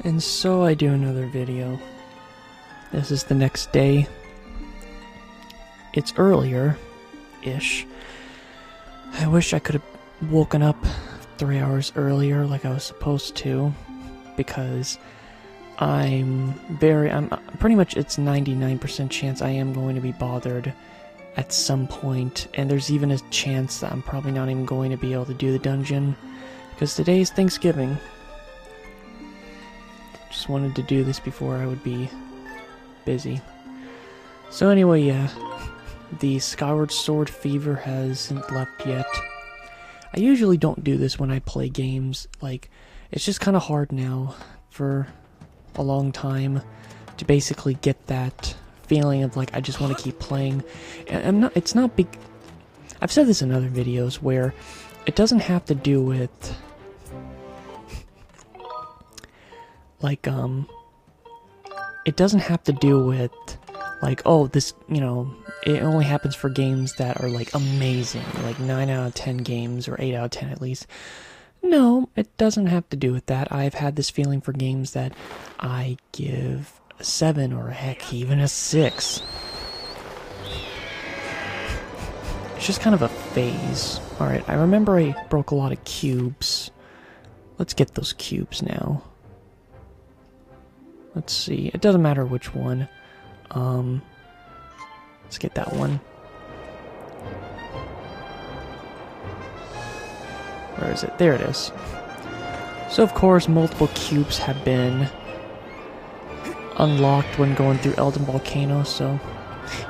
And so I do another video. This is the next day. It's earlier-ish. I wish I could have woken up 3 hours earlier like I was supposed to, because I'm pretty much, it's 99% chance I am going to be bothered at some point, and there's even a chance that I'm probably not even going to be able to do the dungeon, because today is Thanksgiving. Just wanted to do this before I would be busy. So anyway, yeah, the Skyward Sword fever hasn't left yet. I usually don't do this when I play games. Like, it's just kind of hard now for a long time to basically get that feeling of like I just want to keep playing. And it's not big. I've said this in other videos where it doesn't have to do with like it doesn't have to do with like, oh, this, you know, it only happens for games that are like amazing, like 9 out of 10 games, or 8 out of 10 at least. No, it doesn't have to do with that. I've had this feeling for games that I give a 7 or heck, even a 6. It's just kind of a phase. Alright, I remember I broke a lot of cubes. Let's get those cubes now. Let's see. It doesn't matter which one. Let's get that one. Where is it? There it is. So of course, multiple cubes have been unlocked when going through Elden Volcano, so...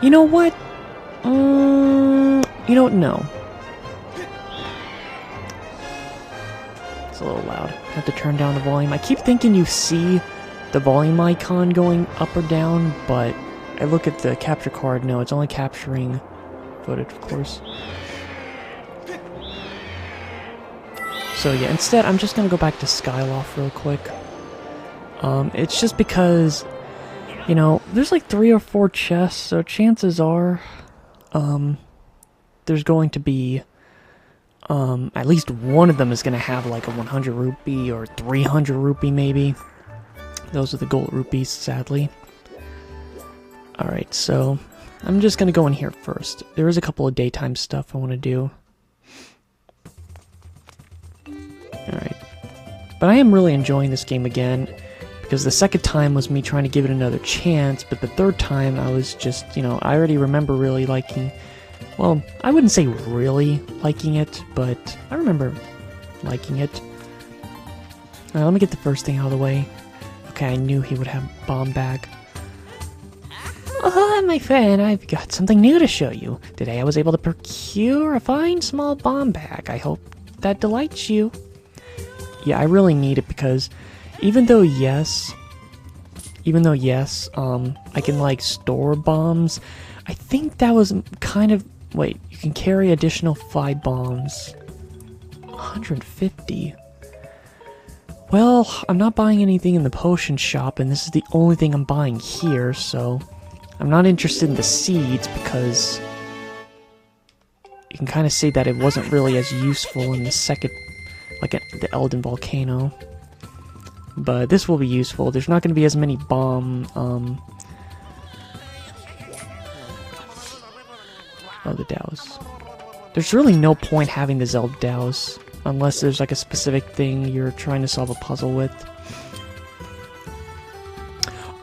You know what? You know what? No. It's a little loud. I have to turn down the volume. I keep thinking you see the volume icon going up or down, but I look at the capture card, no, it's only capturing footage, of course. So yeah, instead, I'm just gonna go back to Skyloft real quick. It's just because, you know, there's like 3 or 4 chests, so chances are, there's going to be, at least one of them is gonna have like a 100 rupee or 300 rupee maybe. Those are the gold rupees, sadly. Alright, so I'm just gonna go in here first. There is a couple of daytime stuff I want to do. Alright. But I am really enjoying this game again, because the second time was me trying to give it another chance, but the third time I was just, you know, I already remember really liking... Well, I wouldn't say really liking it, but I remember liking it. Alright, let me get the first thing out of the way. Okay, I knew he would have bomb bag. Oh, my friend, I've got something new to show you. Today I was able to procure a fine small bomb bag. I hope that delights you. Yeah, I really need it because even though yes, I can like store bombs, I think that was kind of, wait, you can carry additional 5 bombs. 150. Well, I'm not buying anything in the potion shop, and this is the only thing I'm buying here, so I'm not interested in the seeds because you can kind of say that it wasn't really as useful in the second, like the Elden Volcano. But this will be useful. There's not going to be as many bomb, oh, the Dows. There's really no point having the Zelda Dows, unless there's like a specific thing you're trying to solve a puzzle with.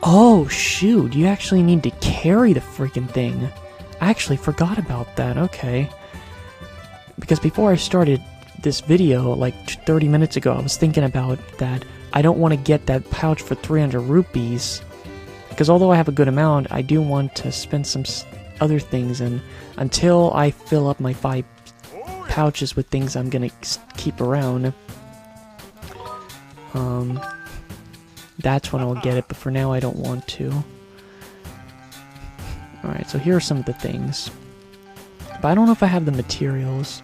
Oh, shoot, you actually need to carry the freaking thing. I actually forgot about that, okay. Because before I started this video, like 30 minutes ago, I was thinking about that. I don't want to get that pouch for 300 rupees. Because although I have a good amount, I do want to spend some other things, and until I fill up my 5 pouches with things I'm gonna keep around, that's when I'll get it, but for now I don't want to. Alright, so here are some of the things. But I don't know if I have the materials.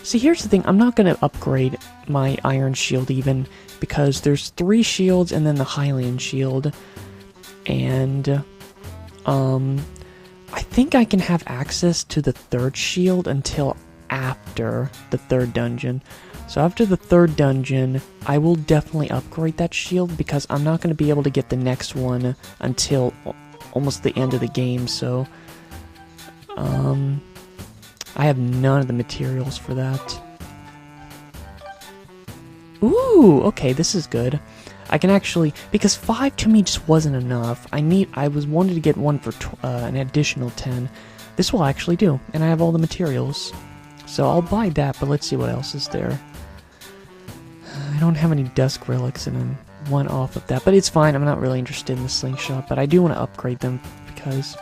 See, here's the thing, I'm not gonna upgrade my iron shield even, because there's 3 shields and then the Hylian shield, and, I think I can have access to the 3rd shield until after the 3rd dungeon. So after the 3rd dungeon, I will definitely upgrade that shield because I'm not going to be able to get the next one until almost the end of the game, so I have none of the materials for that. Ooh, okay, this is good. I can actually, because 5 to me just wasn't enough. I was wanted to get one for an additional 10. This will actually do, and I have all the materials. So I'll buy that, but let's see what else is there. I don't have any dusk relics, and I'm one off of that, but it's fine. I'm not really interested in the slingshot, but I do want to upgrade them because...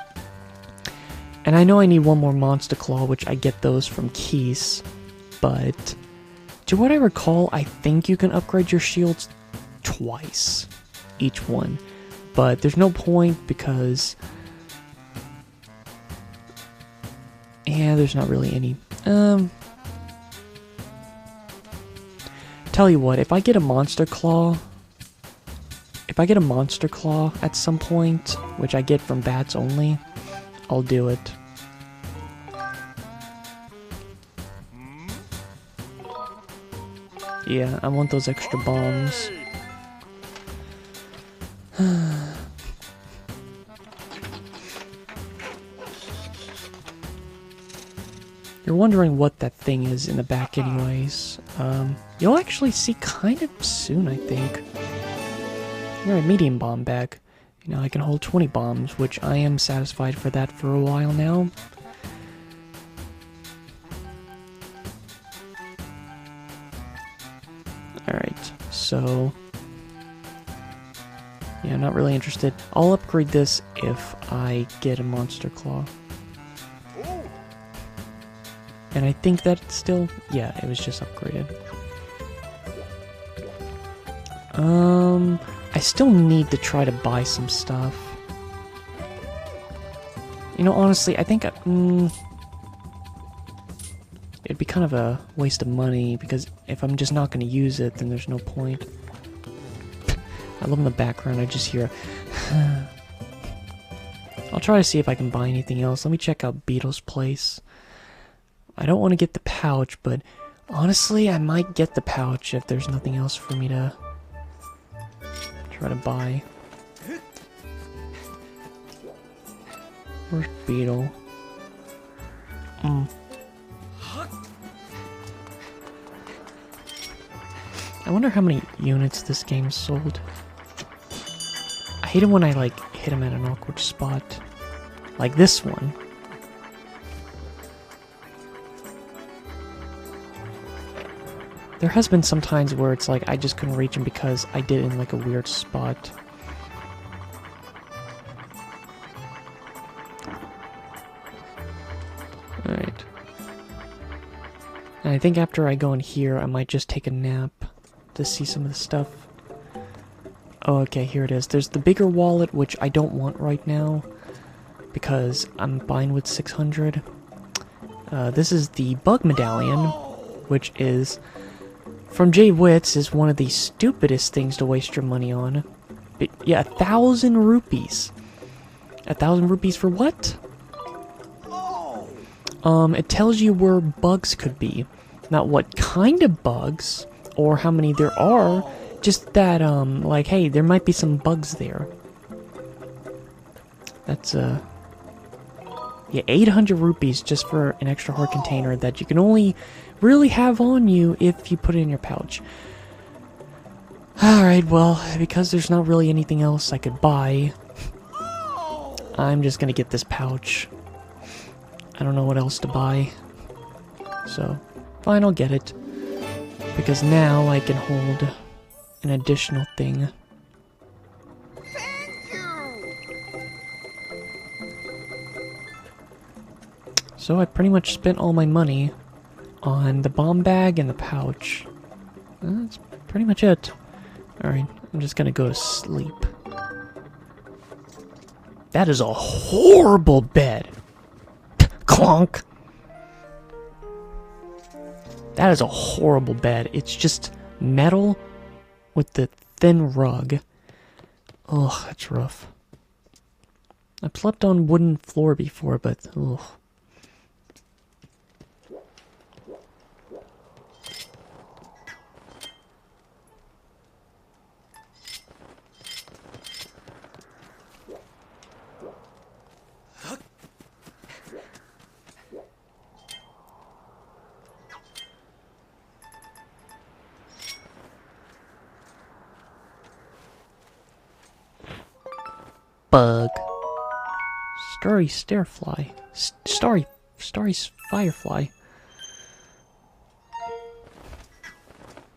And I know I need one more monster claw, which I get those from keys, but to what I recall, I think you can upgrade your shields twice, each one, but there's no point because, yeah, there's not really any, tell you what, if I get a monster claw at some point, which I get from bats only, I'll do it. Yeah, I want those extra bombs. You're wondering what that thing is in the back anyways. You'll actually see kind of soon, I think. Alright, medium bomb bag. You know, I can hold 20 bombs, which I am satisfied for that for a while now. Alright, so... yeah, I'm not really interested. I'll upgrade this if I get a monster claw. And I think that still... yeah, it was just upgraded. I still need to try to buy some stuff. You know, honestly, I think it'd be kind of a waste of money, because if I'm just not going to use it, then there's no point. I love in the background, I just hear... I'll try to see if I can buy anything else. Let me check out Beetle's place. I don't want to get the pouch, but honestly, I might get the pouch if there's nothing else for me to try to buy. Where's Beetle? I wonder how many units this game sold. I hate it when I, like, hit him at an awkward spot. Like this one. There has been some times where it's like I just couldn't reach him because I did it in like a weird spot. Alright. And I think after I go in here, I might just take a nap to see some of the stuff. Oh, okay, here it is. There's the bigger wallet, which I don't want right now because I'm fine with 600. This is the bug medallion, which is... from Jay Wits, is one of the stupidest things to waste your money on. But yeah, 1,000 rupees. 1,000 rupees for what? It tells you where bugs could be. Not what kind of bugs, or how many there are, just that, like, hey, there might be some bugs there. That's, yeah, 800 rupees just for an extra heart container that you can only really have on you if you put it in your pouch. Alright, well, because there's not really anything else I could buy, I'm just gonna get this pouch. I don't know what else to buy. So, fine, I'll get it. Because now I can hold an additional thing. So I pretty much spent all my money on the bomb bag and the pouch. That's pretty much it. Alright, I'm just gonna go to sleep. That is a horrible bed! Clonk! That is a horrible bed. It's just metal with the thin rug. Ugh, that's rough. I've slept on wooden floor before, but ugh. bug. Starry starefly. Starry firefly.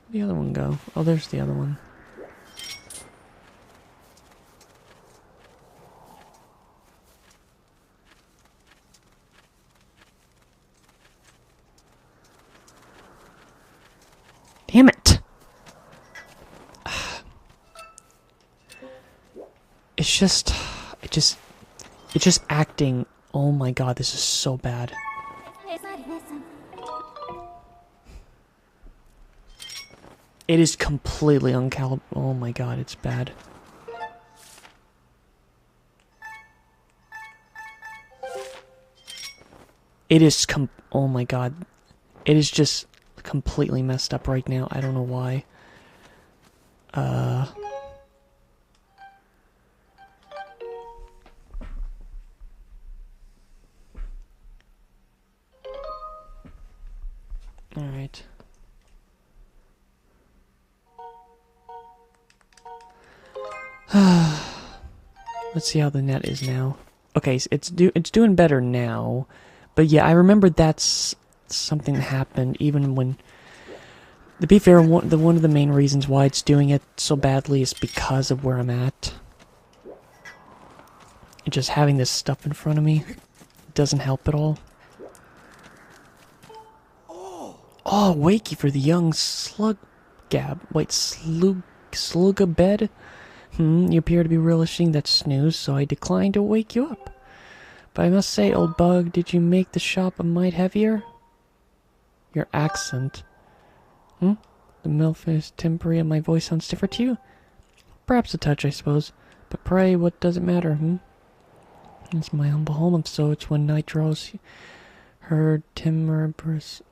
Where'd the other one go? Oh, there's the other one. Damn it! It's just acting. Oh my god, this is so bad. It is completely uncalibrated. Oh my god, it's bad. It is oh my god. It is just completely messed up right now. I don't know why. Alright. Let's see how the net is now. Okay, so it's doing better now. But yeah, I remember that's something that happened even when... To be fair, one of the main reasons why it's doing it so badly is because of where I'm at. And just having this stuff in front of me doesn't help at all. Oh, wakey for the young slugabed. You appear to be relishing that snooze, so I declined to wake you up. But I must say, old bug, did you make the shop a mite heavier? Your accent. The milfish timbre of my voice sounds different to you? Perhaps a touch, I suppose. But pray, what does it matter, It's my humble home, so it's when night draws her tenebrous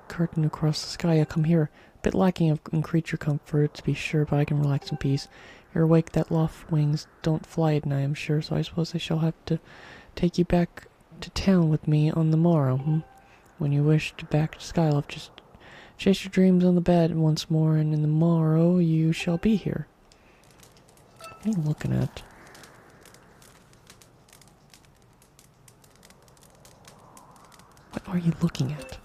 curtain across the sky. I come here, a bit lacking in creature comfort, to be sure, but I can relax in peace. You're awake, that loft wings don't fly at night, I'm sure, so I suppose I shall have to take you back to town with me on the morrow, When you wish to back to Skyloft, just chase your dreams on the bed once more, and in the morrow you shall be here. What are you looking at? What are you looking at?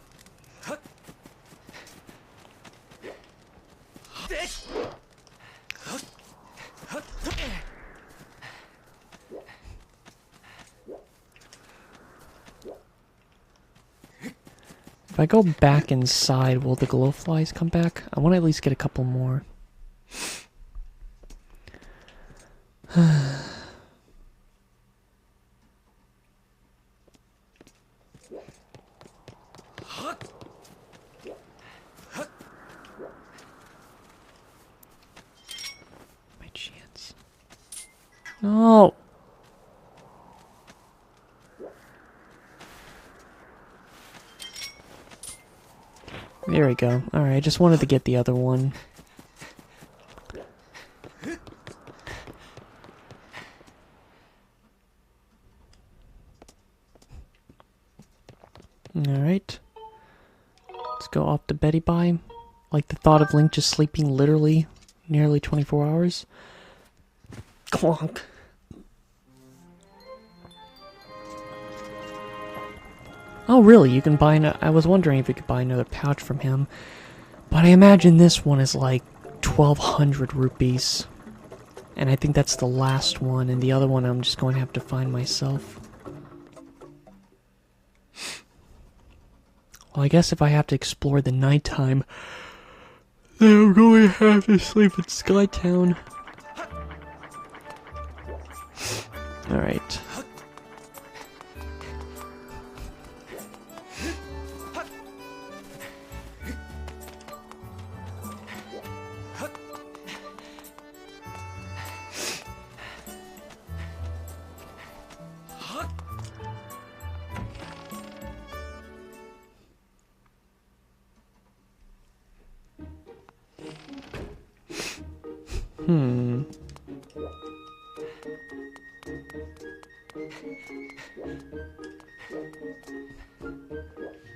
If I go back inside, will the glowflies come back? I want to at least get a couple more. My chance. No! There we go. Alright, I just wanted to get the other one. Alright. Let's go off to Betty Bye. Like the thought of Link just sleeping literally nearly 24 hours. Clonk. Oh, really? You can buy... I was wondering if you could buy another pouch from him. But I imagine this one is like 1,200 rupees. And I think that's the last one. And the other one I'm just going to have to find myself. Well, I guess if I have to explore the nighttime, then I'm going to have to sleep in Skytown. Alright.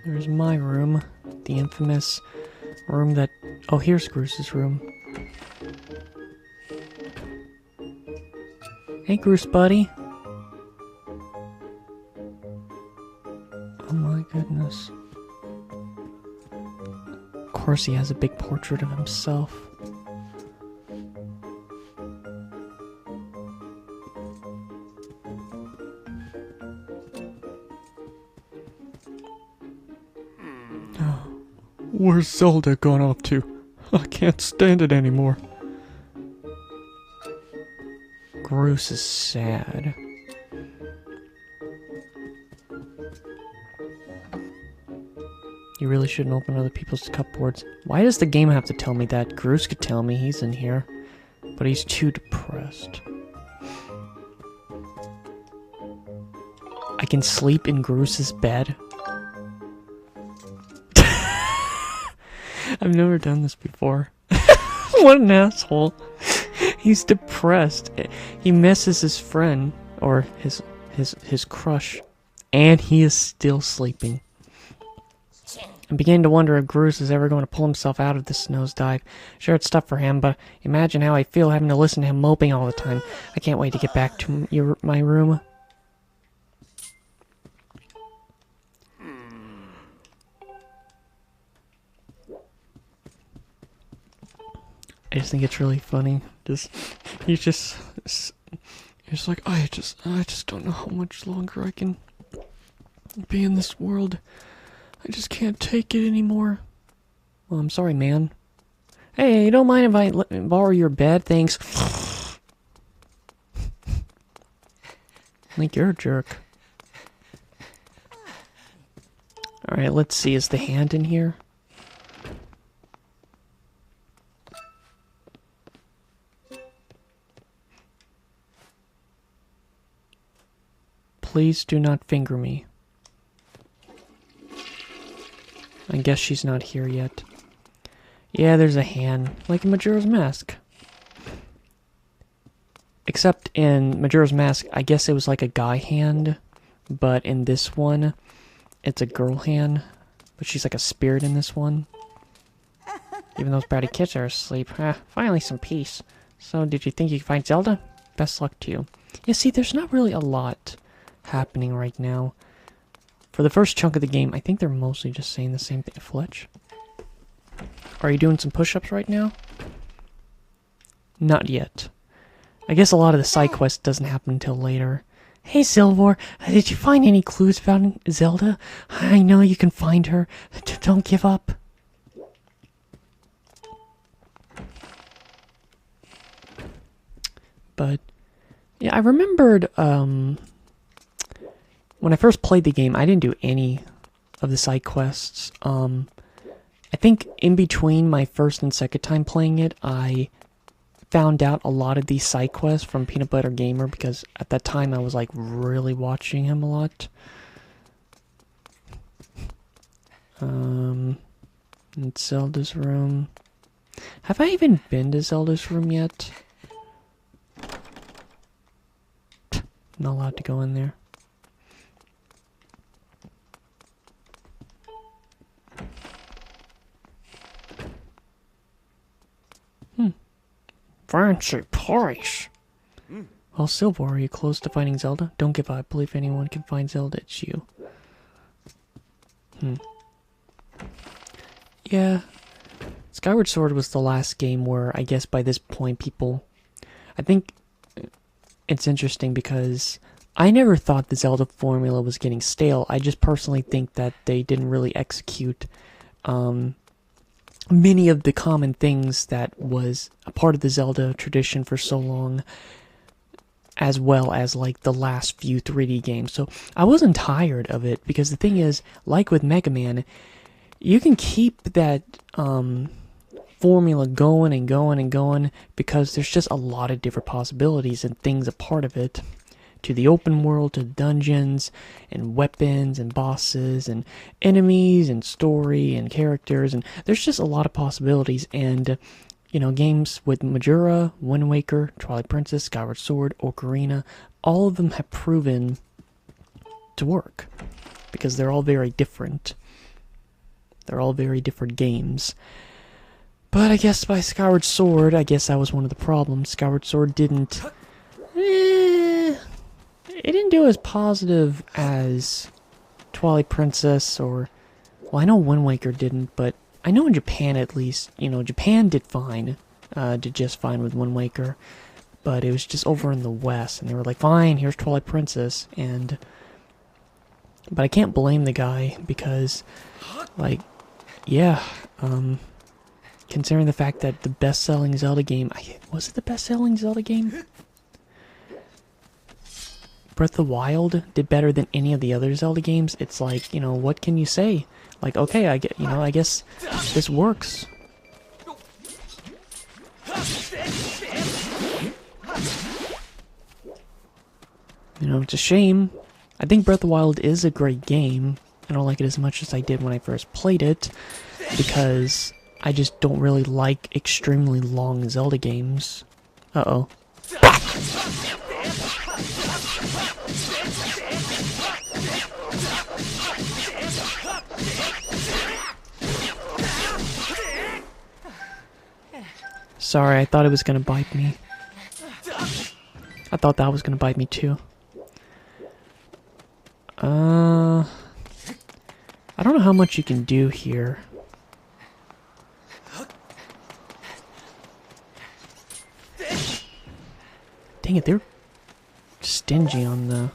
There's my room. The infamous room that... Oh, here's Gruce's room. Hey, Bruce, buddy. Oh my goodness. Of course he has a big portrait of himself. Where's Zelda gone off to? I can't stand it anymore. Bruce is sad. You really shouldn't open other people's cupboards. Why does the game have to tell me that? Bruce could tell me he's in here. But he's too depressed. I can sleep in Bruce's bed? I've never done this before. What an asshole. He's depressed. He misses his friend, or his crush, and he is still sleeping. I'm beginning to wonder if Bruce is ever going to pull himself out of this nosedive. Sure, it's tough for him, but imagine how I feel having to listen to him moping all the time. I can't wait to get back to my room. I just think it's really funny. He's just like, I just don't know how much longer I can be in this world. I just can't take it anymore. Well, I'm sorry, man. Hey, you don't mind if I borrow your bed? Thanks. Like you're a jerk. Alright, let's see. Is the hand in here? Please do not finger me. I guess she's not here yet. Yeah, there's a hand, like in Majora's Mask. Except in Majora's Mask, I guess it was like a guy hand, but in this one, it's a girl hand. But she's like a spirit in this one. Even those bratty kids are asleep. Finally some peace. So, did you think you could find Zelda? Best luck to you. Yeah, see, there's not really a lot happening right now. For the first chunk of the game, I think they're mostly just saying the same thing. Fletch? Are you doing some push-ups right now? Not yet. I guess a lot of the side quest doesn't happen until later. Hey, Silver, did you find any clues about Zelda? I know you can find her. Don't give up. But, yeah, I remembered, when I first played the game, I didn't do any of the side quests. I think in between my first and second time playing it, I found out a lot of these side quests from Peanut Butter Gamer, because at that time I was like really watching him a lot. In Zelda's room. Have I even been to Zelda's room yet? Not allowed to go in there. Fancy price. Well, Silver, are you close to finding Zelda? Don't give up. I believe anyone can find Zelda, it's you. Yeah. Skyward Sword was the last game where, I guess by this point, people... I think it's interesting because I never thought the Zelda formula was getting stale. I just personally think that they didn't really execute many of the common things that was a part of the Zelda tradition for so long, as well as like the last few 3D games. So I wasn't tired of it, because the thing is, like with Mega Man, you can keep that formula going and going and going, because there's just a lot of different possibilities and things a part of it. To the open world, to dungeons, and weapons, and bosses, and enemies, and story, and characters, and there's just a lot of possibilities, and, you know, games with Majora, Wind Waker, Twilight Princess, Skyward Sword, Ocarina, all of them have proven to work, because they're all very different. They're all very different games. But I guess by Skyward Sword, I guess that was one of the problems. Skyward Sword didn't... it didn't do as positive as Twilight Princess or... Well, I know Wind Waker didn't, but I know in Japan at least, you know, Japan did fine. Did just fine with Wind Waker. But it was just over in the West, and they were like, fine, here's Twilight Princess, and... But I can't blame the guy, because, like, yeah, considering the fact that the best-selling Zelda game... Was it the best-selling Zelda game? Breath of the Wild did better than any of the other Zelda games. It's like, you know, what can you say? Like, okay, I get, you know, I guess this works. You know, it's a shame. I think Breath of the Wild is a great game. I don't like it as much as I did when I first played it, because I just don't really like extremely long Zelda games. Uh-oh. Sorry, I thought it was gonna bite me. I thought that was gonna bite me too. I don't know how much you can do here. Dang it, they're stingy on the...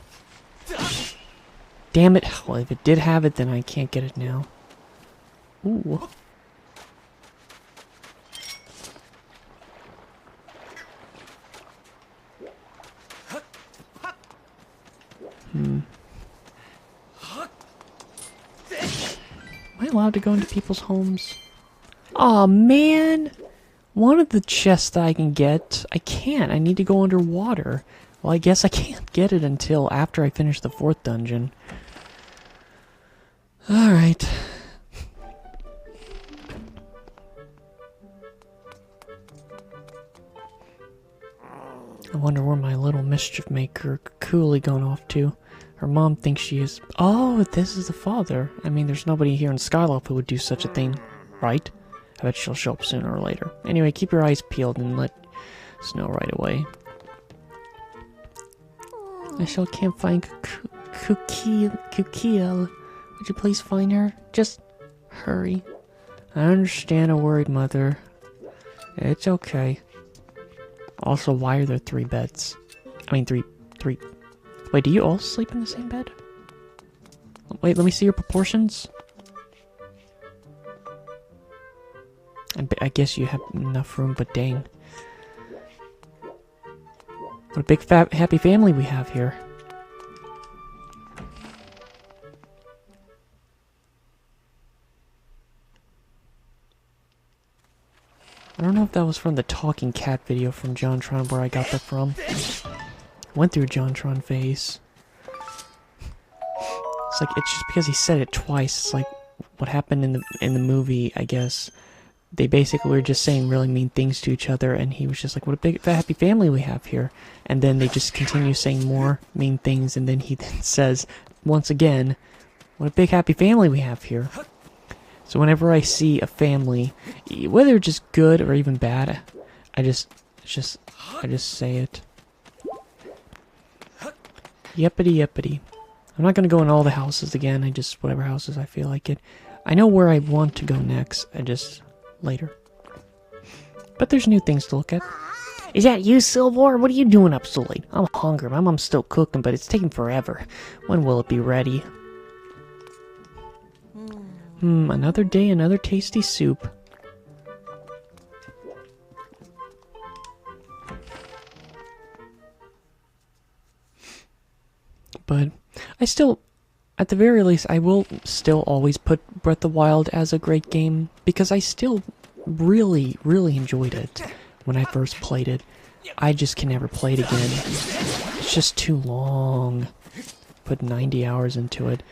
Damn it. Well, if it did have it, then I can't get it now. Ooh. Am I allowed to go into people's homes? Aw, man! One of the chests that I can get, I can't. I need to go underwater. Well, I guess I can't get it until after I finish the 4th dungeon. Alright. I wonder where my little mischief maker Cooley gone off to. Her mom thinks she is... Oh, this is the father. I mean, there's nobody here in Skyloft who would do such a thing, right? I bet she'll show up sooner or later. Anyway, keep your eyes peeled and let us know right away. I still can't find Kukiel. Would you please find her? Just hurry. I understand a worried mother. It's okay. Also, why are there 3 beds? I mean, three... Wait, do you all sleep in the same bed? Wait, let me see your proportions. I guess you have enough room, but dang. What a big, fat, happy family we have here. I don't know if that was from the Talking Cat video from JonTron where I got that from. Went through a JonTron phase. It's like, it's just because he said it twice. It's like what happened in the movie, I guess. They basically were just saying really mean things to each other, and he was just like, what a big happy family we have here. And then they just continue saying more mean things, and then he then says, once again, what a big happy family we have here. So whenever I see a family, whether it's just good or even bad, I just say it. Yeppity yeppity. I'm not gonna go in all the houses again, I just, whatever houses I feel like it. I know where I want to go next, later. But there's new things to look at. Is that you, Silver? What are you doing up so late? I'm hungry. My mom's still cooking, but it's taking forever. When will it be ready? Another day, another tasty soup. But I still, at the very least, I will still always put Breath of the Wild as a great game, because I still really, really enjoyed it when I first played it. I just can never play it again. It's just too long. Put 90 hours into it.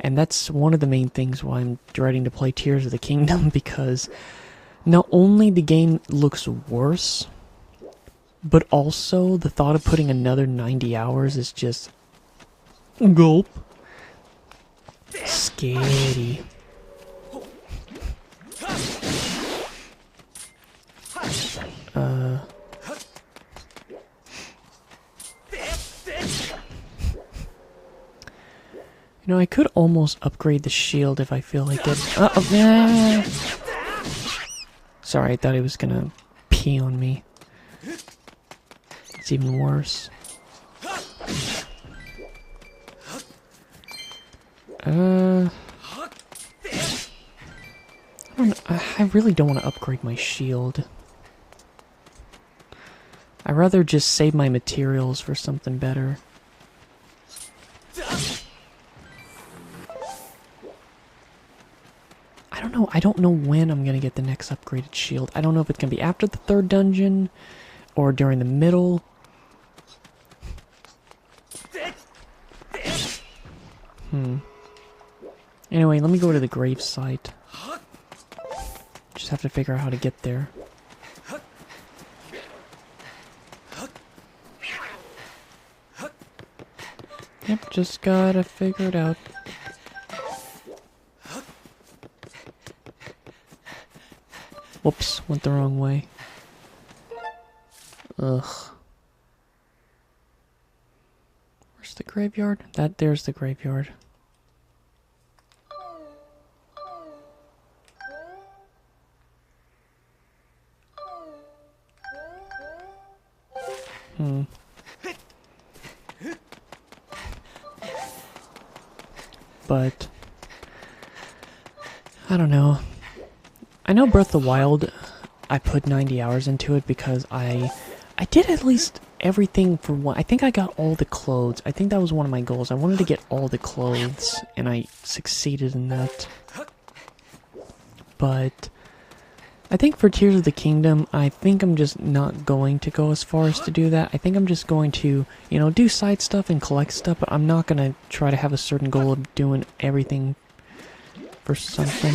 And that's one of the main things why I'm dreading to play Tears of the Kingdom, because not only the game looks worse, but also the thought of putting another 90 hours is just... Gulp. Scary. You know, I could almost upgrade the shield if I feel like it. Nah. Sorry, I thought he was gonna pee on me. It's even worse. I really don't want to upgrade my shield. I'd rather just save my materials for something better. I don't know when I'm gonna get the next upgraded shield. I don't know if it's gonna be after the 3rd dungeon or during the middle. Anyway, let me go to the grave site. Just have to figure out how to get there. Yep, just gotta figure it out. Whoops, went the wrong way. Ugh. Where's the graveyard? There's the graveyard. But I don't know. I know Breath of the Wild, I put 90 hours into it because I did at least everything for one. I think I got all the clothes. I think that was one of my goals. I wanted to get all the clothes, and I succeeded in that. But I think for Tears of the Kingdom, I think I'm just not going to go as far as to do that. I think I'm just going to, you know, do side stuff and collect stuff, but I'm not going to try to have a certain goal of doing everything for something.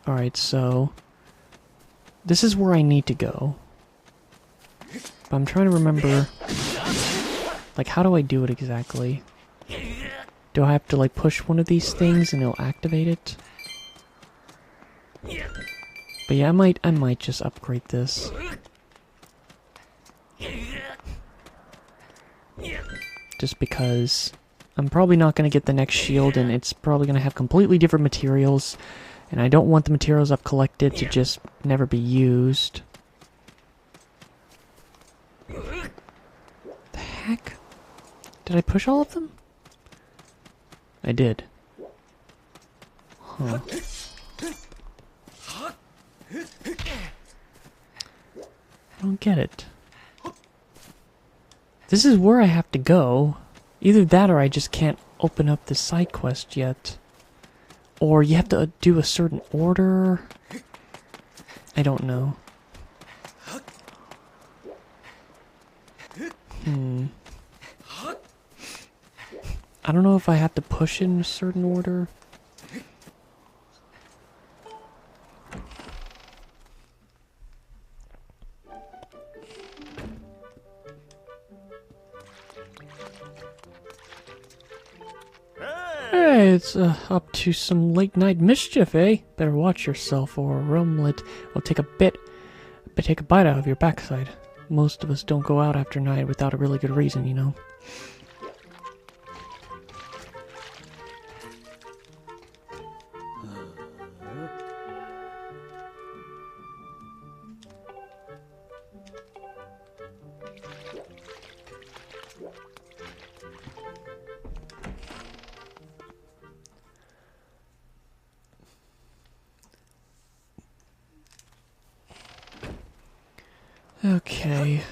Alright, so this is where I need to go. But I'm trying to remember, like, how do I do it exactly? Do I have to, like, push one of these things and it'll activate it? But yeah, I might just upgrade this. Just because I'm probably not going to get the next shield, and it's probably going to have completely different materials. And I don't want the materials I've collected to just never be used. The heck? Did I push all of them? I did. Huh. I don't get it. This is where I have to go. Either that or I just can't open up the side quest yet. Or you have to do a certain order. I don't know. I don't know if I have to push in a certain order. Hey, it's up to some late night mischief, eh? Better watch yourself, or a rumlet will take a bite out of your backside. Most of us don't go out after night without a really good reason, you know. Okay.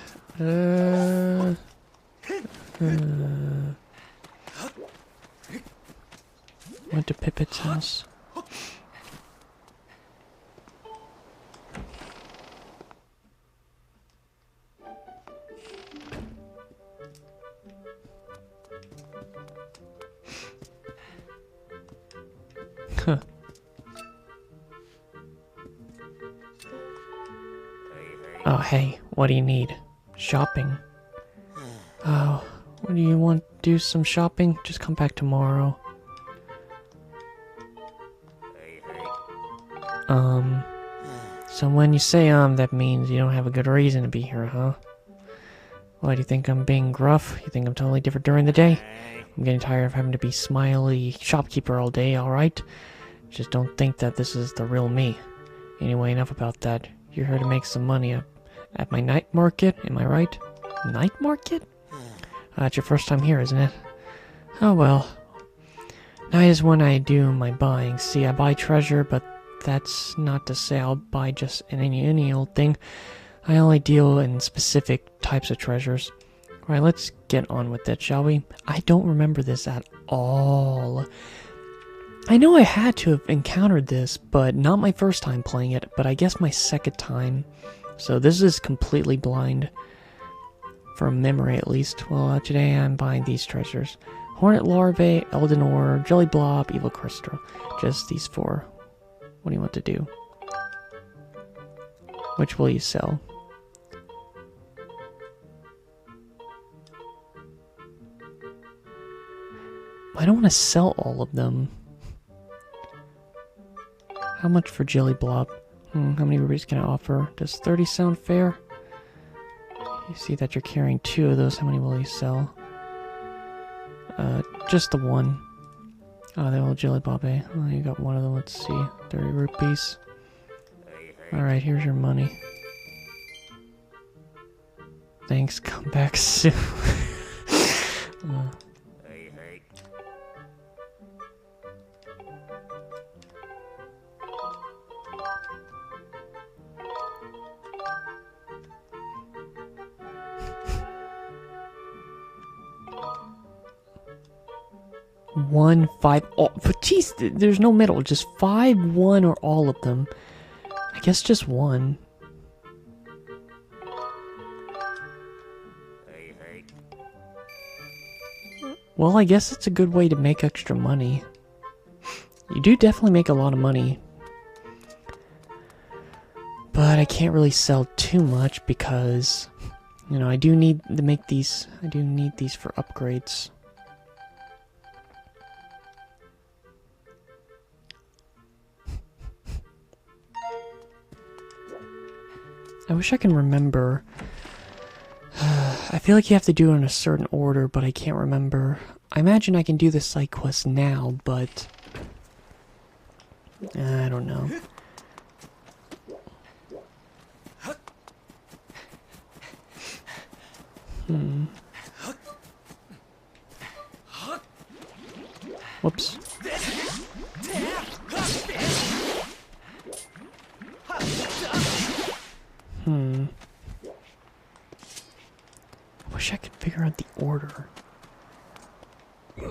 Went to Pippet's house. Huh. Oh, hey, what do you need? Shopping. Oh, what do you want? Do some shopping? Just come back tomorrow. So when you say that means you don't have a good reason to be here, huh? Why do you think I'm being gruff? You think I'm totally different during the day? I'm getting tired of having to be smiley shopkeeper all day, alright? Just don't think that this is the real me. Anyway, enough about that. You're here to make some money at my night market, am I right? Night market? It's your first time here, isn't it? Oh well. Night is when I do my buying. See, I buy treasure, but that's not to say I'll buy just any old thing. I only deal in specific types of treasures. Alright, let's get on with it, shall we? I don't remember this at all. I know I had to have encountered this, but not my first time playing it, but I guess my second time. So this is completely blind. From memory, at least. Well, today I'm buying these treasures. Hornet larvae, Elden ore, jelly blob, evil crystal. Just these 4. What do you want to do? Which will you sell? I don't want to sell all of them. How much for jelly blob? How many rupees can I offer? Does 30 sound fair? You see that you're carrying 2 of those. How many will you sell? Just the 1. Oh, the old jelly blob, eh? Well, you got 1 of them. Let's see. 30 rupees. Alright, here's your money. Thanks, come back soon. One, 5, oh, but geez, there's no middle, just 5, 1, or all of them. I guess just 1. Well, I guess it's a good way to make extra money. You do definitely make a lot of money. But I can't really sell too much because, you know, I do need to make these, I do need these for upgrades. I wish I can remember. I feel like you have to do it in a certain order, but I can't remember. I imagine I can do the side quest now, but I don't know. Whoops. I wish I could figure out the order. I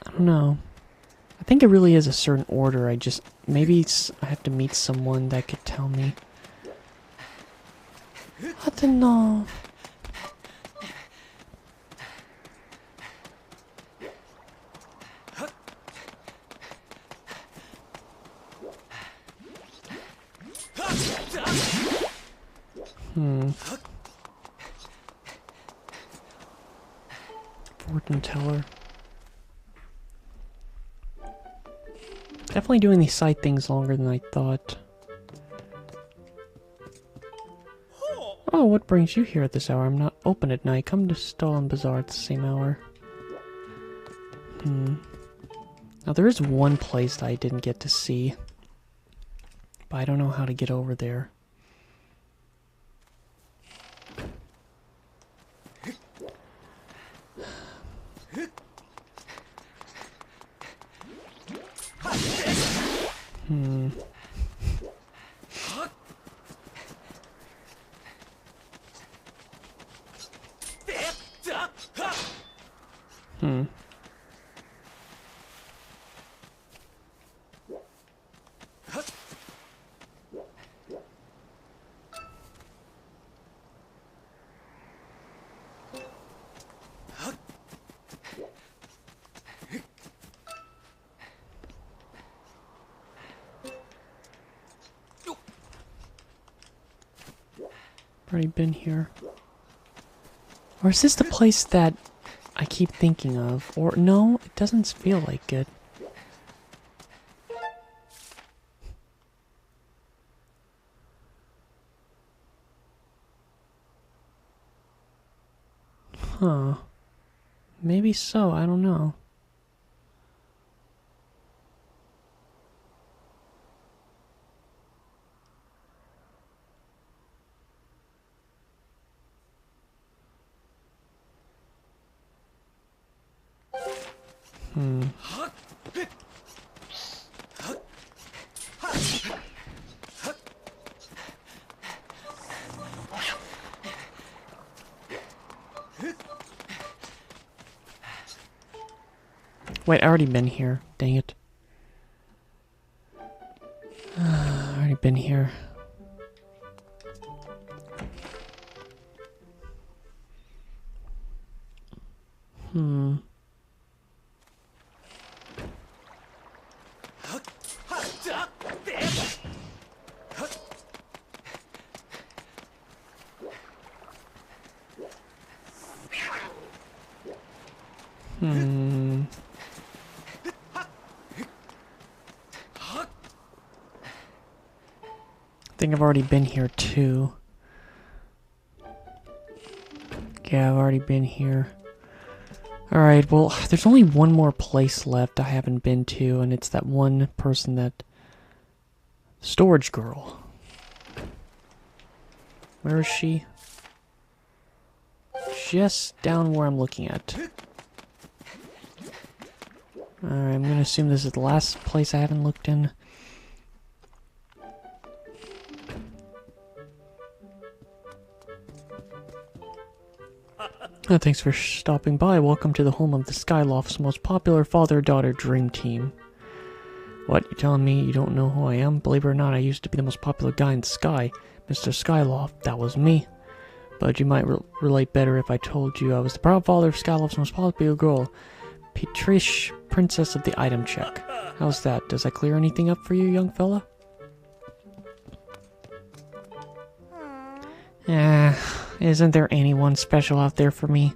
don't know. I think it really is a certain order. I just, maybe I have to meet someone that could tell me. I don't know. Fortune teller. Definitely doing these side things longer than I thought. Oh, what brings you here at this hour? I'm not open at night. Come to Stall and Bazaar at the same hour. Now there is one place that I didn't get to see, but I don't know how to get over there. Already been here. Or is this the place that I keep thinking of. Or, no, it doesn't feel like it. Huh. Maybe so, I don't know. Hmm. Wait, I already been here. Dang it. I already been here. Hmm. Hmm. I think I've already been here too. Yeah, I've already been here. Alright, well, there's only one more place left I haven't been to, and it's that one person that... Storage girl. Where is she? Just down where I'm looking at. Alright, I'm gonna assume this is the last place I haven't looked in. Thanks for stopping by. Welcome to the home of the Skyloft's most popular father-daughter dream team. What, you telling me you don't know who I am? Believe it or not, I used to be the most popular guy in the sky. Mr. Skyloft, that was me. But you might relate better if I told you I was the proud father of Skyloft's most popular girl, Petrish, Princess of the Item Check. How's that? Does that clear anything up for you, young fella? Isn't there anyone special out there for me?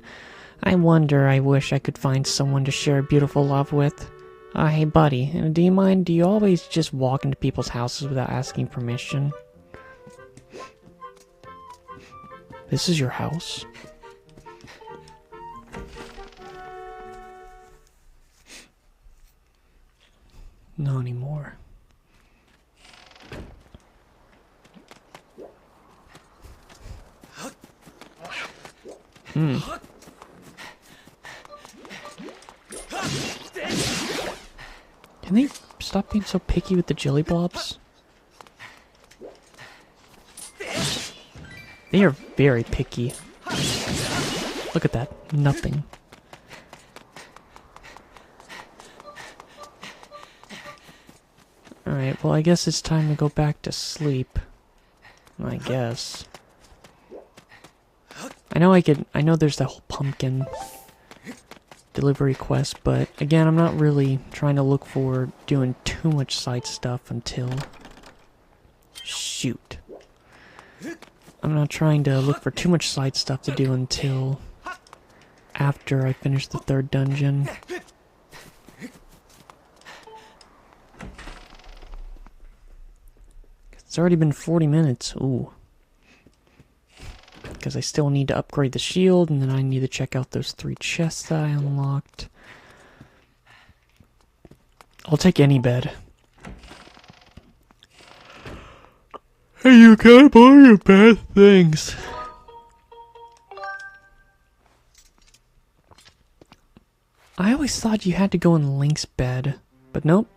I wish I could find someone to share beautiful love with. Hey buddy, do you mind, do you always just walk into people's houses without asking permission? This is your house? Not anymore. Hmm. Can they stop being so picky with the jelly blobs? They are very picky. Look at that. Nothing. Alright, well I guess it's time to go back to sleep. I guess. I know there's that whole pumpkin delivery quest, but again, I'm not really trying to look for doing too much side stuff until... Shoot. I'm not trying to look for too much side stuff to do until after I finish the third dungeon. It's already been 40 minutes. Ooh. Because I still need to upgrade the shield, and then I need to check out those 3 chests that I unlocked. I'll take any bed. Hey, you can't buy your bad things. I always thought you had to go in Link's bed, but nope.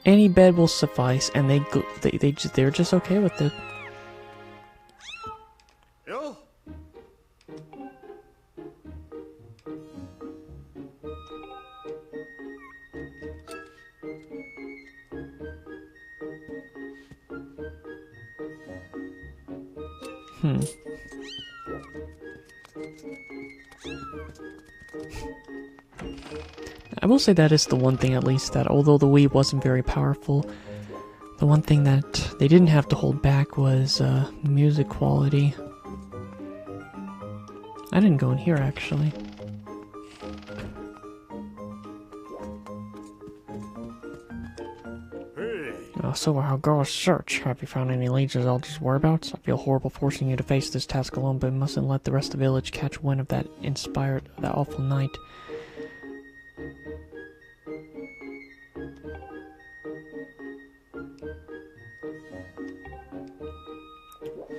Any bed will suffice, and they're just okay with it. I will say that is the one thing, at least, that although the Wii wasn't very powerful, the one thing that they didn't have to hold back was music quality. I didn't go in here, actually. So I'll go search. Have you found any leads as Zelda's whereabouts? I feel horrible forcing you to face this task alone, but mustn't let the rest of the village catch wind of that awful night.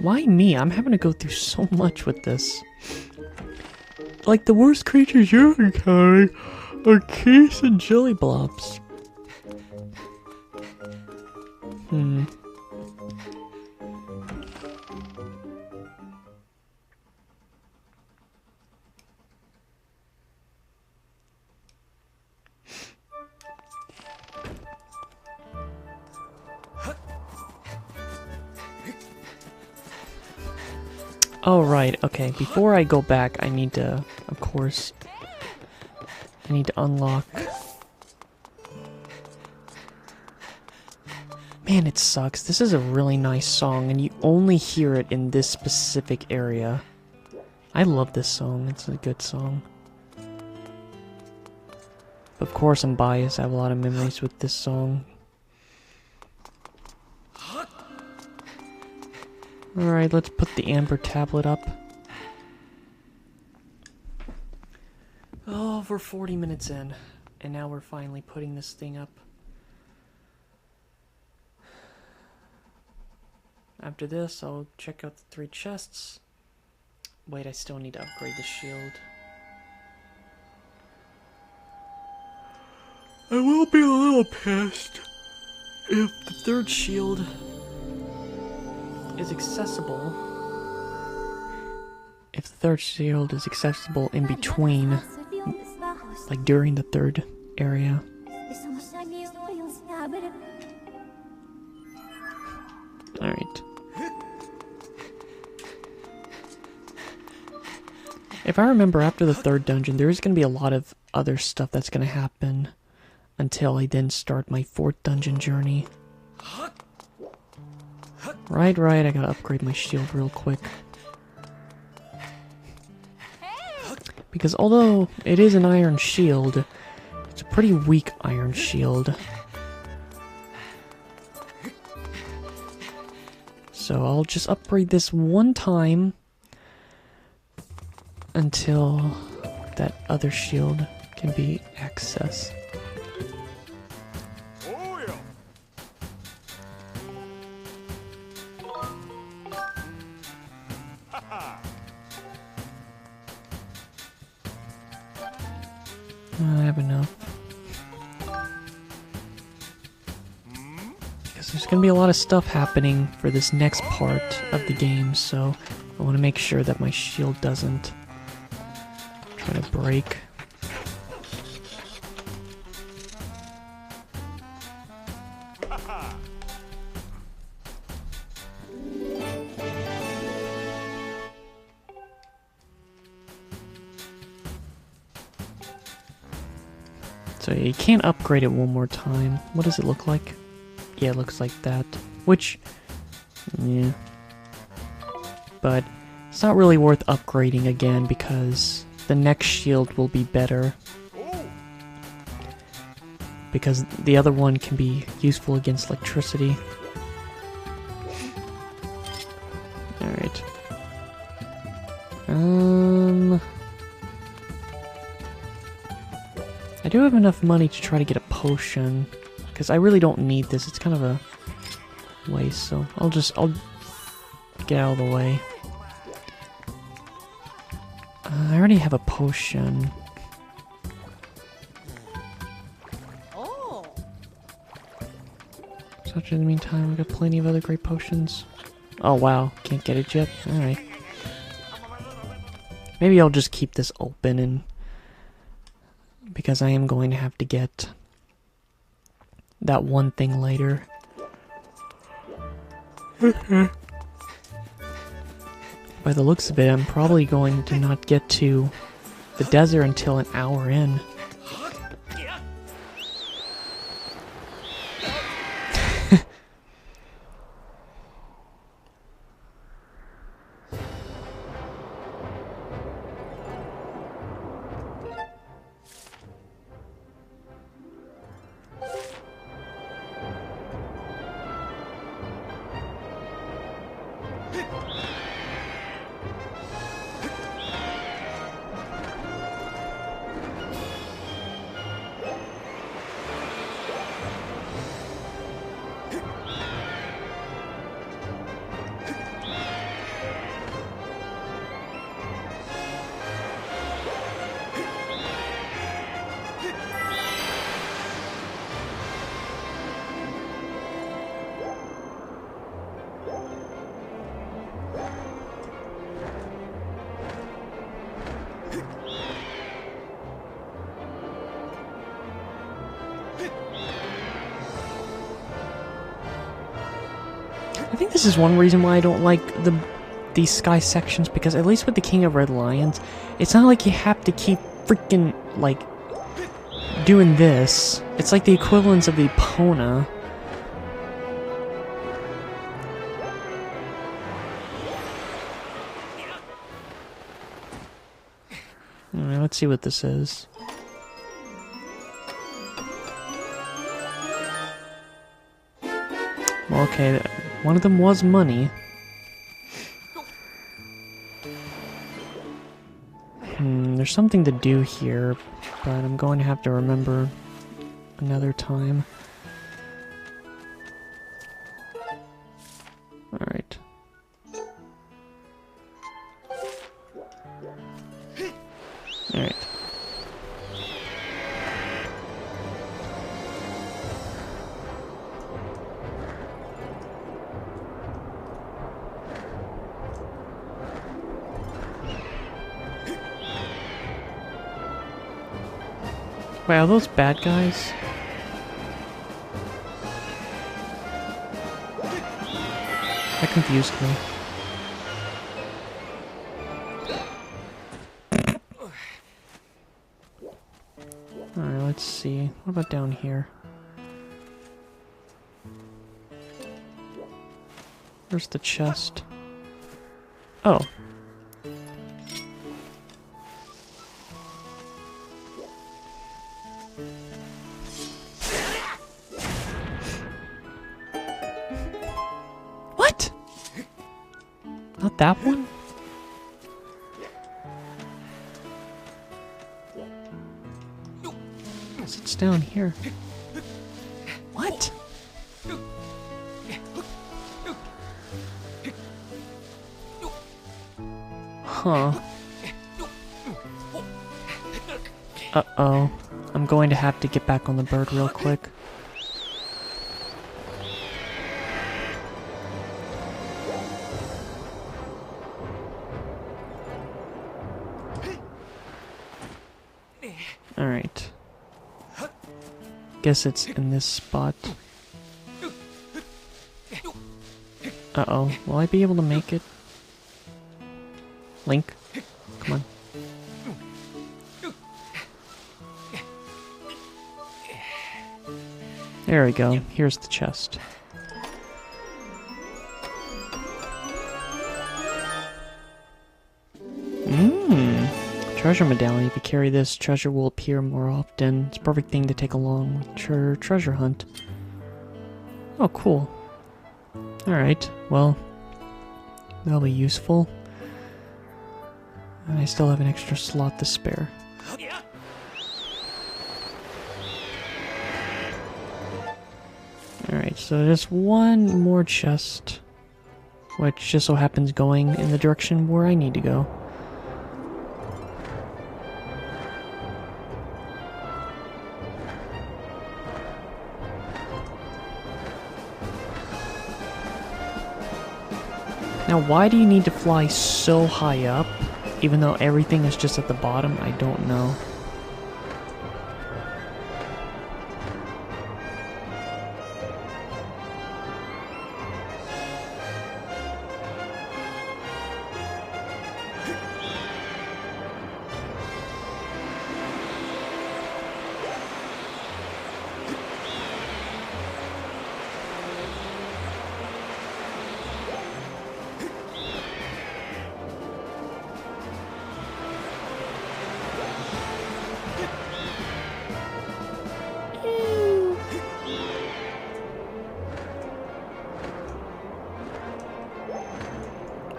Why me? I'm having to go through so much with this. Like, the worst creatures you're encountering are keys and jelly blobs. Oh, right, okay, before I go back, I need to, of course, I need to unlock... Man, it sucks. This is a really nice song, and you only hear it in this specific area. I love this song. It's a good song. Of course, I'm biased. I have a lot of memories with this song. Alright, let's put the amber tablet up. Oh, we're 40 minutes in, and now we're finally putting this thing up. After this, I'll check out the 3 chests. Wait, I still need to upgrade the shield. I will be a little pissed if the 3rd shield is accessible. If the 3rd shield is accessible in between, like during the 3rd area. Alright. If I remember, after the 3rd dungeon, there is going to be a lot of other stuff that's going to happen until I then start my 4th dungeon journey. Right, I gotta upgrade my shield real quick. Because although it is an iron shield, it's a pretty weak iron shield. So I'll just upgrade this one time until that other shield can be accessed. I have enough. Because there's going to be a lot of stuff happening for this next part of the game, so I want to make sure that my shield doesn't try to break. So you can't upgrade it one more time. What does it look like? Yeah, it looks like that. Which, yeah. But it's not really worth upgrading again because the next shield will be better. Because the other one can be useful against electricity. Alright. I do have enough money to try to get a potion, because I really don't need this. It's kind of a waste, so I'll get out of the way. I already have a potion. So in the meantime, we've got plenty of other great potions. Oh wow, can't get it yet? Alright. Maybe I'll just keep this open and because I am going to have to get that one thing later. By the looks of it, I'm probably going to not get to the desert until an hour in. I think this is one reason why I don't like these sky sections, because at least with the King of Red Lions, it's not like you have to keep freaking, like, doing this. It's like the equivalence of the Epona. Alright, let's see what this is. Well, okay, one of them was money. There's something to do here, but I'm going to have to remember another time. Alright. Alright. Wait, are those bad guys? That confused me. Alright, let's see. What about down here? Where's the chest? Oh. What? Not that one? It's down here. What? Huh. Uh-oh. I'm going to have to get back on the bird real quick. Alright. Guess it's in this spot. Uh-oh. Will I be able to make it? Link? Come on. There we go. Here's the chest. Treasure medallion. If you carry this, treasure will appear more often. It's a perfect thing to take along with your treasure hunt. Oh, cool. Alright, well, that'll be useful. And I still have an extra slot to spare. Alright, so there's one more chest, which just so happens going in the direction where I need to go. Now, why do you need to fly so high up, even though everything is just at the bottom? I don't know.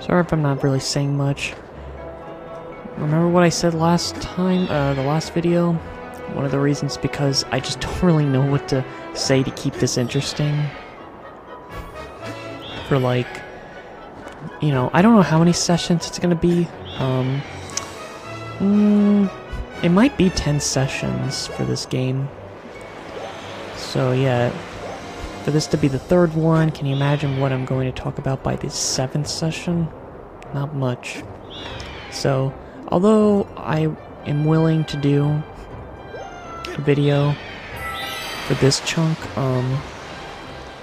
Sorry if I'm not really saying much. Remember what I said last time, the last video? One of the reasons because I just don't really know what to say to keep this interesting. For like, you know, I don't know how many sessions it's gonna be. It might be 10 sessions for this game. So yeah, for this to be the third one, can you imagine what I'm going to talk about by the 7th session? Not much. So, although I am willing to do a video for this chunk,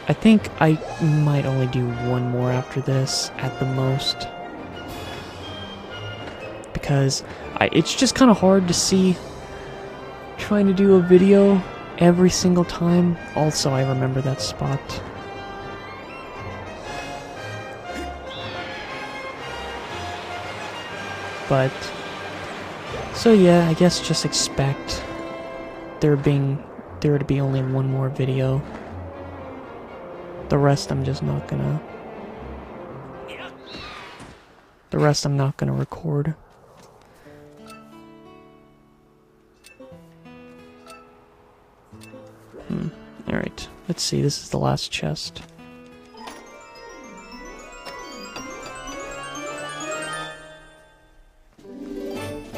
I think I might only do one more after this, at the most. Because it's just kind of hard to see trying to do a video every single time. Also, I remember that spot. But, so yeah, I guess just expect there to be only one more video. The rest I'm just not gonna... The rest I'm not gonna record. Alright, let's see, this is the last chest.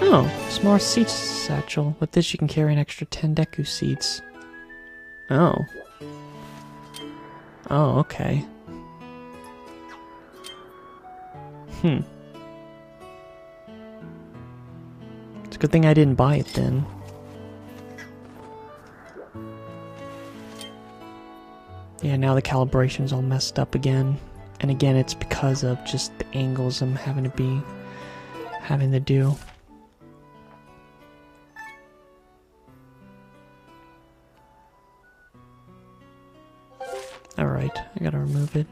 Oh, small seed satchel. With this you can carry an extra 10 Deku seeds. Oh. Oh, okay. It's a good thing I didn't buy it then. Yeah, now the calibration's all messed up again. And again, it's because of just the angles I'm having to do. Alright, I gotta remove it.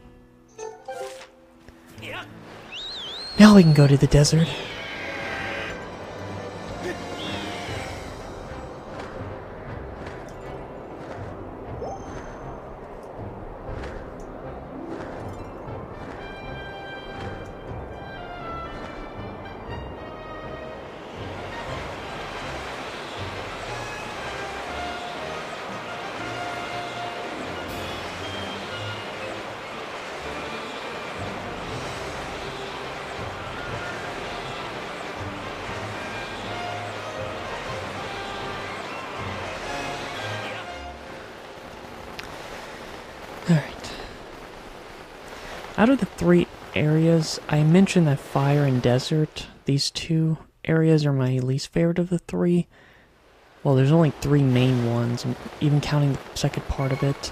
Now we can go to the desert. Alright. Out of the 3 areas, I mentioned that fire and desert, these 2 areas are my least favorite of the 3. Well, there's only 3 main ones, even counting the second part of it.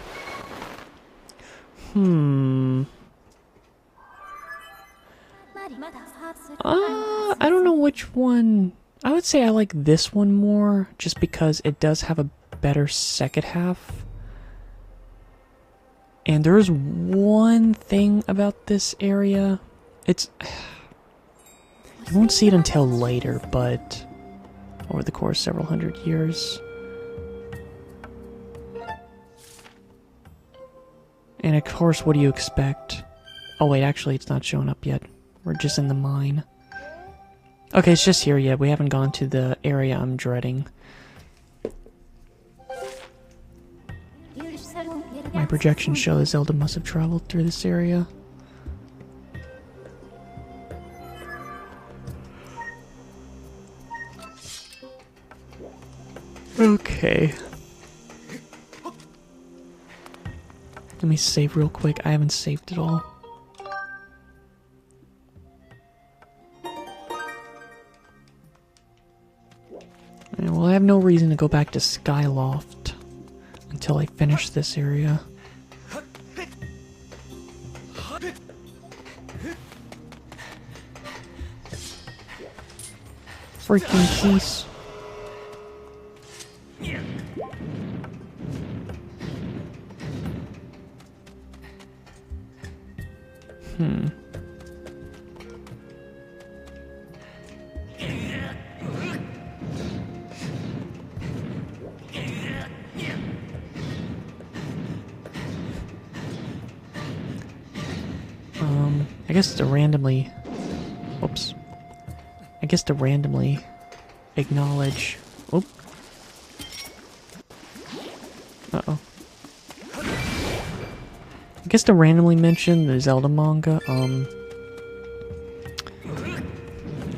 I don't know which one. I would say I like this one more, just because it does have a better second half. And there's one thing about this area. It's... You won't see it until later, but... over the course of several hundred years. And of course, what do you expect? Oh wait, actually it's not showing up yet. We're just in the mine. Okay, it's just here yet. We haven't gone to the area I'm dreading. My projections show that Zelda must have traveled through this area. Okay. Let me save real quick. I haven't saved at all. Alright, well, I have no reason to go back to Skyloft until I finish this area. Freaking piece. I guess to randomly... Whoops. I guess to randomly acknowledge... Oop. Uh-oh. I guess to randomly mention the Zelda manga,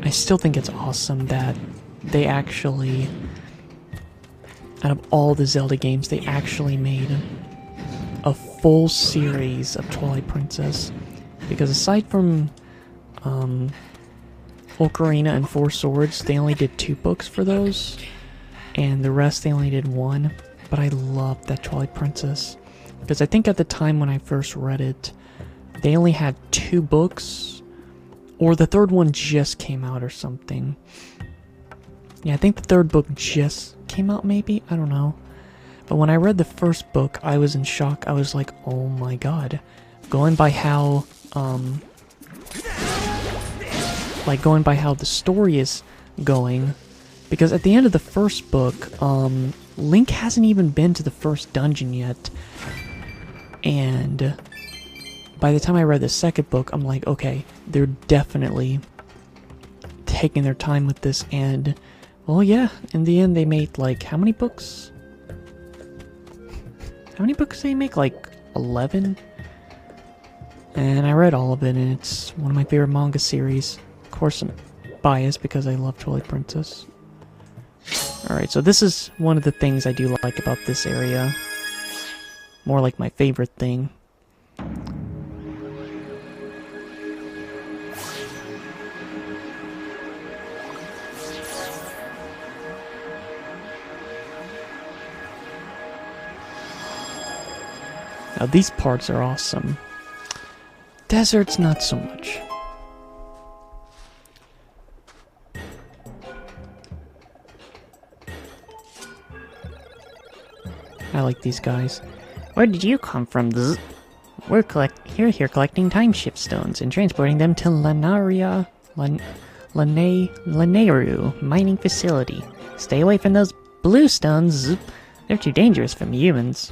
I still think it's awesome that they actually, out of all the Zelda games, they actually made a full series of Twilight Princess. Because aside from Ocarina and Four Swords, they only did 2 books for those, and the rest they only did 1. But I love that Twilight Princess. Because I think at the time when I first read it, they only had 2 books, or the 3rd one just came out or something. Yeah, I think the 3rd book just came out, maybe? I don't know. But when I read the 1st book, I was in shock. I was like, oh my god. Going by how, going by how the story is going, because at the end of the 1st book, Link hasn't even been to the 1st dungeon yet. And by the time I read the 2nd book, I'm like, okay, they're definitely taking their time with this, and, well, yeah, in the end they made, like, how many books? How many books did they make? Like, 11? And I read all of it, and it's one of my favorite manga series. Of course, I'm biased because I love Twilight Princess. Alright, so this is one of the things I do like about this area. More like my favorite thing. Now these parts are awesome. Deserts, not so much. I like these guys. Where did you come from? We're here collecting time shift stones and transporting them to Lanaria Laneru mining facility. Stay away from those blue stones. They're too dangerous for humans.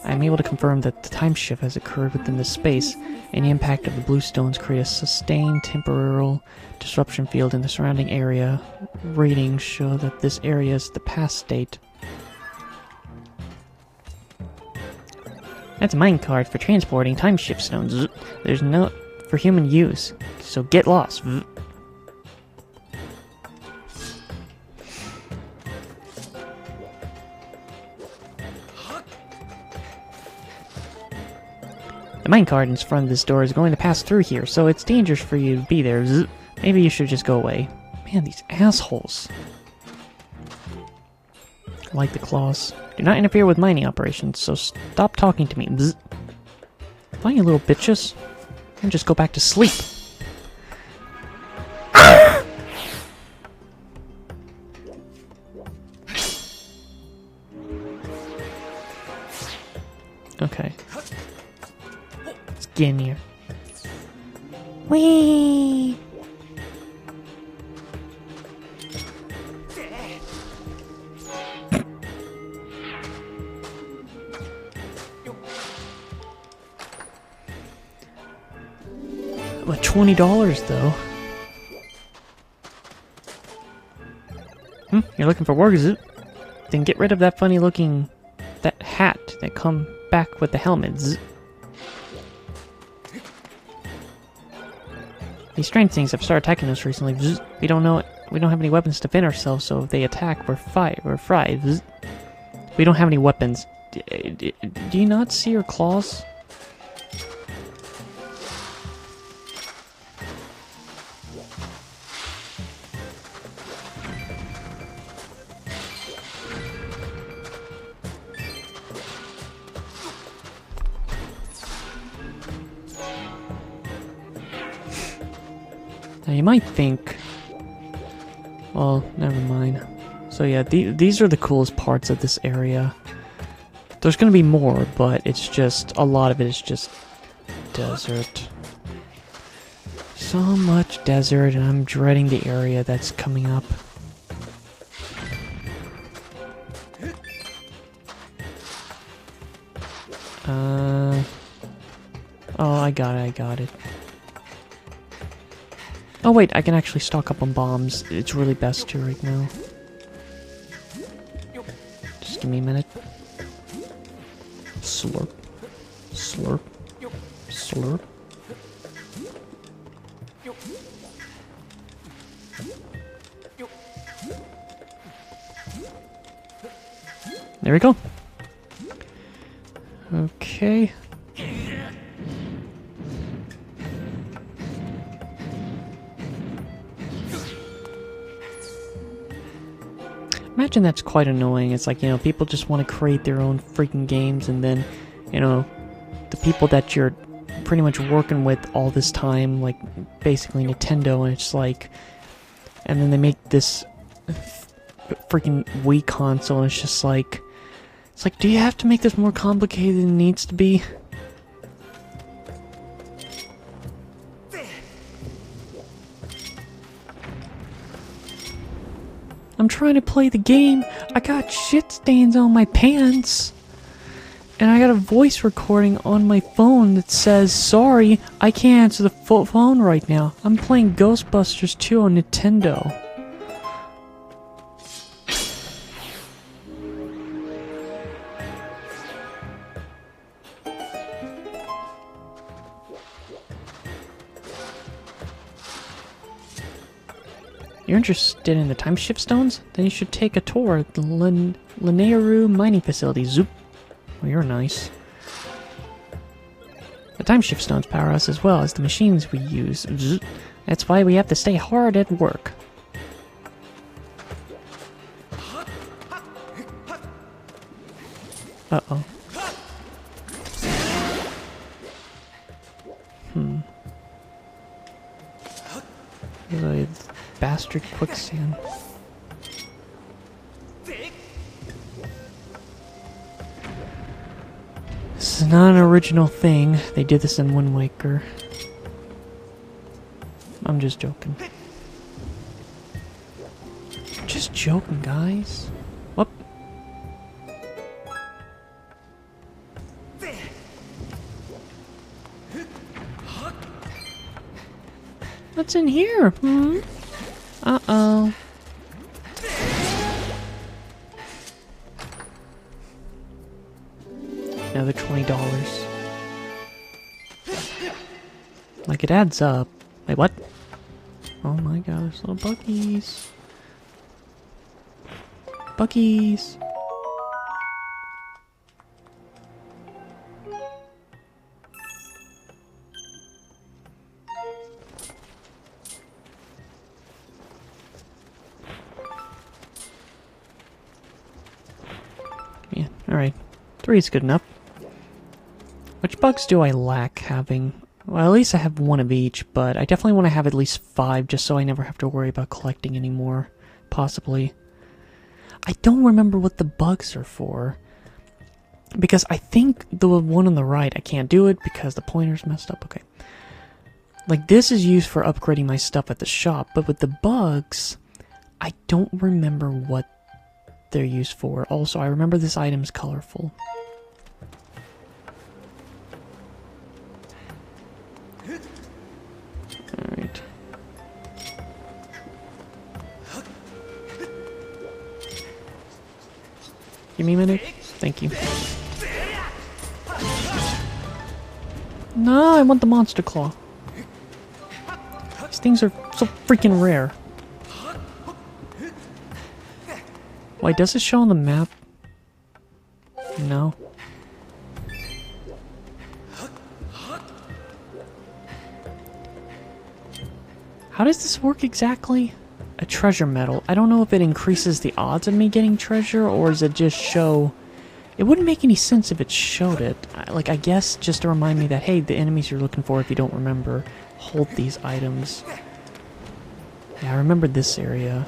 I'm able to confirm that the time shift has occurred within this space, and the impact of the blue stones create a sustained temporal disruption field in the surrounding area. Readings show that this area is the past state. That's a minecart for transporting time shift stones. There's no for human use, so get lost. The minecart in front of this door is going to pass through here, so it's dangerous for you to be there. Maybe you should just go away. Man, these assholes. I like the claws. Do not interfere with mining operations, so stop talking to me. Fine, you little bitches. And just go back to sleep. Okay. Let's get in here. Whee! What, $20 though? You're looking for work, is it? Then get rid of that funny looking... that hat that come back with the helmet. These strange things have started attacking us recently. We don't have any weapons to defend ourselves, so if they attack, we're fried. We don't have any weapons. Do you not see your claws? Now you might think... well, never mind. So yeah, these are the coolest parts of this area. There's gonna be more, but it's just... a lot of it is just... desert. So much desert, and I'm dreading the area that's coming up. Oh, I got it. Oh wait, I can actually stock up on bombs. It's really best to right now. Just give me a minute. Slurp. Slurp. Slurp. There we go. Okay. Imagine that's quite annoying. It's like, you know, people just want to create their own freaking games, and then, you know, the people that you're pretty much working with all this time, like, basically Nintendo, and it's like, and then they make this freaking Wii console, and it's just like, do you have to make this more complicated than it needs to be? I'm trying to play the game. I got shit stains on my pants. And I got a voice recording on my phone that says, sorry, I can't answer the phone right now. I'm playing Ghostbusters 2 on Nintendo. You're interested in the time shift stones? Then you should take a tour at the Linearu mining facility. Zoop. Well, you're nice. The time shift stones power us as well as the machines we use. Zoop. That's why we have to stay hard at work. Uh-oh. There's a bastard quicksand. This is not an original thing. They did this in Wind Waker. I'm just joking. Just joking, guys. Whoop. What's in here? Hmm? Uh-oh. Another $20. Like, it adds up. Wait, what? Oh my god, there's little buggies. Buggies! Yeah, alright. 3 is good enough. Which bugs do I lack having? Well, at least I have 1 of each, but I definitely want to have at least 5 just so I never have to worry about collecting anymore. Possibly. I don't remember what the bugs are for. Because I think the one on the right, I can't do it because the pointer's messed up. Okay. Like, this is used for upgrading my stuff at the shop, but with the bugs, I don't remember what they're used for. Also, I remember this item's colorful. Alright. Give me a minute. Thank you. No, I want the monster claw. These things are so freaking rare. Wait, does it show on the map? No. How does this work exactly? A treasure medal. I don't know if it increases the odds of me getting treasure, or does it just show... It wouldn't make any sense if it showed it. Like, I guess just to remind me that, hey, the enemies you're looking for, if you don't remember, hold these items. Yeah, I remember this area.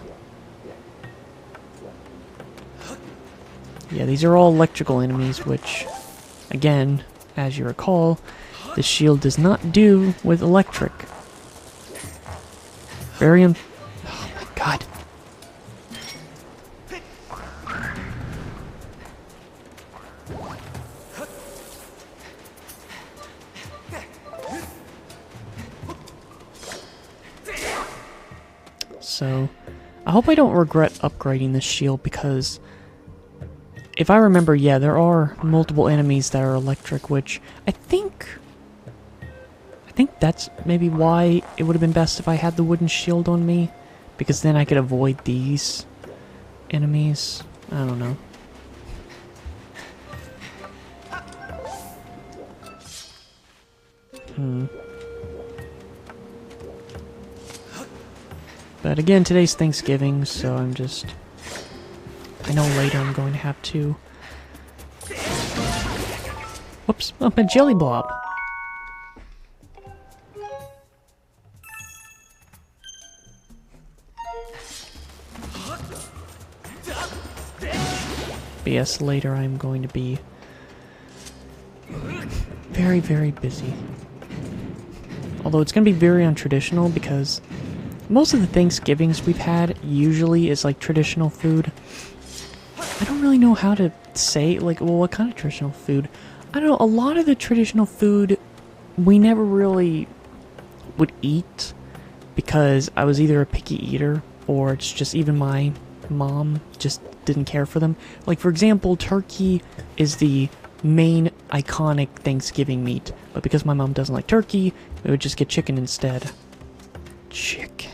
Yeah, these are all electrical enemies, which, again, as you recall, the shield does not do with electric. Very oh my god. So, I hope I don't regret upgrading this shield because if I remember, yeah, there are multiple enemies that are electric, which I think that's maybe why it would have been best if I had the wooden shield on me, because then I could avoid these enemies. I don't know. But again, today's Thanksgiving, so I'm just I know later I'm going to have to... Whoops, oh, a jelly blob. But yes, later I'm going to be very, very busy. Although it's going to be very untraditional because most of the Thanksgivings we've had usually is like traditional food. I don't really know how to say, like, well, what kind of traditional food? I don't know, a lot of the traditional food we never really would eat because I was either a picky eater or it's just even my mom just didn't care for them. Like, for example, turkey is the main iconic Thanksgiving meat, but because my mom doesn't like turkey, we would just get chicken instead. Chicken.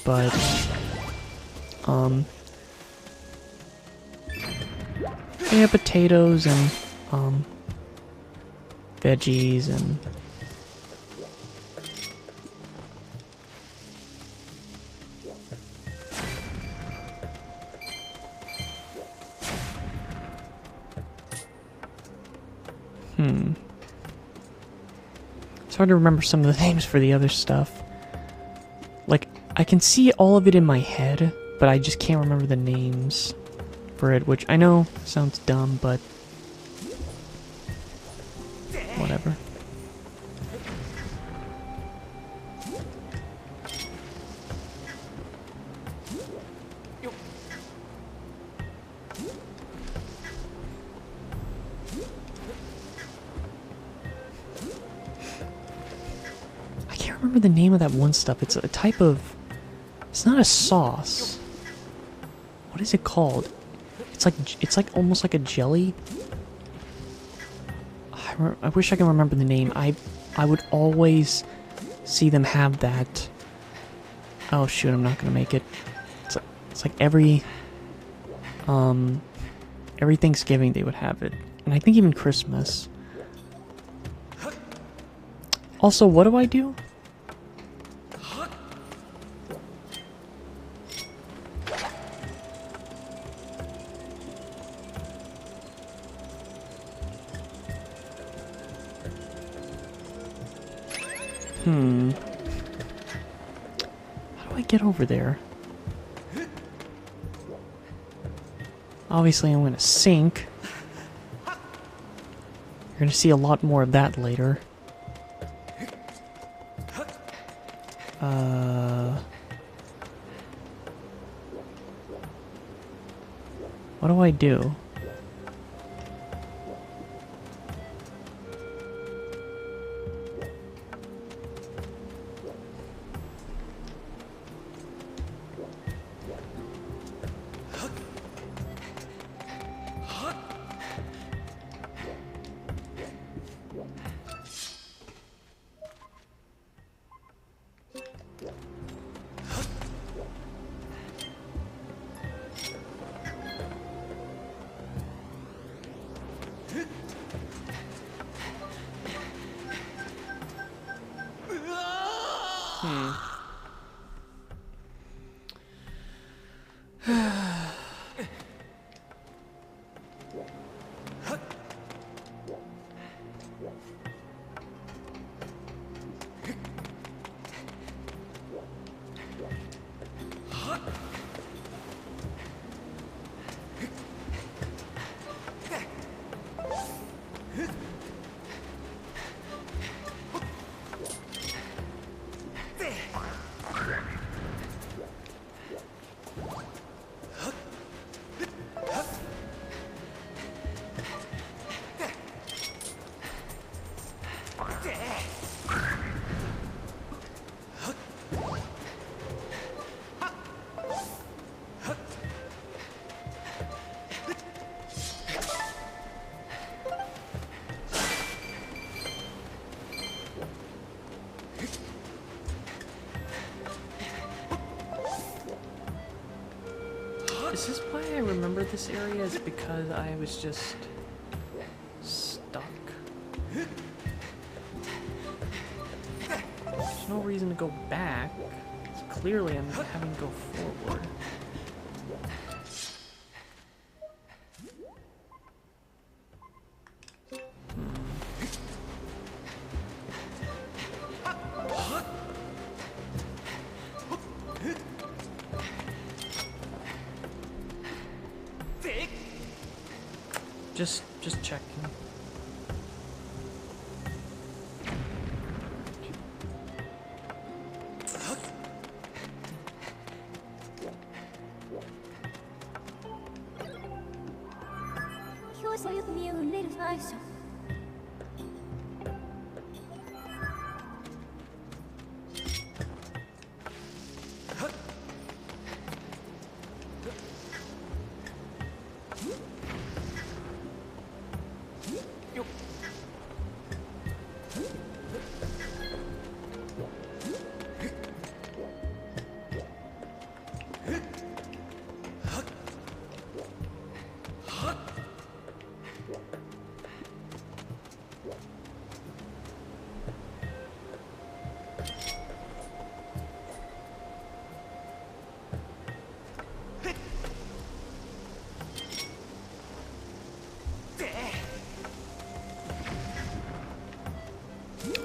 But, yeah, potatoes and, veggies and... It's hard to remember some of the names for the other stuff. Like, I can see all of it in my head, but I just can't remember the names for it, which I know sounds dumb, but whatever. I can't remember the name of that one stuff. It's a type of... It's not a sauce. What is it called? It's like almost like a jelly. I wish I can remember the name. I would always see them have that. Oh shoot, I'm not gonna make it. It's like every Thanksgiving they would have it, and I think even Christmas. Also, what do I do? How do I get over there? Obviously, I'm gonna sink. You're gonna see a lot more of that later. What do I do? Is this why I remember this area? Is because I was just stuck? There's no reason to go back. It's clearly I'm having to go forward. Just checking.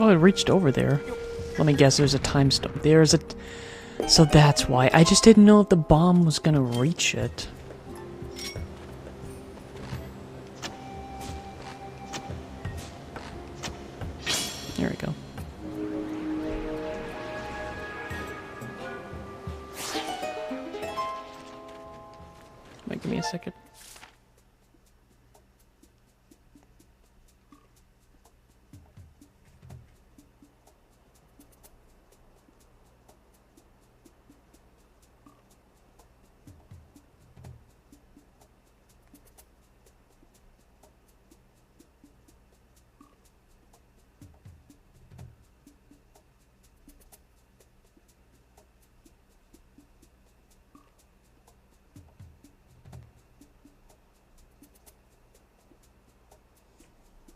Oh, it reached over there. Let me guess, there's a time stone. There's a... So that's why. I just didn't know if the bomb was gonna reach it. There we go. Wait, give me a second.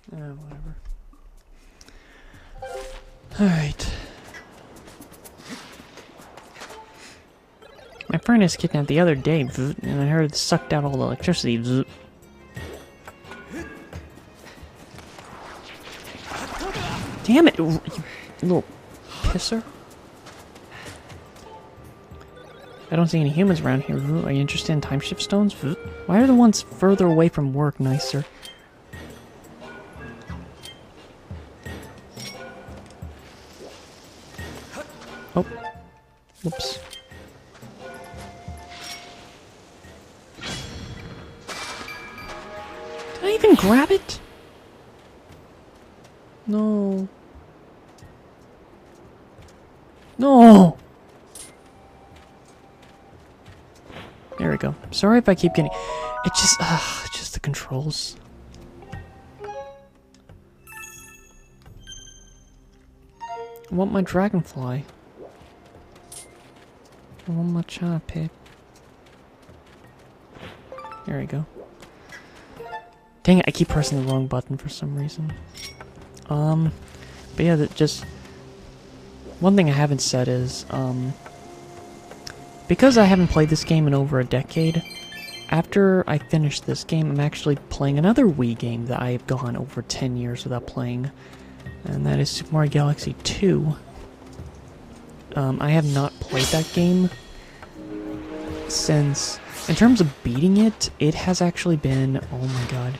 Whatever. Alright. My friend is kidnapped the other day, and I heard it sucked out all the electricity. Damn it, you little pisser. I don't see any humans around here. Are you interested in time shift stones? Why are the ones further away from work nicer? Oh. Whoops. Did I even grab it? No. No! There we go. Sorry if I keep getting... It's just the controls. I want my dragonfly. I want my china pig. There we go. Dang it, I keep pressing the wrong button for some reason. But yeah, just... One thing I haven't said is, because I haven't played this game in over a decade, after I finish this game, I'm actually playing another Wii game that I have gone over 10 years without playing, and that is Super Mario Galaxy 2. I have not played that game since... In terms of beating it, it has actually been... Oh my god.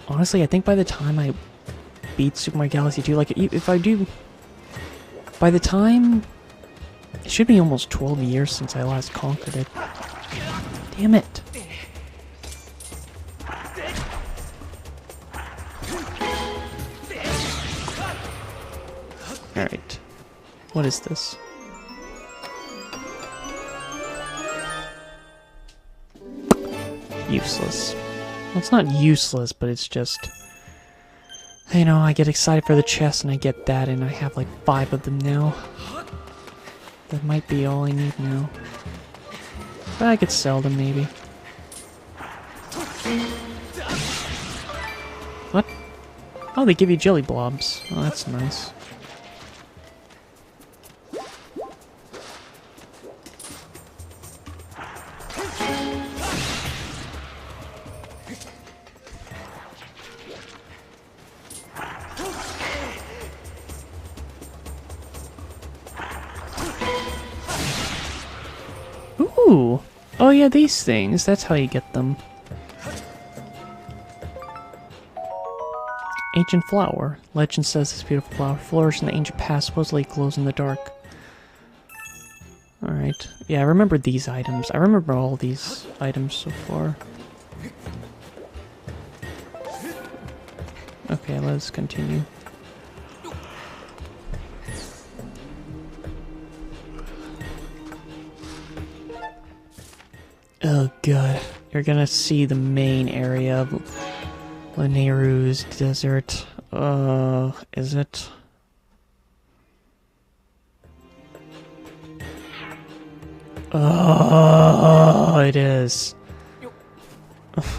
Honestly, I think by the time I beat Super Mario Galaxy 2, like, if I do... By the time... It should be almost 12 years since I last conquered it. Damn it. Alright. What is this? Useless. Well, it's not useless, but it's just... You know, I get excited for the chest and I get that, and I have like 5 of them now. That might be all I need now. But I could sell them, maybe. What? Oh, they give you jelly blobs. Oh, that's nice. Ooh! Oh yeah, these things. That's how you get them. Ancient flower. Legend says this beautiful flower flourished in the ancient past, supposedly glows in the dark. Alright. Yeah, I remember these items. I remember all these items so far. Okay, let's continue. Oh god. You're gonna see the main area of Lanayru's desert. Is it? Oh, it is.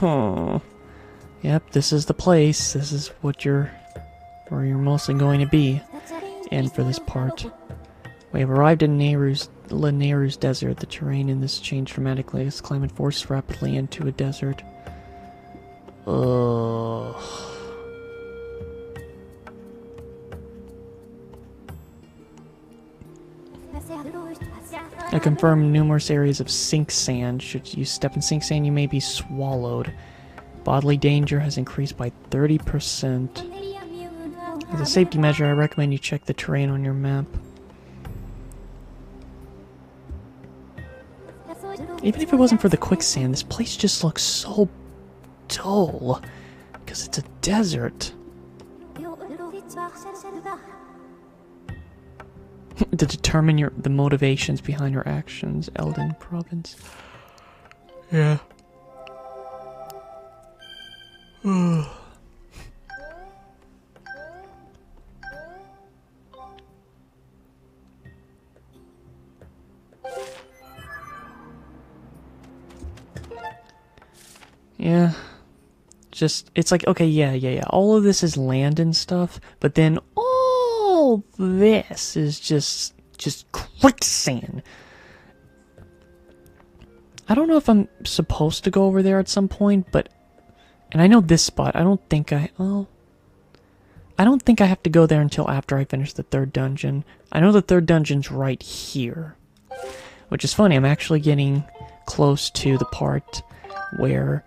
Oh. Yep, this is the place. This is what where you're mostly going to be. And for this part. We have arrived in Lanayru's desert. The terrain in this changed dramatically as climate forced rapidly into a desert. Ugh. I confirm numerous areas of sink sand. Should you step in sink sand, you may be swallowed. Bodily danger has increased by 30%. As a safety measure, I recommend you check the terrain on your map. Even if it wasn't for the quicksand, this place just looks so dull. Because it's a desert. To determine the motivations behind your actions, Elden Province. Yeah. Yeah. Just, it's like, okay, yeah. All of this is land and stuff, but then all this is just quicksand. I don't know if I'm supposed to go over there at some point, but... And I know this spot, I don't think I have to go there until after I finish the third dungeon. I know the third dungeon's right here. Which is funny, I'm actually getting close to the part where,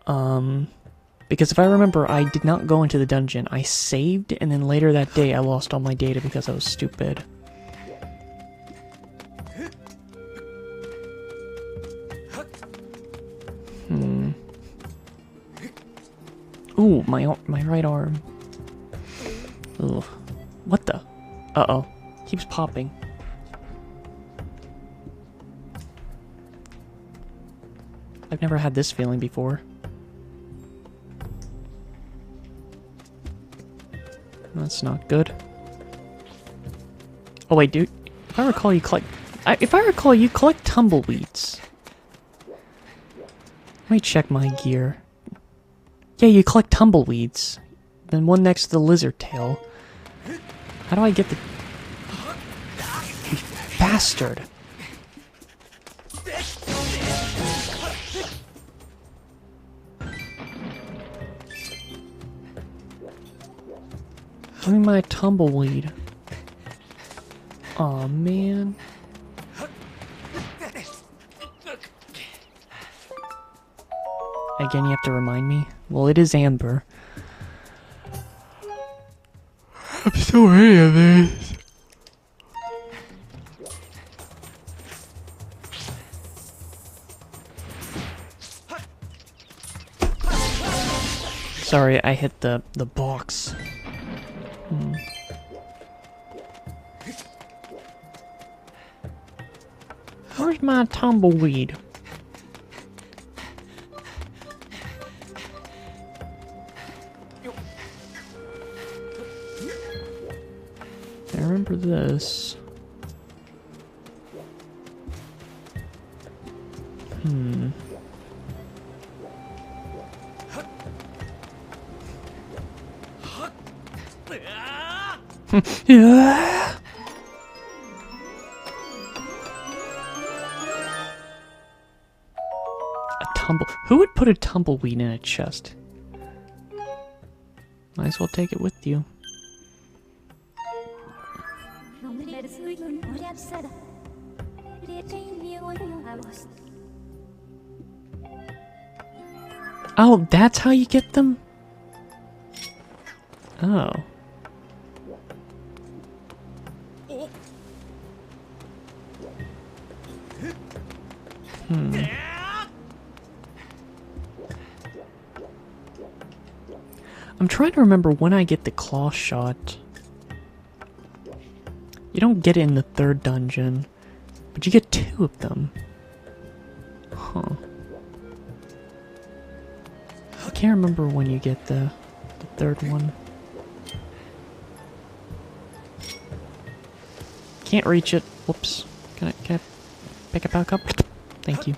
because if I remember, I did not go into the dungeon. I saved, and then later that day I lost all my data because I was stupid. Ooh, my right arm. Ugh. What the? Uh-oh. Keeps popping. I've never had this feeling before. That's not good. Oh wait, dude. If I recall, you collect tumbleweeds. Let me check my gear. Yeah, you collect tumbleweeds. Then one next to the lizard tail. How do I get the... You bastard! Give me my tumbleweed. Aw, man. Again, you have to remind me. Well, it is Amber. I'm so ready of this. Sorry, I hit the box. Where's my tumbleweed? I remember this. Yeah. Who would put a tumbleweed in a chest? Might as well take it with you. Oh, that's how you get them? Oh. I'm trying to remember when I get the claw shot. You don't get it in the third dungeon, but you get 2 of them. Huh. I can't remember when you get the third one. Can't reach it. Whoops. Can I pick it back up? Thank you.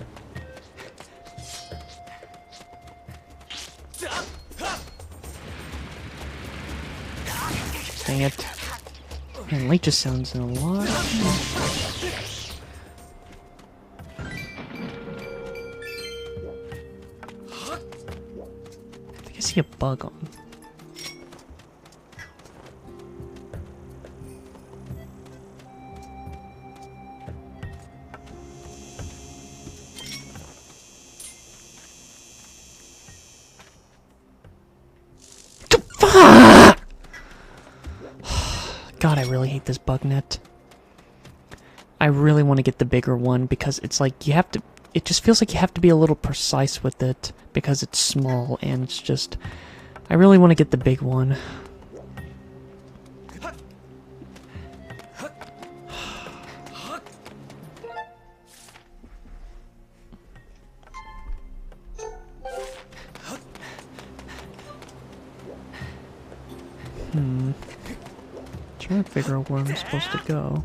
Dang it. Man, leech just sounds in a lot. I think I see a bug on. God, I really hate this bug net. I really want to get the bigger one because it's like you have to... It just feels like you have to be a little precise with it because it's small and it's just... I really want to get the big one. Trying to figure out where I'm supposed to go.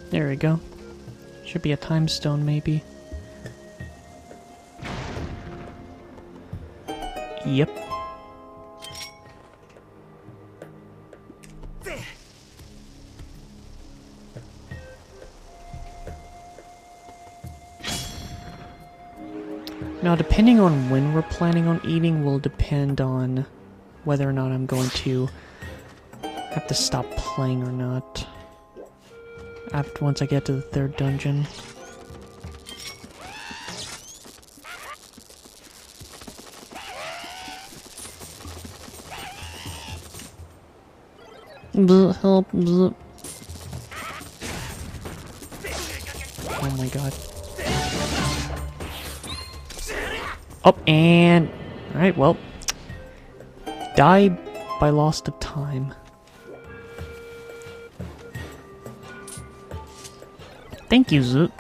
There we go. Should be a time stone, maybe. Yep. Now, depending on when we're planning on eating will depend on whether or not I'm going to have to stop playing or not. Once I get to the third dungeon. Help. Oh my god. Oh, and... Alright, well. Die by loss of time. Thank you, Zoot.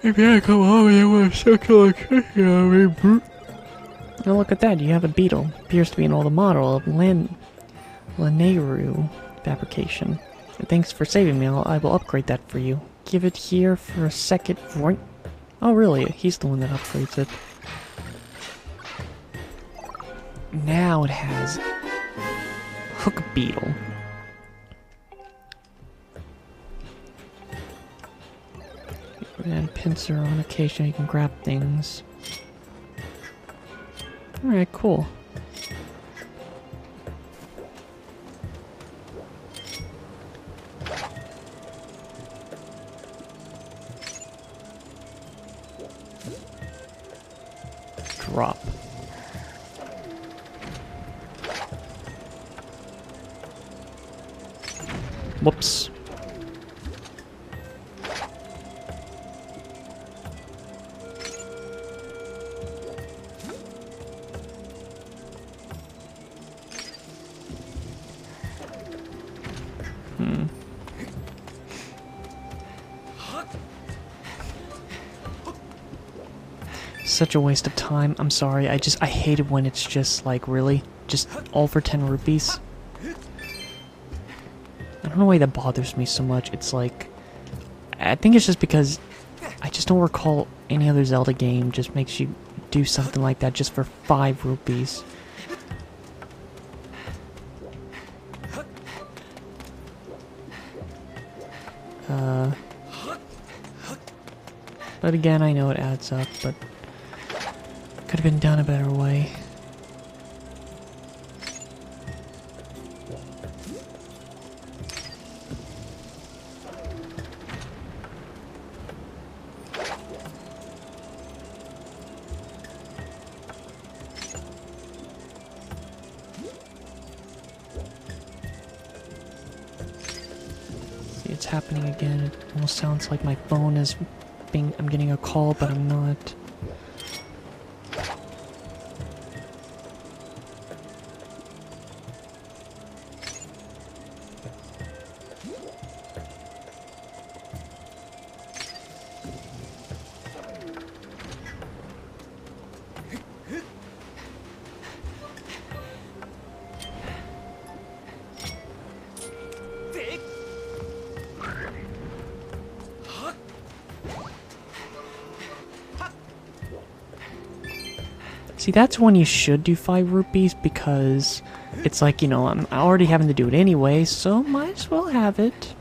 If you come home and you want to suck your electricity out of me, brute. Now look at that, you have a beetle. Appears to be an old model of Laneru fabrication. Thanks for saving me, I will upgrade that for you. Give it here for a second. Oh really, he's the one that upgrades it. Now it has Hook Beetle. And pincer on occasion you can grab things. Alright, cool. Drop. Whoops. Such a waste of time. I'm sorry. I hate it when it's just like, really? Just all for 10 rupees? I don't know why that bothers me so much. It's like... I think it's just because I just don't recall any other Zelda game just makes you do something like that just for 5 rupees. But again, I know it adds up, but could have been done a better way. See, it's happening again. It almost sounds like my phone is I'm getting a call, but I'm not. See, that's when you should do 5 rupees, because it's like, you know, I'm already having to do it anyway, so might as well have it.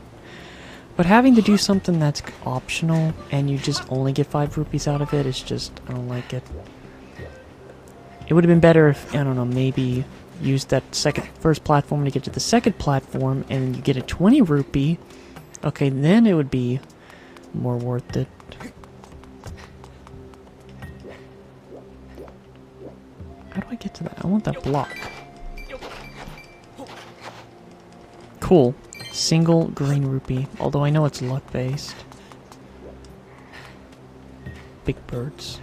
But having to do something that's optional, and you just only get 5 rupees out of it, is just, I don't like it. It would have been better if, I don't know, maybe use that first platform to get to the second platform, and then you get a 20 rupee. Okay, then it would be more worth it. How do I get to that? I want that block. Cool. Single green rupee. Although I know it's luck-based. Big birds.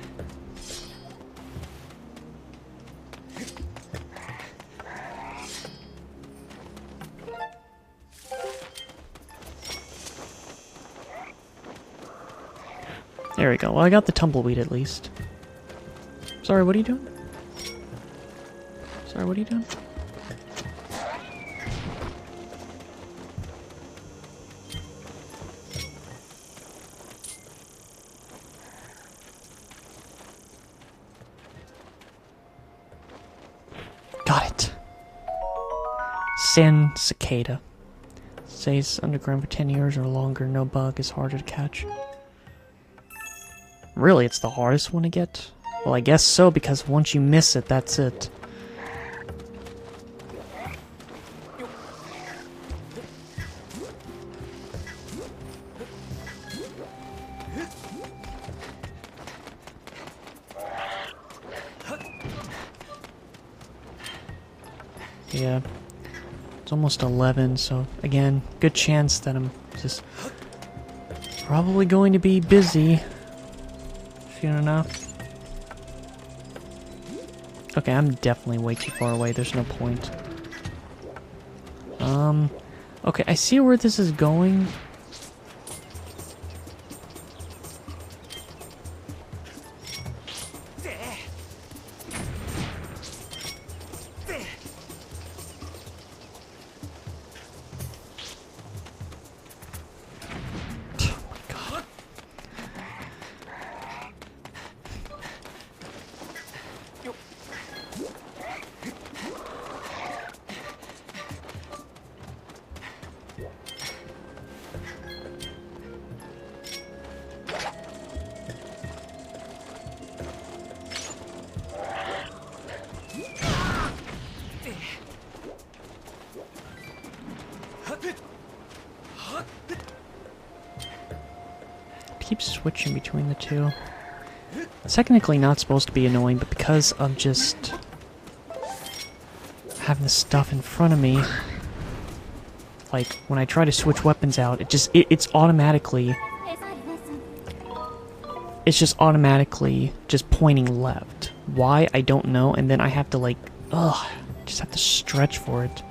There we go. Well, I got the tumbleweed at least. Sorry, what are you doing? Sorry, what are you doing? Got it. Sand cicada. Stays underground for 10 years or longer. No bug is harder to catch. Really, it's the hardest one to get? Well, I guess so, because once you miss it, that's it. Yeah, it's almost 11, so again, good chance that I'm just probably going to be busy soon enough. Okay, I'm definitely way too far away, there's no point. Okay, I see where this is going. Keeps switching between the two. It's technically not supposed to be annoying, but because of just having the stuff in front of me, like when I try to switch weapons out, it's automatically just pointing left. Why, I don't know, and then I have to like just have to stretch for it.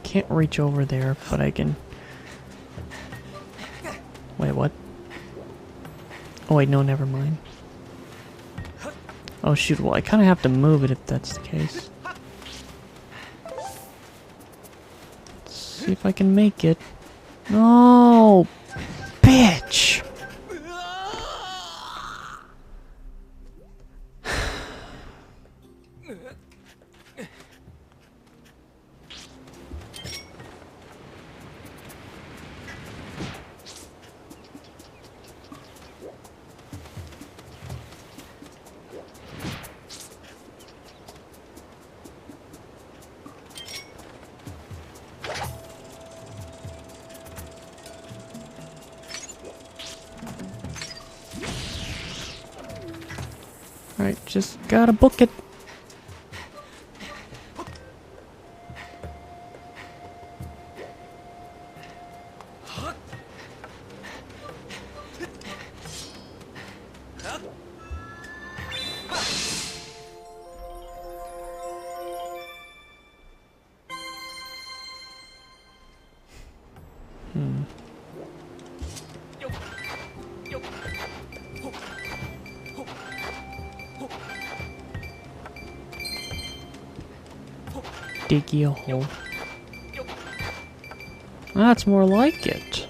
Can't reach over there, but I can... Wait, what? Oh wait, no, never mind. Oh shoot, well I kinda have to move it if that's the case. Let's see if I can make it. No! Bitch! Alright, just gotta book it. Diggy a hole. That's more like it.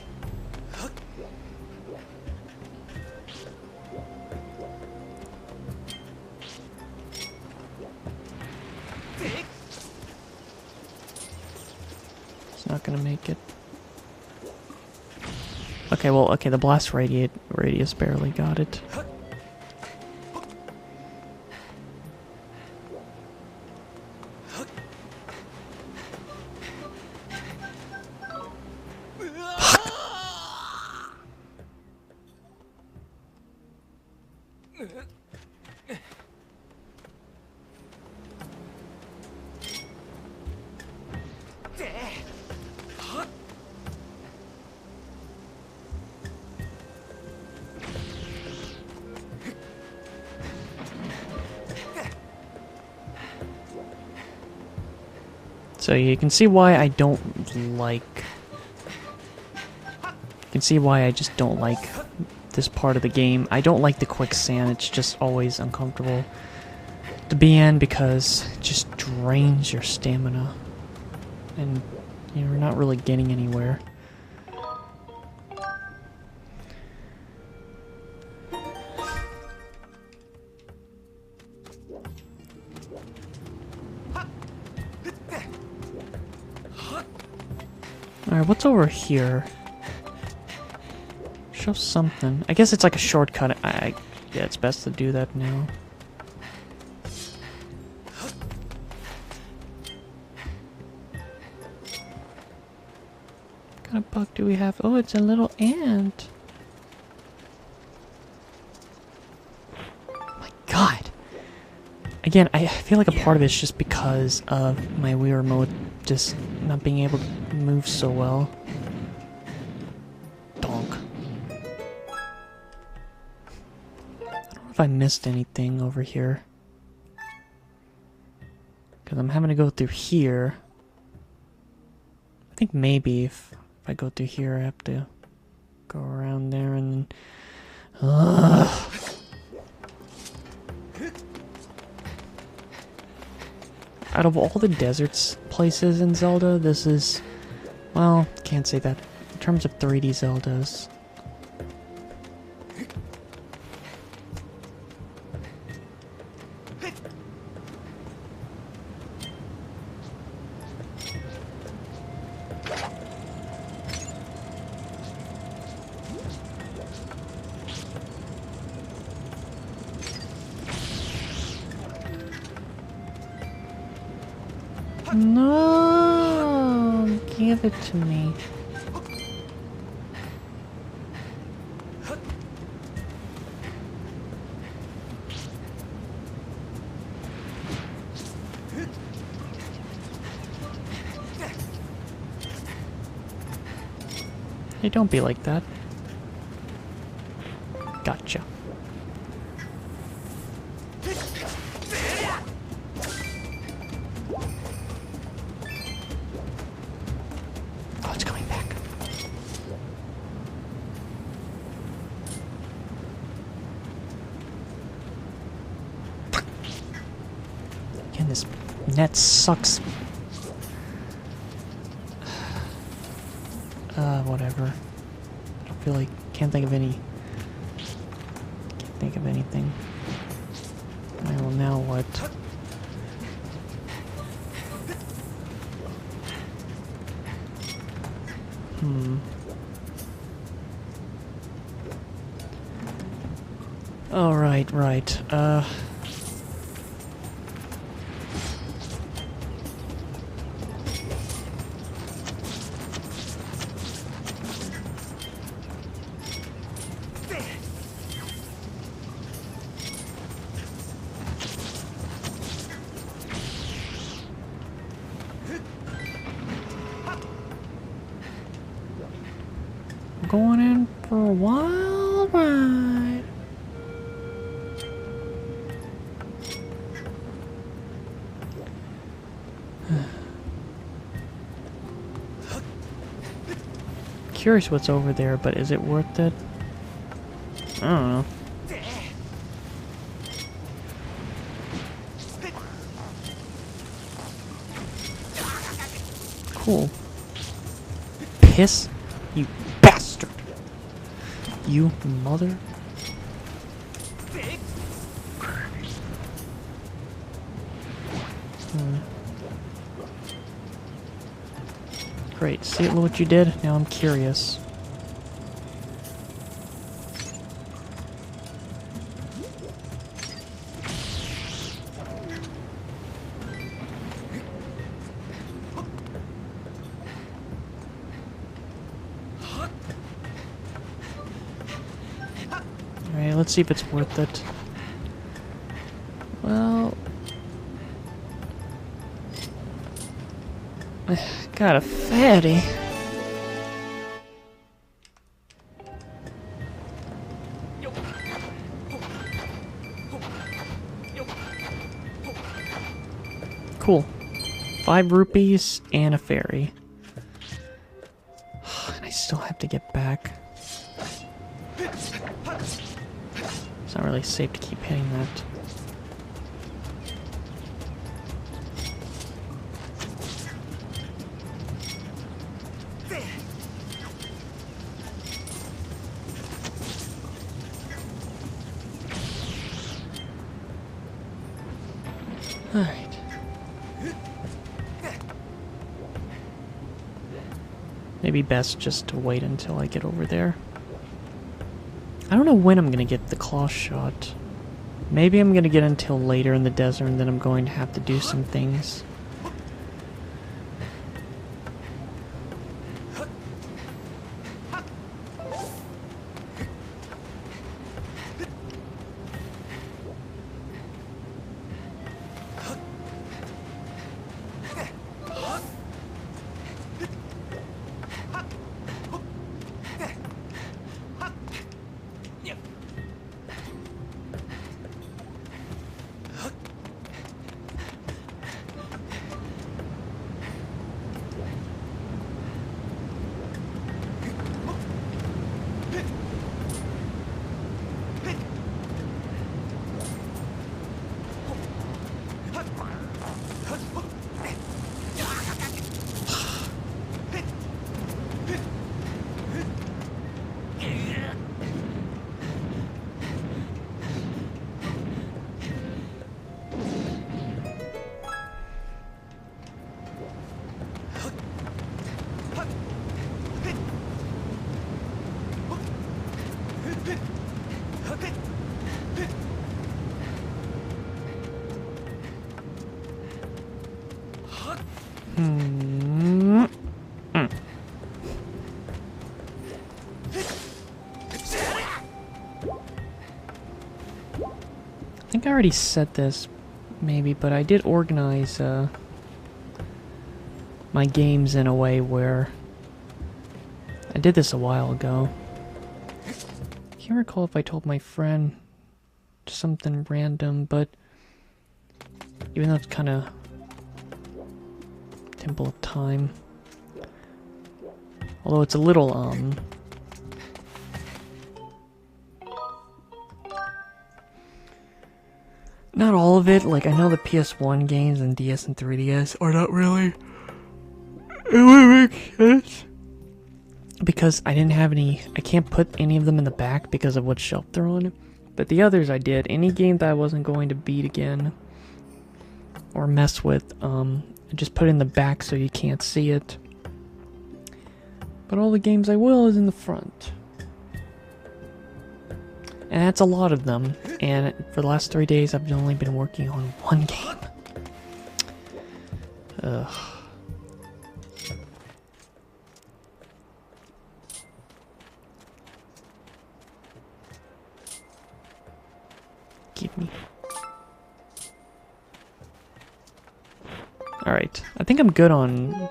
It's not gonna make it. Okay, well, okay, the blast radius barely got it. So you can see why I don't like... You can see why I just don't like this part of the game. I don't like the quicksand, it's just always uncomfortable to be in because it just drains your stamina. And you're not really getting anywhere. Alright, what's over here? Show something. I guess it's like a shortcut. Yeah, it's best to do that now. What kind of bug do we have? Oh, it's a little ant. Oh my god. Again, I feel like a part of it's just because of my Wii remote just not being able to move so well. Donk. I don't know if I missed anything over here. Because I'm having to go through here. I think maybe if I go through here I have to go around there and then... Ugh. Out of all the deserts places in Zelda, this is, well, can't say that. In terms of 3D Zeldas. No, give it to me. Hey, don't be like that. Gotcha. This net sucks. Whatever. I don't feel like... Can't think of anything. Alright, well now what? Oh, right. Going in for a wild ride. Curious what's over there, but is it worth it? I don't know. Cool. Piss, you bastard. You mother. Great. See what you did? Now I'm curious. Alright, let's see if it's worth it. Well... got a fatty. Cool. 5 rupees and a fairy. And I still have to get back. It's not really safe to keep hitting that. Alright. Maybe best just to wait until I get over there. I don't know when I'm gonna get the claw shot. Maybe I'm gonna get until later in the desert and then I'm going to have to do some things. I think I already said this, maybe, but I did organize my games in a way where I did this a while ago. I can't recall if I told my friend something random, but even though it's kind of Temple of Time, although it's a little not all of it. Like, I know the PS1 games and DS and 3DS are not really. It would make sense. Because I didn't have any. I can't put any of them in the back because of what shelf they're on. But the others I did. Any game that I wasn't going to beat again or mess with, I just put it in the back so you can't see it. But all the games I will is in the front. And that's a lot of them. And for the last 3 days, I've only been working on one game. Ugh. Give me. Alright. I think I'm good on...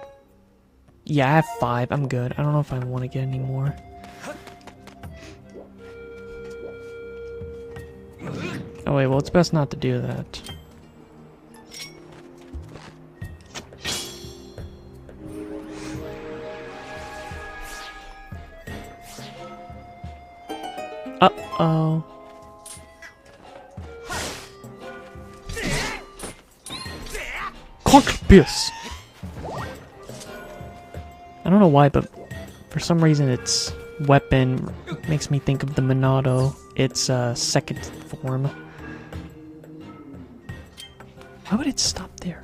Yeah, I have 5. I'm good. I don't know if I want to get any more. Oh wait, well it's best not to do that. Uh-oh. Cockpiss! I don't know why, but for some reason its weapon makes me think of the Monado, its second form. Why would it stop there?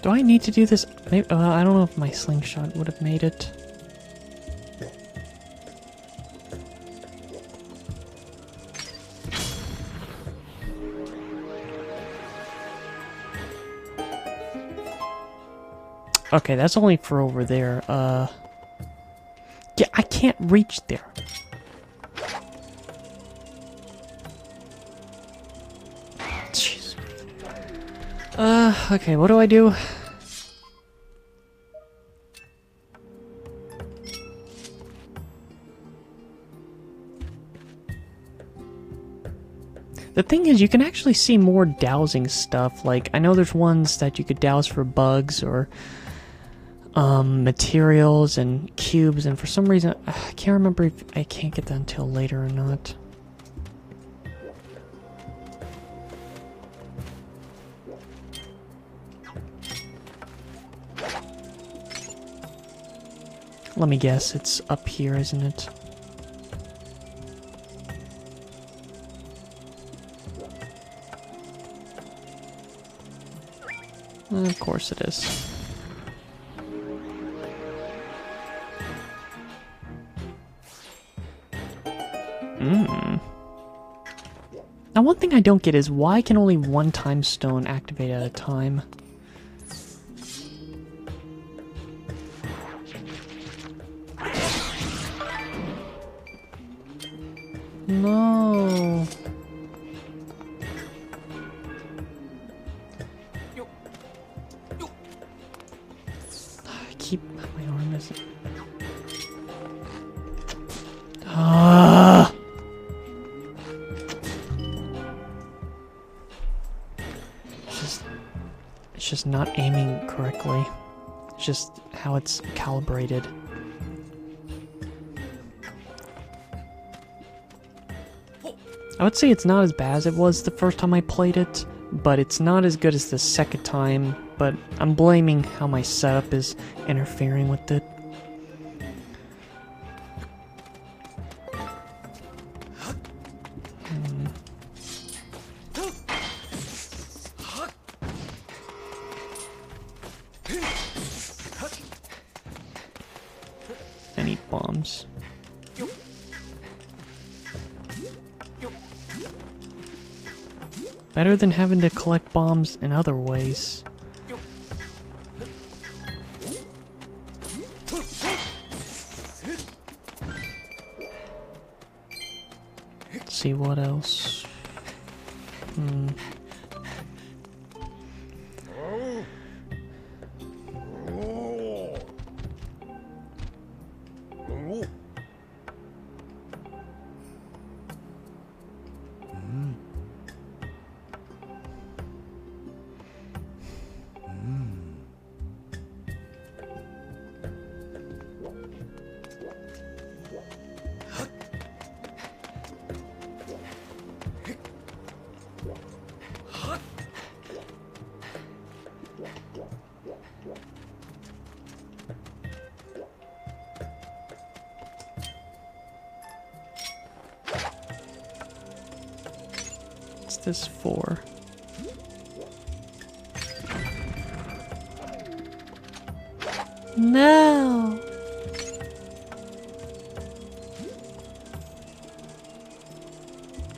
Do I need to do this? Maybe, I don't know if my slingshot would have made it. Okay, that's only for over there. Yeah, I can't reach there. Jeez. Okay, what do I do? The thing is, you can actually see more dowsing stuff. Like, I know there's ones that you could douse for bugs or materials and cubes, and for some reason, I can't remember if I can't get that until later or not. Let me guess, it's up here, isn't it? Of course it is. Now, one thing I don't get is why can only one time stone activate at a time? No. I keep my arm is. Ah. It's just not aiming correctly. It's just how it's calibrated. I would say it's not as bad as it was the first time I played it, but it's not as good as the second time, but I'm blaming how my setup is interfering with it. I need bombs. Better than having to collect bombs in other ways. Let's see what else. What's this for? No!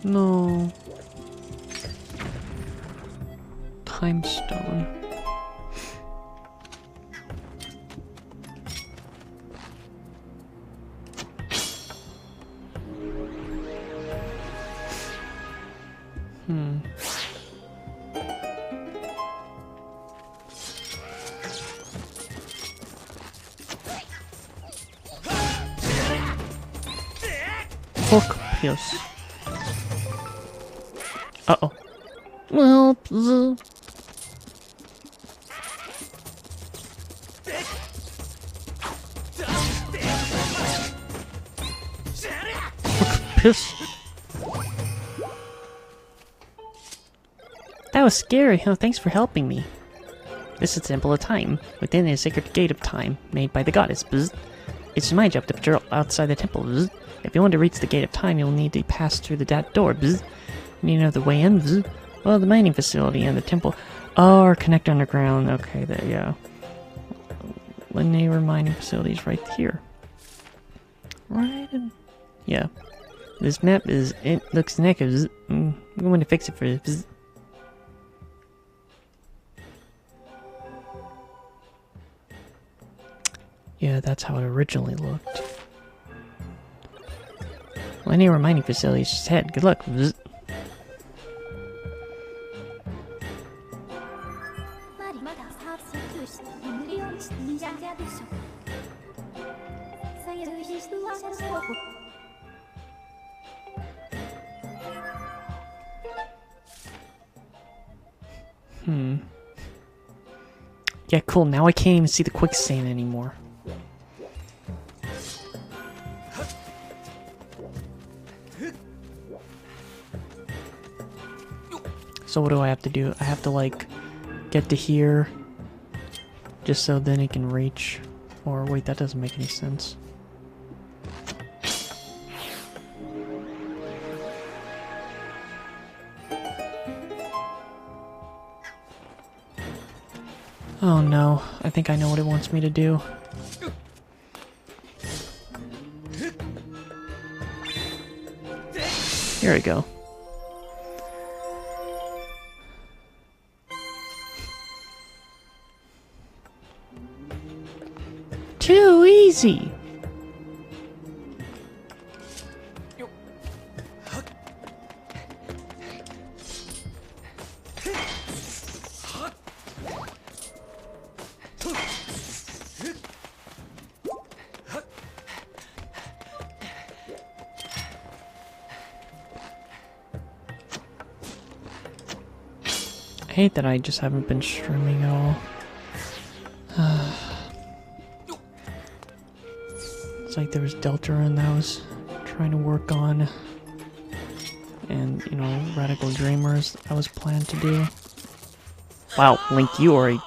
No. Time stone. Fuck piss. Uh-oh. Well, fuck piss. That was scary, huh? Thanks for helping me. This is the Temple of Time. Within is a sacred gate of time, made by the goddess. Bzz. It's my job to patrol outside the temple. Bzz. If you want to reach the gate of time, you'll need to pass through that door. Bzz. You need to know the way in. Bzz. Well, the mining facility and the temple are connect underground. Okay, there, yeah. Linear mining facilities right here. Right in... Yeah. This map is... It looks naked. I'm going to fix it for you. Bzz. Yeah, that's how it originally looked. Linear mining facilities just ahead. Good luck. Bzz. Yeah, cool. Now I can't even see the quicksand anymore. So what do I have to do? I have to, like, get to here just so then it can reach. Or wait, that doesn't make any sense. Oh no, I think I know what it wants me to do. Here we go. Too easy! I hate that I just haven't been streaming at all. It's like there was Delta and that I was trying to work on. And, you know, Radical Dreamers I was planned to do. Wow, Link, you are a...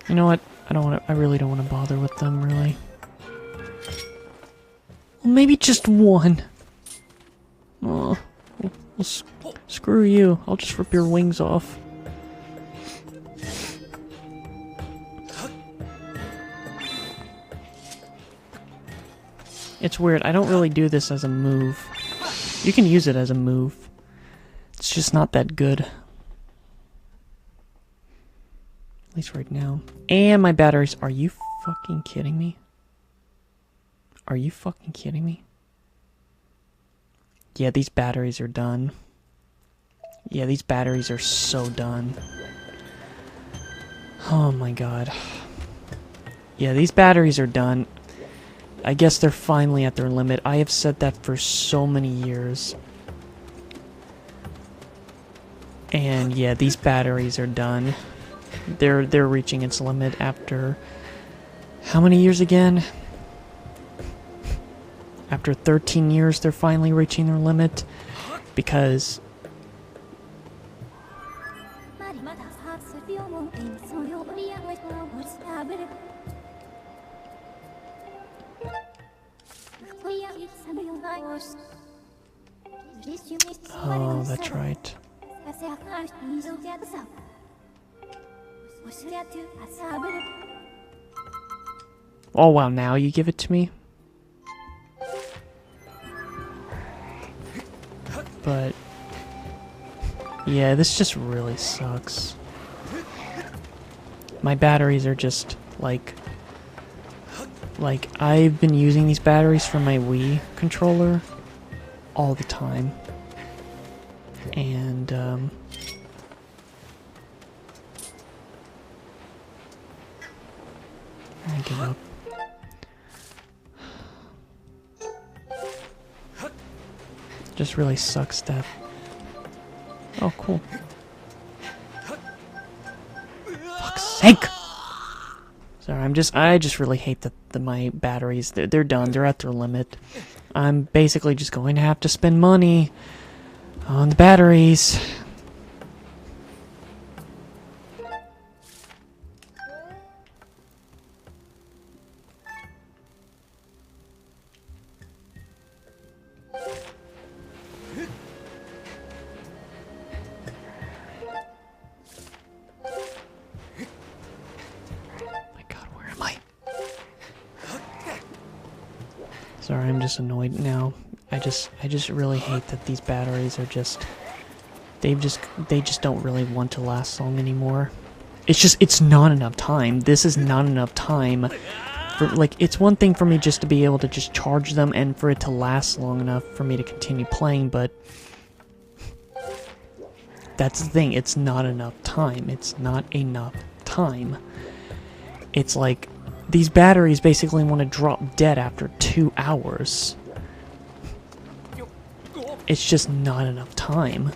You know what? I really don't want to bother with them, really. Well, maybe just one. Oh, well, screw you. I'll just rip your wings off. It's weird. I don't really do this as a move. You can use it as a move. It's just not that good. At least right now. And my batteries. Are you fucking kidding me? Are you fucking kidding me? Yeah, these batteries are done. Yeah, these batteries are so done. Oh my god. Yeah, these batteries are done. I guess they're finally at their limit. I have said that for so many years. And yeah, these batteries are done. They're reaching its limit after how many years again? After 13 years, they're finally reaching their limit because Oh, that's right. Oh wow, now you give it to me? But yeah, this just really sucks. My batteries are just like I've been using these batteries for my Wii controller all the time. And I give up. Just really sucks that. Oh, cool. Fuck's sake! Sorry, I just really hate that my batteries, they're done, they're at their limit. I'm basically just going to have to spend money on the batteries. Sorry, I'm just annoyed now. I just really hate that these batteries are just they just don't really want to last long anymore. It's not enough time. This is not enough time for, like, it's one thing for me just to be able to just charge them and for it to last long enough for me to continue playing, but that's the thing, it's not enough time. It's not enough time. It's like these batteries basically want to drop dead after 2 hours. It's just not enough time.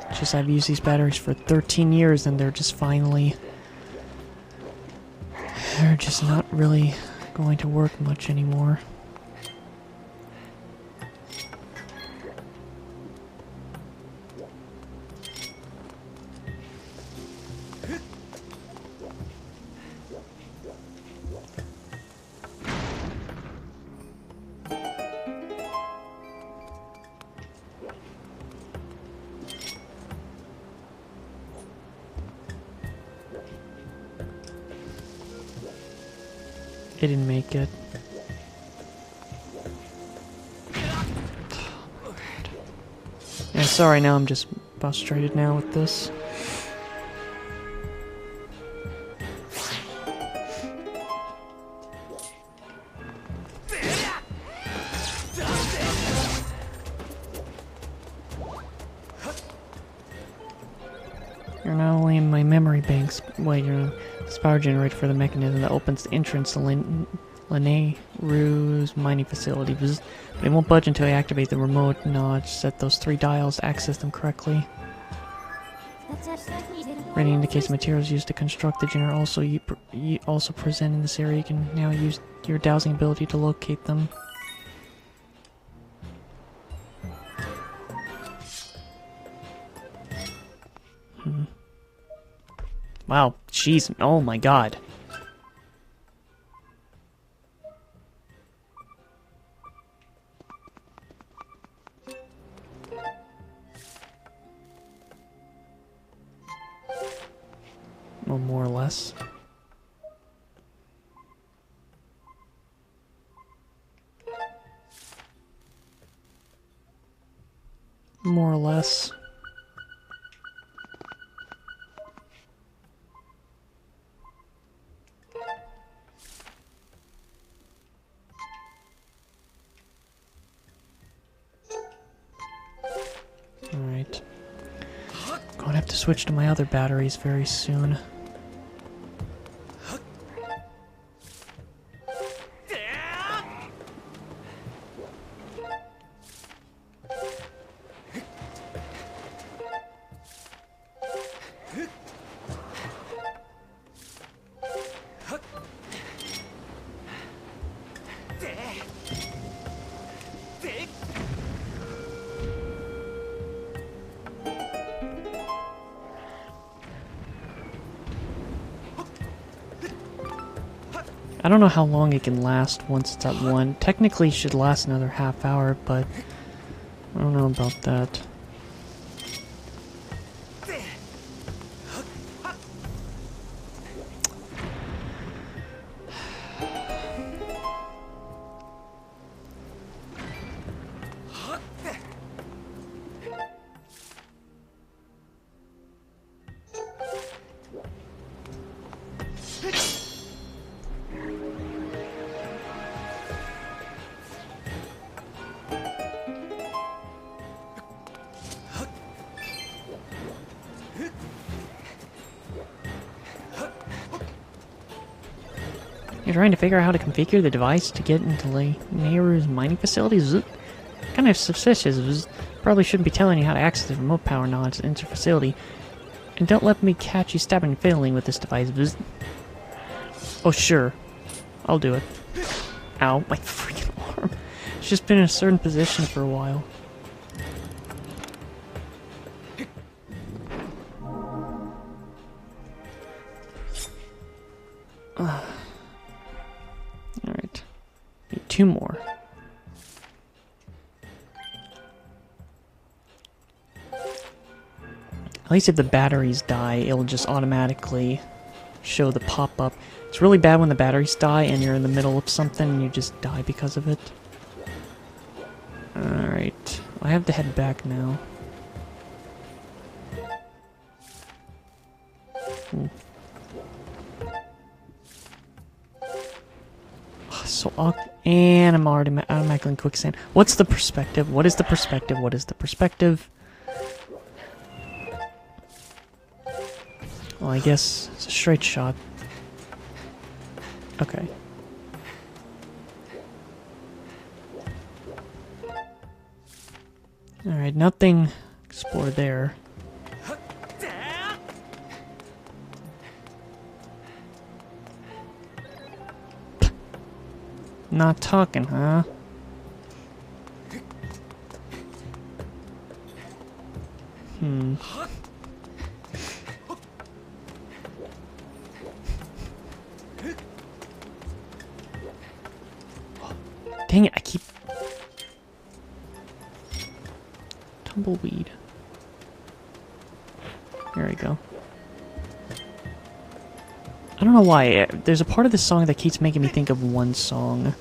It's just I've used these batteries for 13 years and they're just finally... they're just not really going to work much anymore. It didn't make it. Yeah, sorry, now I'm just frustrated now with this. You're not only in my memory banks. Wait, you're this power generator for the mechanism that opens the entrance to Lanayru's mining facility. But it won't budge until I activate the remote. No, just set those 3 dials to access them correctly. Rating indicates materials used to construct the generator also present in this area. You can now use your dowsing ability to locate them. Wow, jeez, oh my god. Well, more or less. More or less. Alright. Gonna have to switch to my other batteries very soon. I don't know how long it can last once it's at 1. Technically it should last another half hour, but I don't know about that. You're trying to figure out how to configure the device to get into Nehru's mining facilities? Kind of suspicious. Probably shouldn't be telling you how to access the remote power nodes into your facility. And don't let me catch you stabbing and fiddling with this device. Oh, sure. I'll do it. Ow, my freaking arm. It's just been in a certain position for a while. Alright. Need 2 more. At least if the batteries die, it'll just automatically show the pop-up. It's really bad when the batteries die and you're in the middle of something and you just die because of it. Alright. I have to head back now. And I'm already automatically in quicksand. What's the perspective? What is the perspective? What is the perspective? Well, I guess it's a straight shot. Okay. Alright, nothing explored there. Not talking, huh? Dang it, I keep... Tumbleweed. There we go. I don't know why. There's a part of this song that keeps making me think of one song.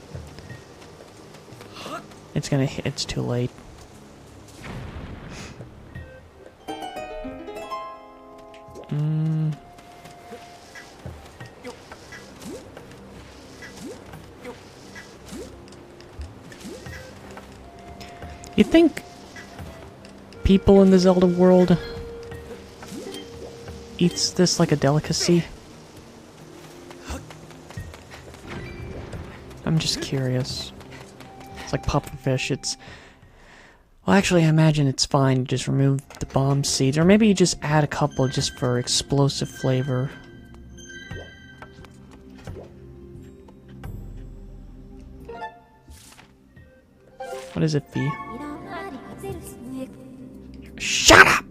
It's gonna hit. It's too late. You think people in the Zelda world eats this like a delicacy? I'm just curious. It's like pufferfish. It's... Well, actually, I imagine it's fine. You just remove the bomb seeds. Or maybe you just add a couple just for explosive flavor. What is it, V? Shut up!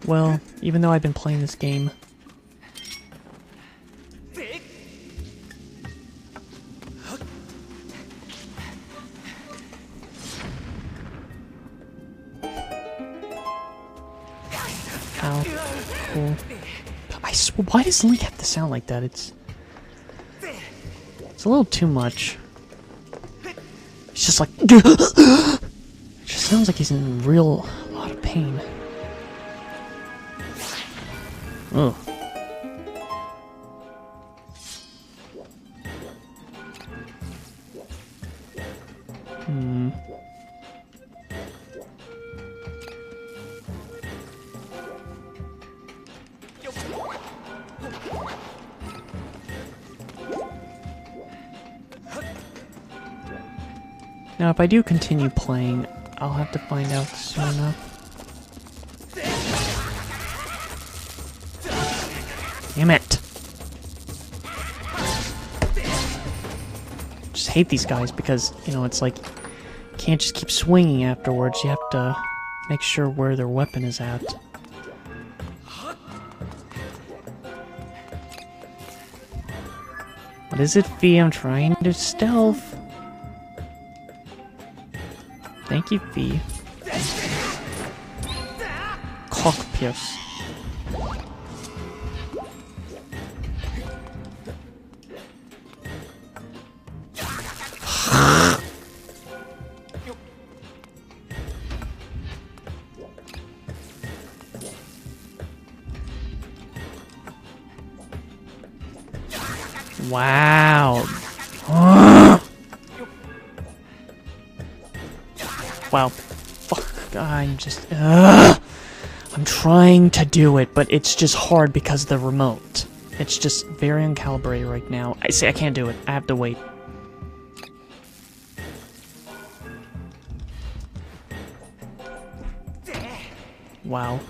Well, even though I've been playing this game... Ow. Cool. I swear, why does Link have to sound like that? It's a little too much. It's just like... It just sounds like he's in a lot of pain. Ugh. Now, if I do continue playing, I'll have to find out soon enough. Damn it! Just hate these guys because, you know, it's like, you can't just keep swinging afterwards. You have to make sure where their weapon is at. What is it, Fee? I'm trying to stealth. Thank you, Fee. Cockpierce. Wow. Wow. Fuck. I'm just... I'm trying to do it, but it's just hard because of the remote. It's just very uncalibrated right now. I can't do it. I have to wait. Wow.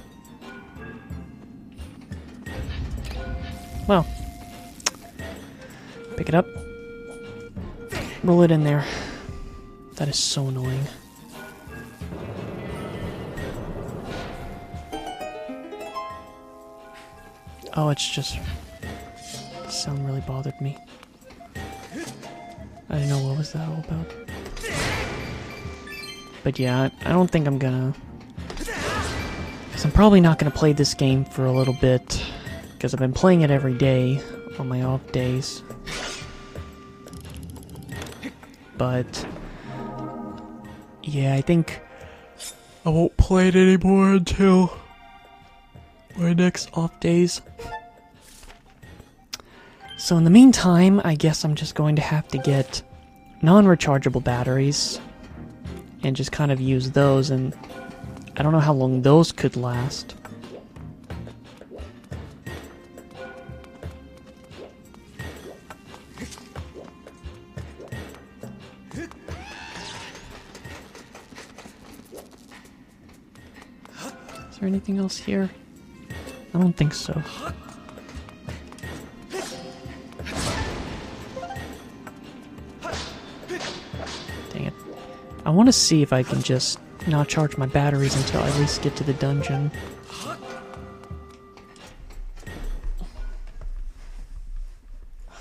Well. Pick it up. Roll it in there. That is so annoying. Oh, it's just... the sound really bothered me. I didn't know what was that all about. But yeah, I don't think I'm gonna... because I'm probably not gonna play this game for a little bit. Because I've been playing it every day on my off days. But... yeah, I think I won't play it anymore until my next off days. So in the meantime, I guess I'm just going to have to get non-rechargeable batteries and just kind of use those, and I don't know how long those could last. Is there anything else here? I don't think so. Dang it. I want to see if I can just not charge my batteries until I at least get to the dungeon.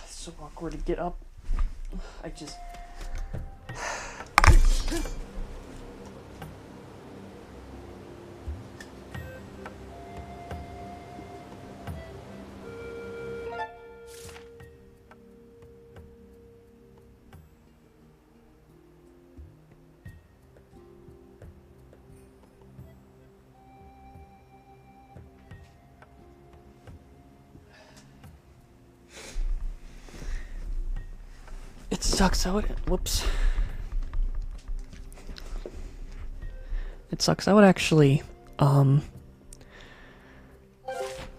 It's so awkward to get up. I just... It sucks how it... whoops. It sucks. I would actually, I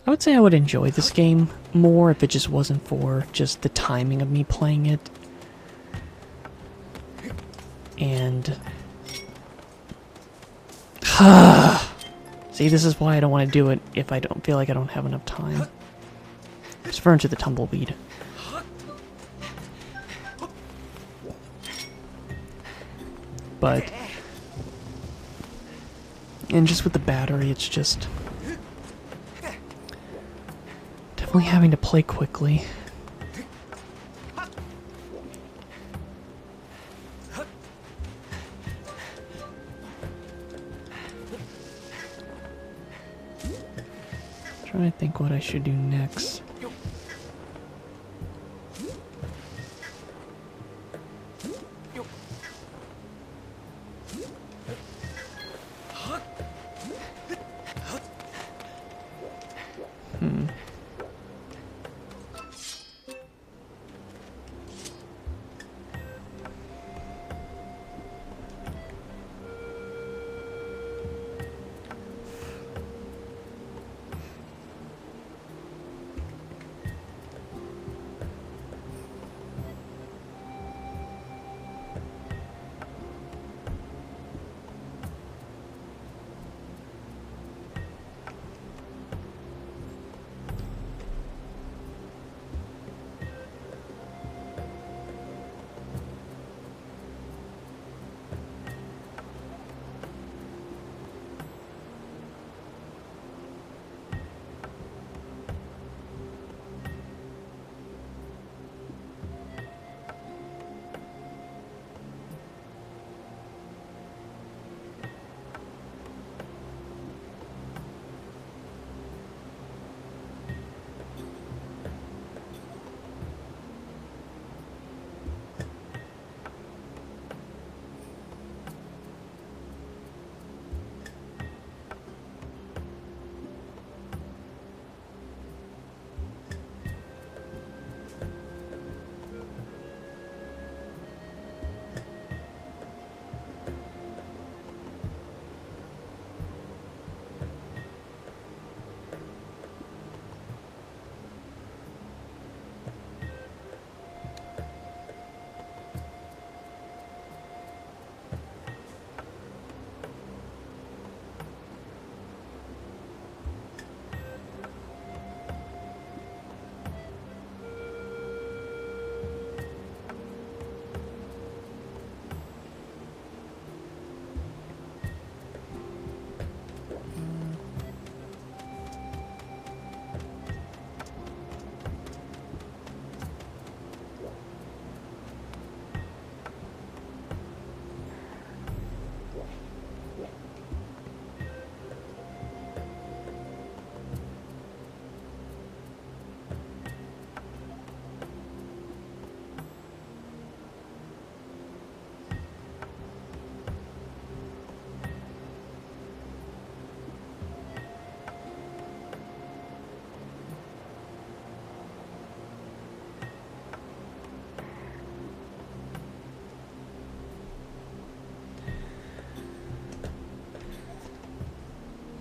would say I would enjoy this game more if it just wasn't for just the timing of me playing it. And... see, this is why I don't want to do it if I don't feel like I don't have enough time. Just refer to the tumbleweed. But... and just with the battery, it's just... definitely having to play quickly. Trying to think what I should do next.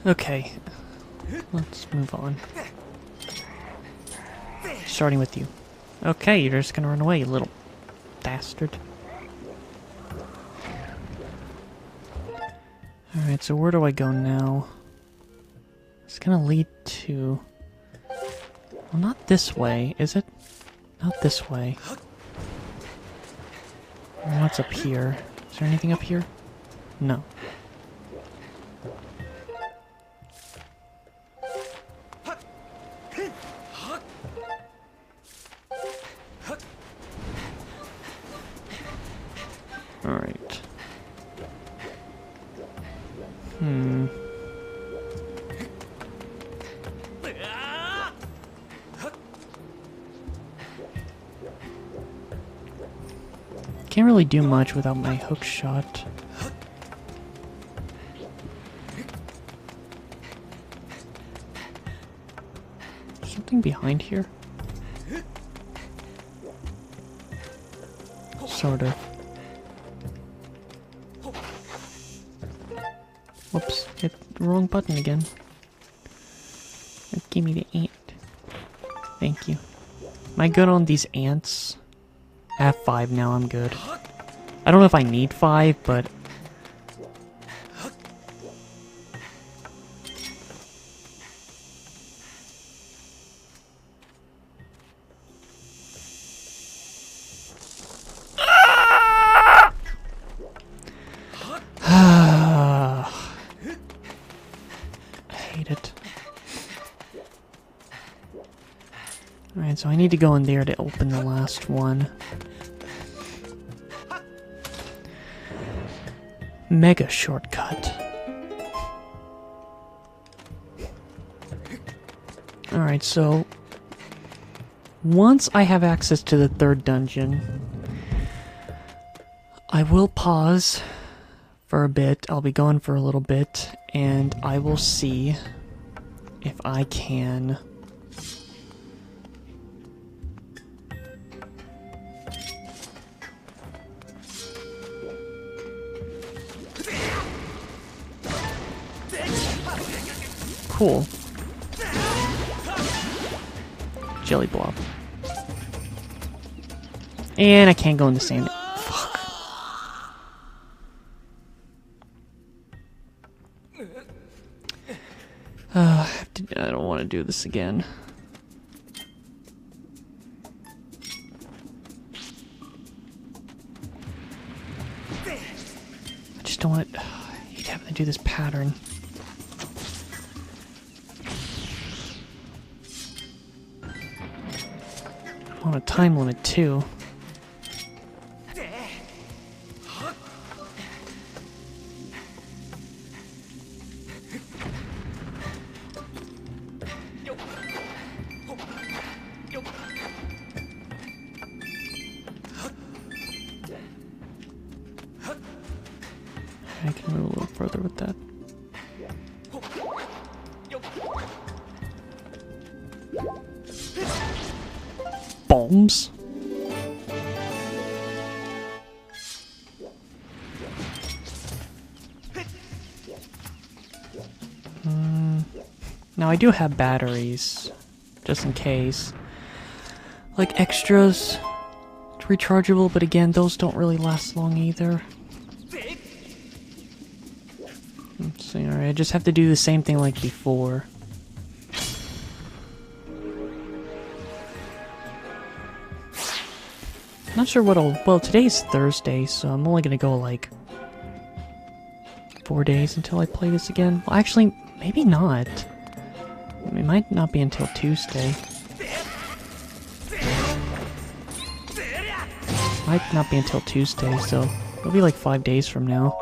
Okay, let's move on. Starting with you. Okay, you're just gonna run away, you little bastard. Alright, so where do I go now? It's gonna lead to... Well, not this way, is it? Not this way. What's up here? Is there anything up here? No. Alright. Can't really do much without my hook shot. Something behind here? Sort of. Whoops, hit the wrong button again. Give me the ant. Thank you. Am I good on these ants? I have 5 now, I'm good. I don't know if I need 5, but... Alright, so I need to go in there to open the last one. Mega shortcut. Alright, so... once I have access to the 3rd dungeon, I will pause for a bit. I'll be gone for a little bit, and I will see if I can... Cool. Jelly blob. And I can't go in the sand. Fuck. I don't want to do this again. I just don't want it. I hate having to do this pattern. On a time limit too. I can move a little further with that. Bombs. Now I do have batteries, just in case. Like extras, rechargeable, but again, those don't really last long either. So, alright, I just have to do the same thing like before. Not sure what I'll... well, today's Thursday, so I'm only gonna go, like, 4 days until I play this again. Well, actually, maybe not. It might not be until Tuesday. Might not be until Tuesday, so it'll be like 5 days from now.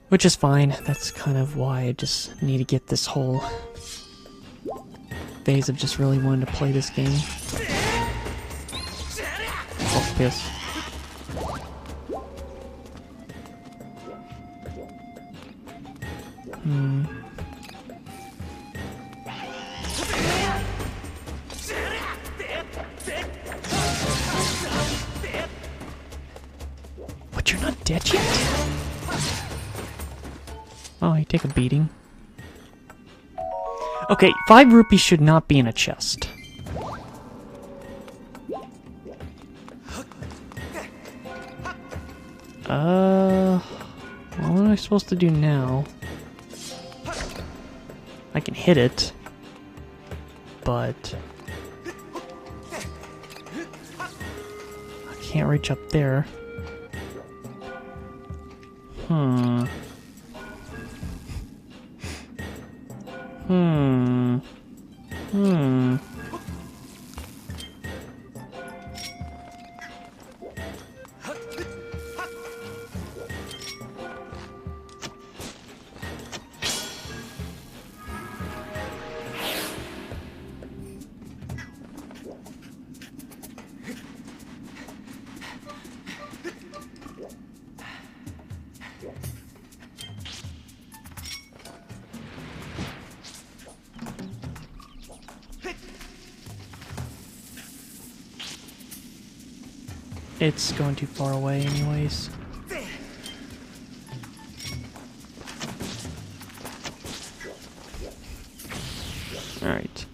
Which is fine. That's kind of why I just need to get this whole phase of just really wanting to play this game. Oh, piss. What, you're not dead yet? Oh, you take a beating. Okay, 5 rupees should not be in a chest. What am I supposed to do now? I can hit it, but I can't reach up there. Hmm. It's going too far away anyways. Alright.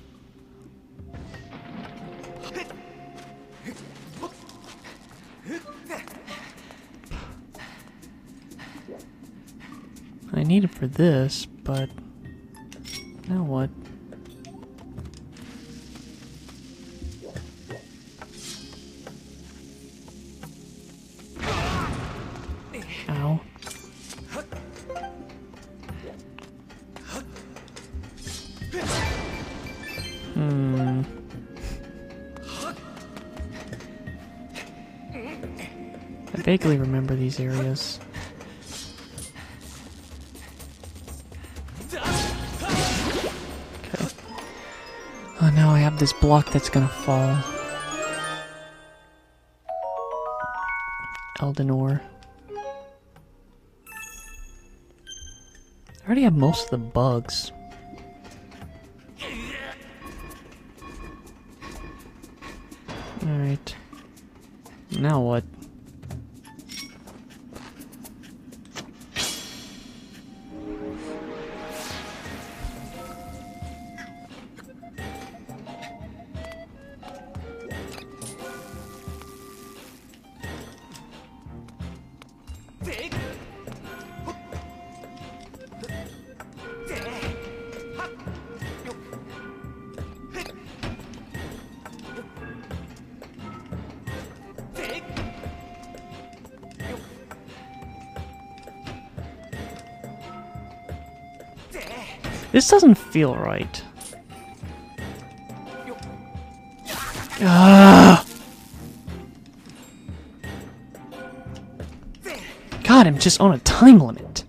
I need it for this, but now what? Ow. I vaguely remember these areas. Okay. Oh, now I have this block that's gonna fall. Eldenor. I already have most of the bugs. Alright. Now what? This doesn't feel right. Ah! God, I'm just on a time limit.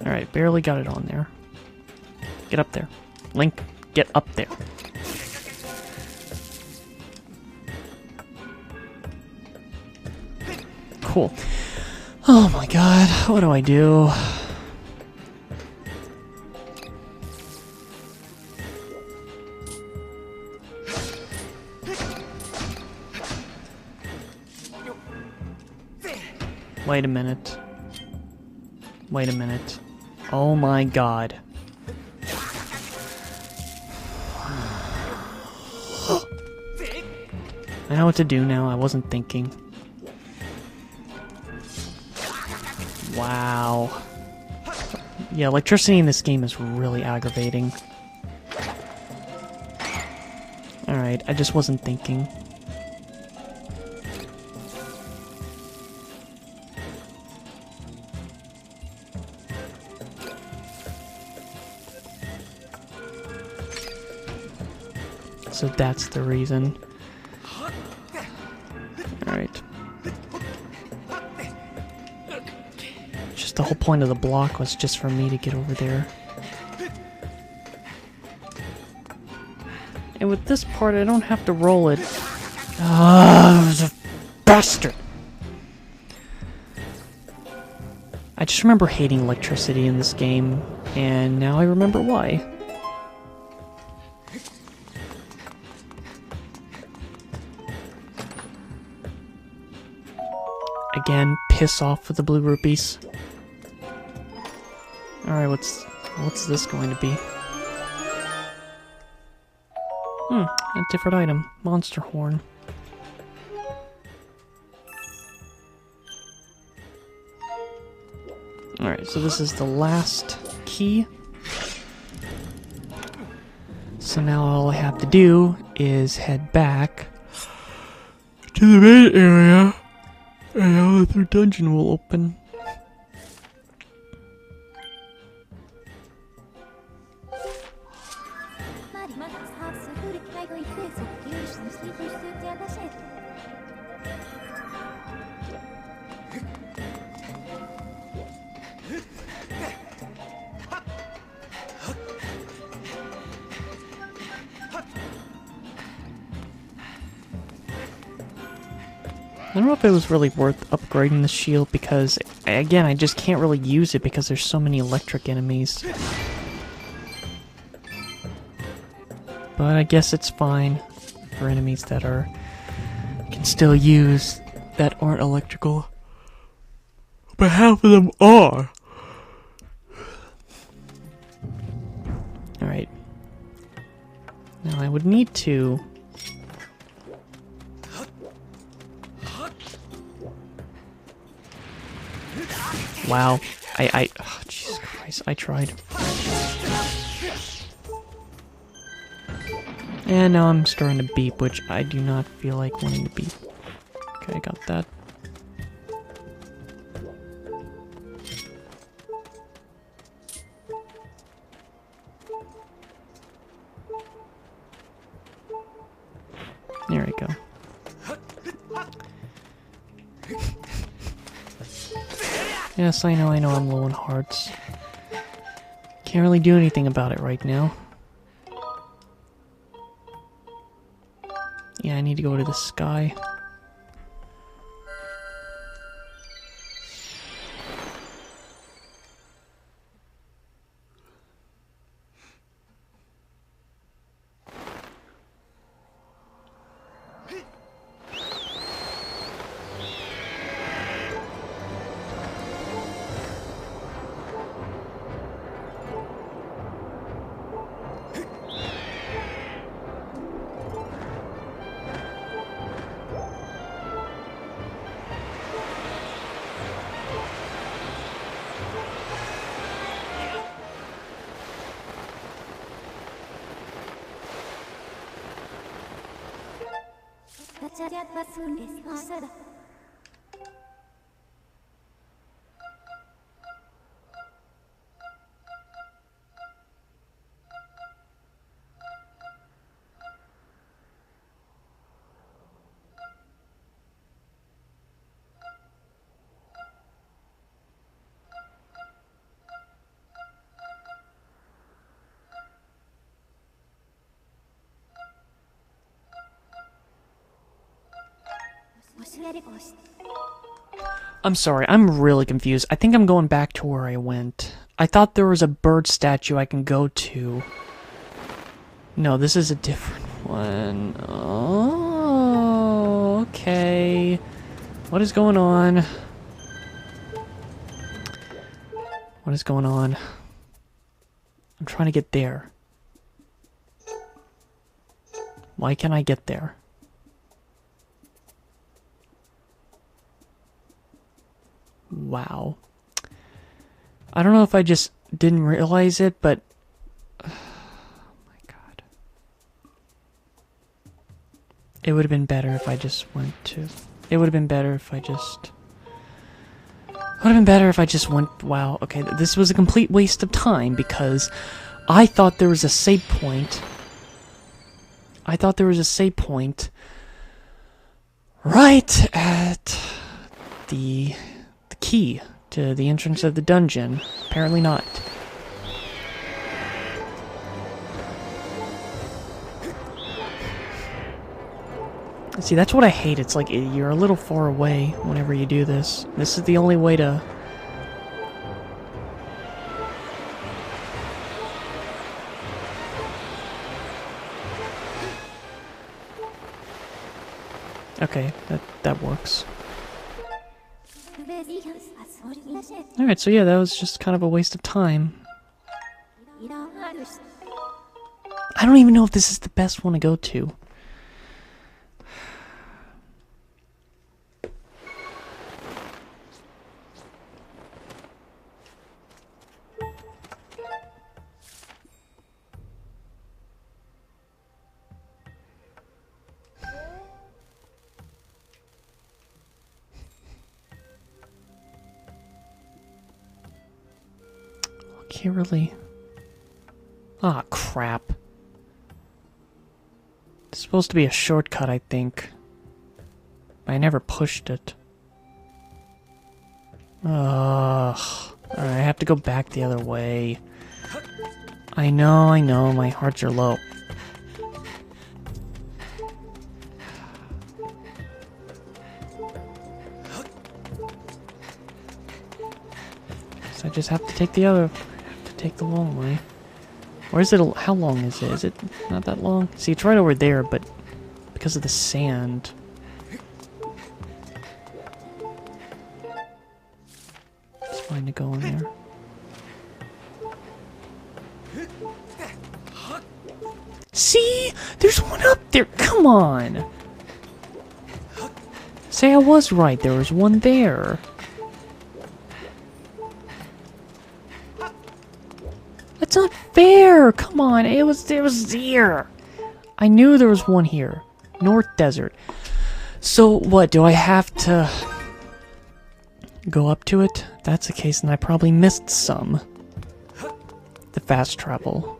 Alright, barely got it on there. Get up there. Link, get up there. Cool. Oh my god, what do I do? Wait a minute. Wait a minute. Oh my god. I know what to do now, I wasn't thinking. Wow. Yeah, electricity in this game is really aggravating. Alright, I just wasn't thinking. So that's the reason. Alright. Just the whole point of the block was just for me to get over there. And with this part, I don't have to roll it. Ah, the bastard! I just remember hating electricity in this game, and now I remember why. again piss off with the blue rupees. Alright, what's this going to be? A different item. Monster horn. Alright, so this is the last key. So now all I have to do is head back to the main area, and now the third dungeon will open. I don't know if it was really worth upgrading the shield because, again, I just can't really use it because there's so many electric enemies. But I guess it's fine for enemies that can still use that aren't electrical. But half of them are. Alright. Now I would need to... Wow. Oh, Jesus Christ, I tried. And now I'm starting to beep, which I do not feel like wanting to beep. Okay, I got that. There we go. Yes, I know I'm low on hearts. Can't really do anything about it right now. Yeah, I need to go to the sky. I'm sorry, I'm really confused. I think I'm going back to where I went. I thought there was a bird statue I can go to. No, this is a different one. Oh, okay. What is going on? What is going on? I'm trying to get there. Why can't I get there? Wow. I don't know if I just didn't realize it, but... Oh my god. It would have been better if I just went to... It would have been better if I just... Would have been better if I just went... Wow, okay, this was a complete waste of time because I thought there was a save point. I thought there was a save point right at the key to the entrance of the dungeon. Apparently not. See, that's what I hate. It's like you're a little far away whenever you do this. This is the only way to... Okay, that works. Alright, so yeah, that was just kind of a waste of time. I don't even know if this is the best one to go to. Can't really... Ah, crap. It's supposed to be a shortcut, I think. But I never pushed it. Ugh. Alright, I have to go back the other way. I know, my hearts are low. So I just have to take the other... take the long way. Or is it how long is it? Is it not that long? See, it's right over there, but because of the sand. It's fine to go in there. See? There's one up there! Come on! Say I was right, there was one there. That's not fair! Come on, it was here. I knew there was one here. North Desert. So what, do I have to go up to it? If that's the case, then I probably missed some. The fast travel.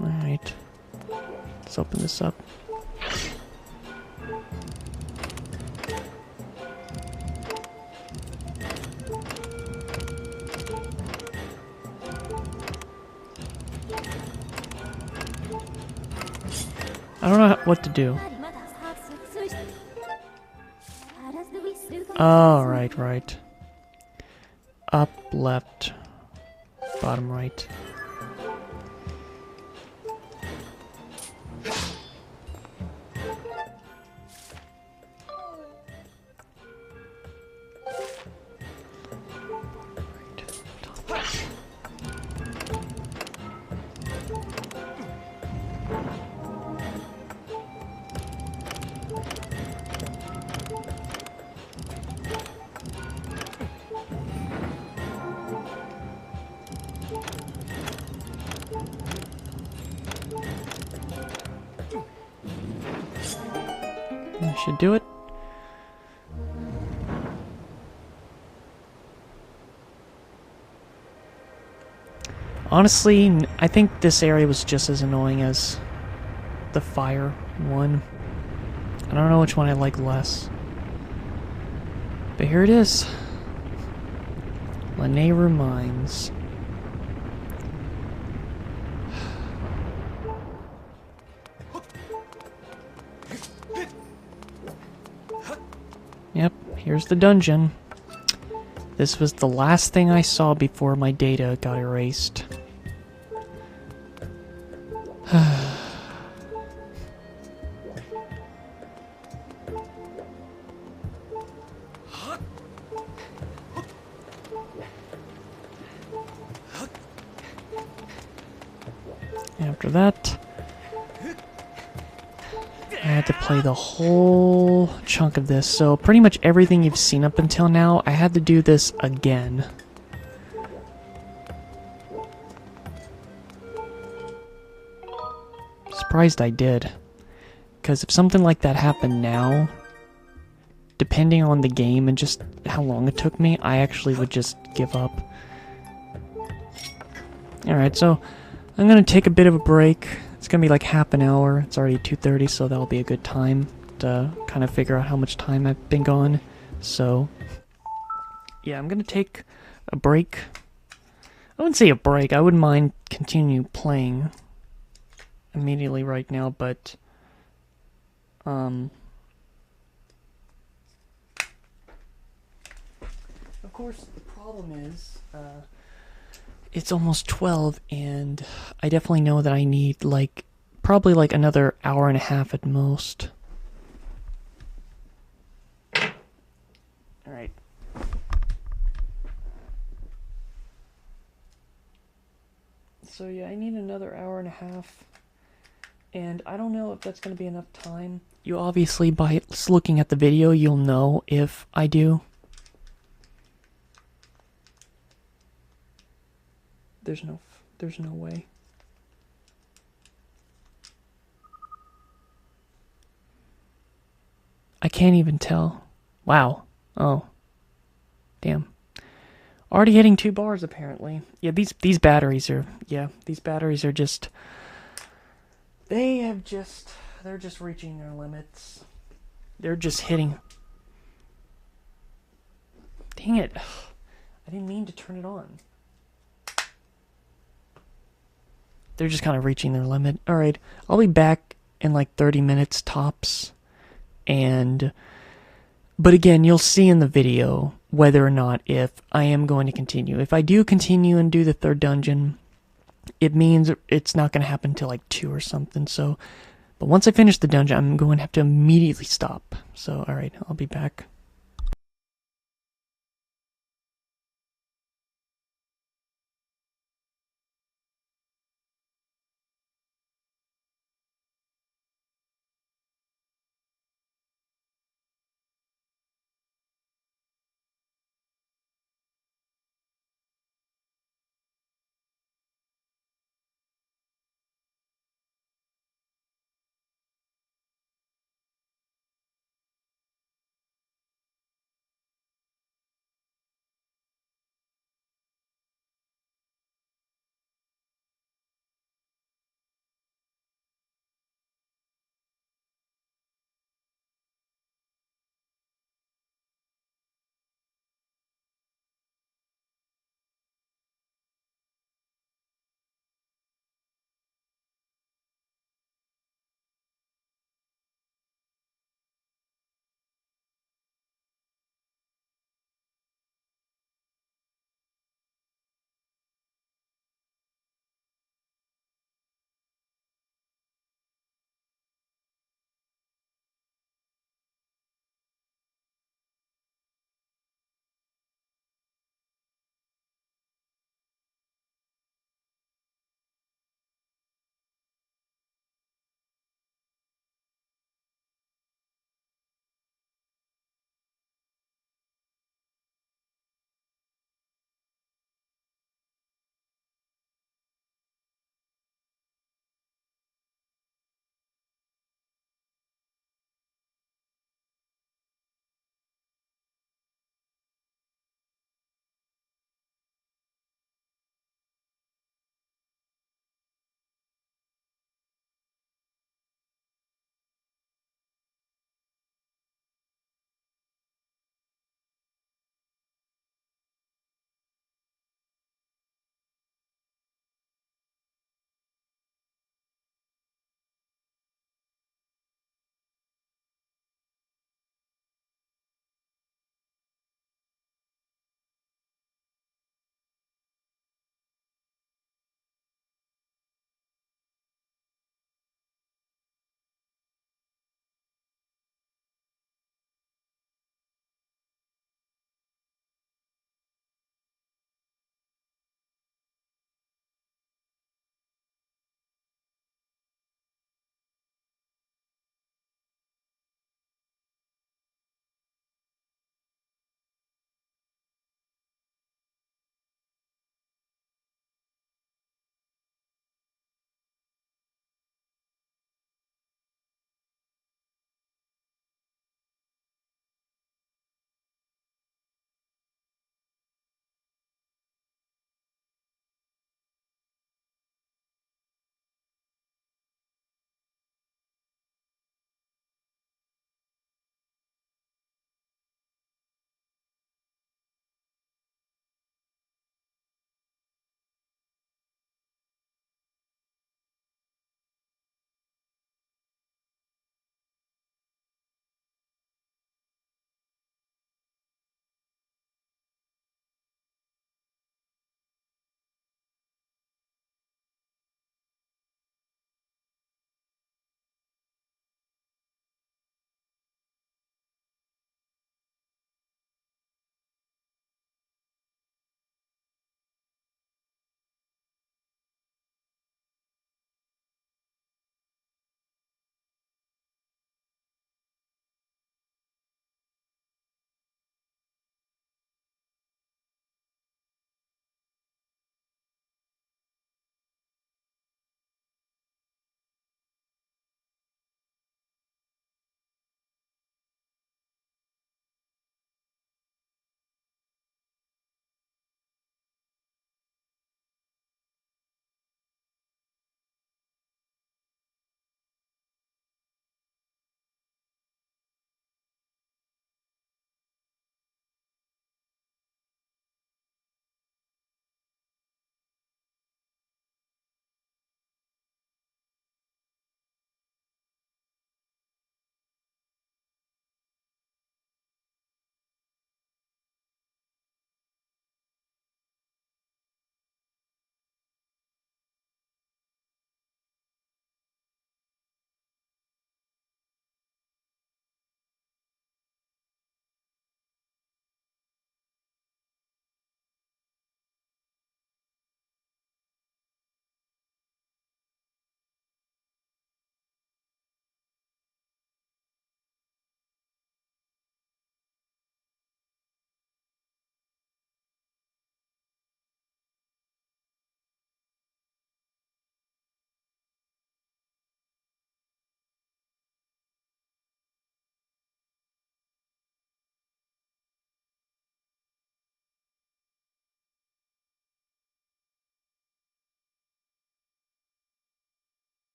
Alright. Let's open this up. I don't know what to do. Oh, right. Up, left, bottom right. That should do it. Honestly, I think this area was just as annoying as the fire one. I don't know which one I like less. But here it is. Lanayru Mines. Yep, here's the dungeon. This was the last thing I saw before my data got erased. After that, I had to play the whole chunk of this, so pretty much everything you've seen up until now, I had to do this again. Surprised I did. Because if something like that happened now, depending on the game and just how long it took me, I actually would just give up. Alright, so I'm gonna take a bit of a break. It's gonna be like half an hour. It's already 2:30, so that'll be a good time to kind of figure out how much time I've been gone. So, yeah, I'm gonna take a break. I wouldn't say a break. I wouldn't mind continue playing immediately right now, but of course the problem is it's almost 12, and I definitely know that I need, like, probably like another hour and a half at most. Alright. So yeah, I need another hour and a half. And I don't know if that's going to be enough time. You obviously, by looking at the video, you'll know if I do. There's no way. I can't even tell. Wow. Oh. Damn. Already hitting 2 bars apparently. Yeah, these batteries are these batteries are just they're just reaching their limits. They're just hitting. Dang it. I didn't mean to turn it on. They're just kind of reaching their limit. Alright, I'll be back in like 30 minutes tops. But again, you'll see in the video whether or not if I am going to continue. If I do continue and do the 3rd dungeon, it means it's not going to happen till like 2 or something. So, but once I finish the dungeon, I'm going to have to immediately stop. So, alright, I'll be back.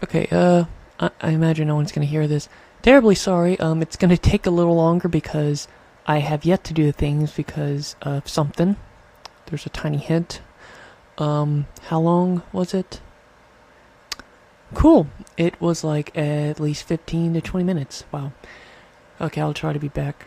Okay, I imagine no one's gonna hear this. Terribly sorry, it's gonna take a little longer because I have yet to do the things because of something. There's a tiny hint. How long was it? Cool. It was like at least 15 to 20 minutes. Wow. Okay, I'll try to be back.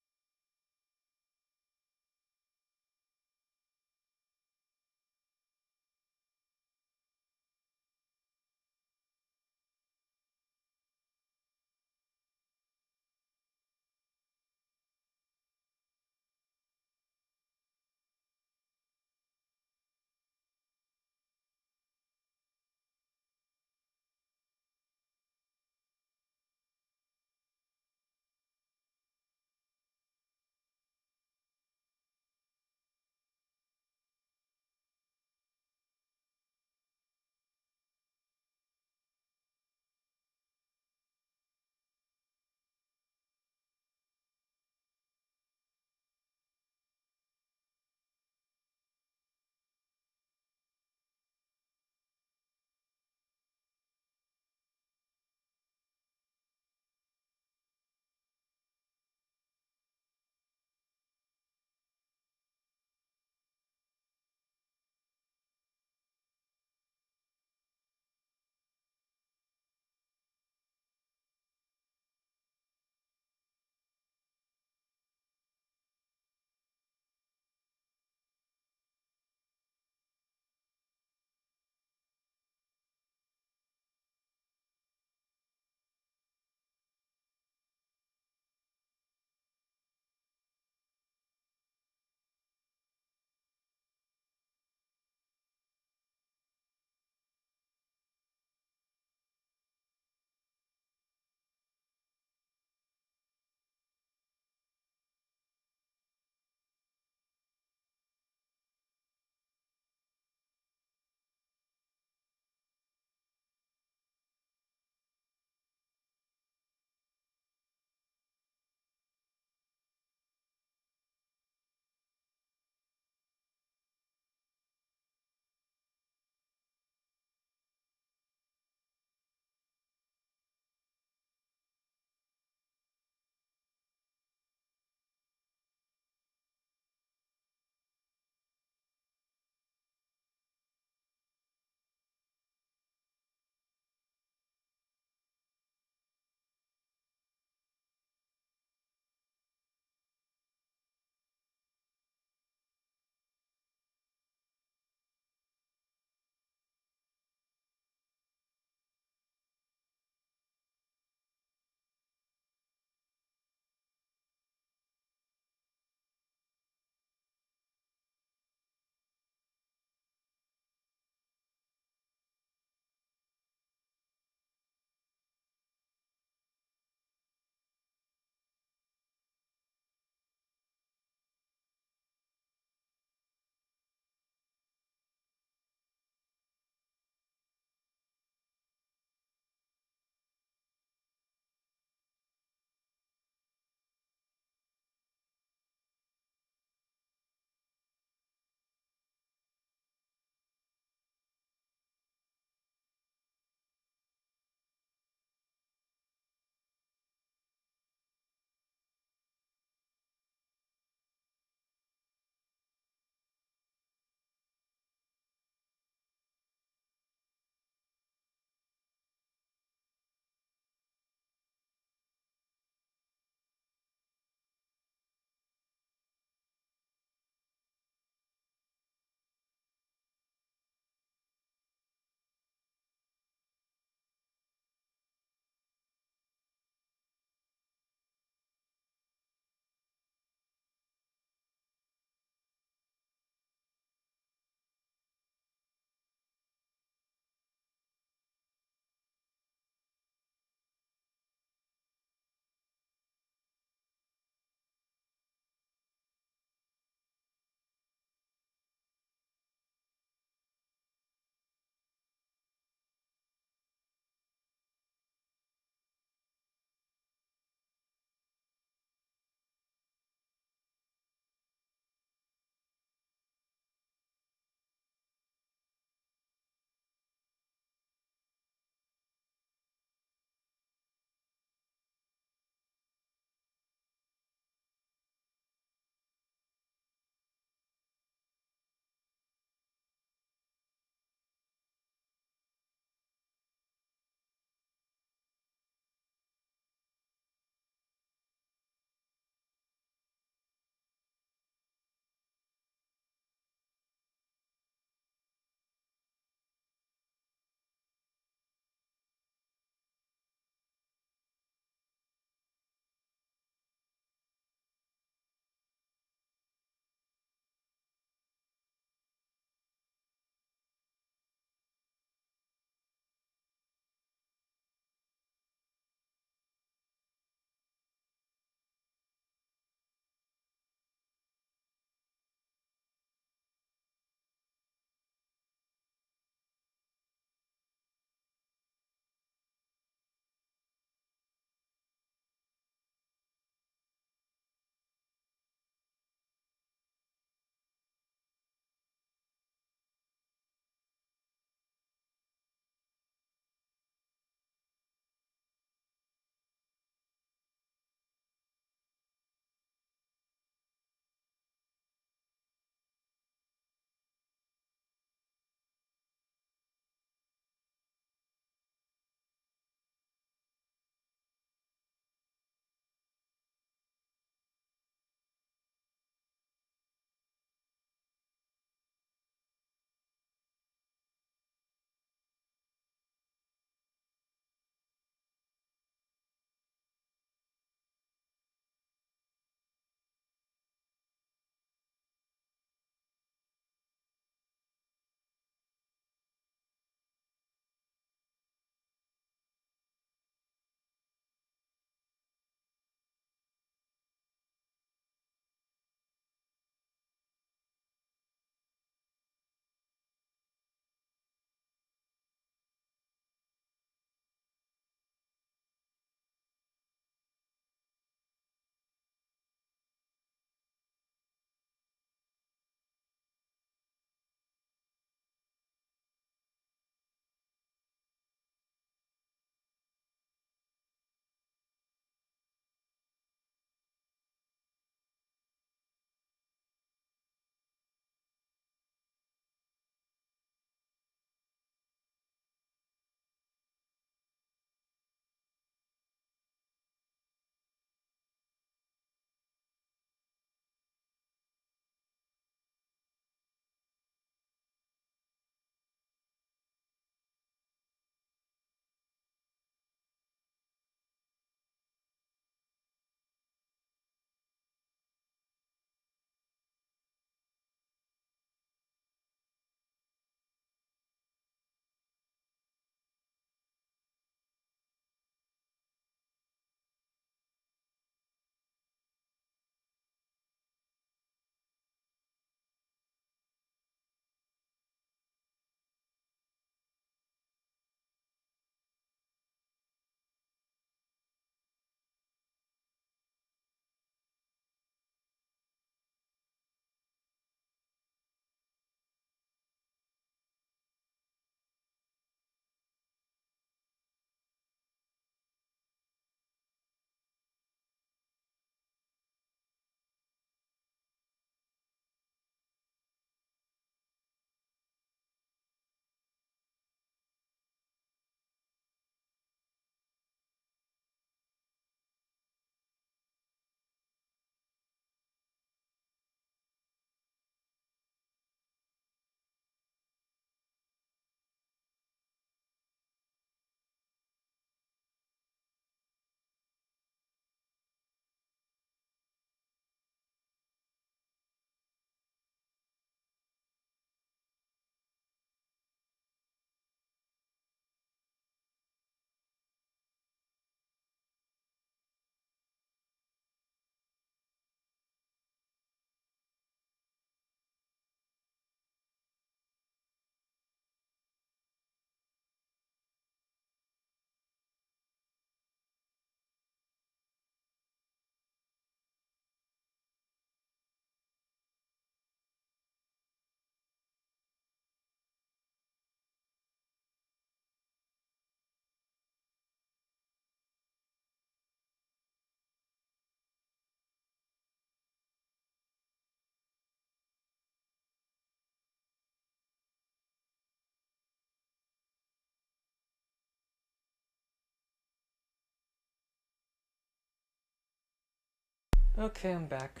Okay, I'm back.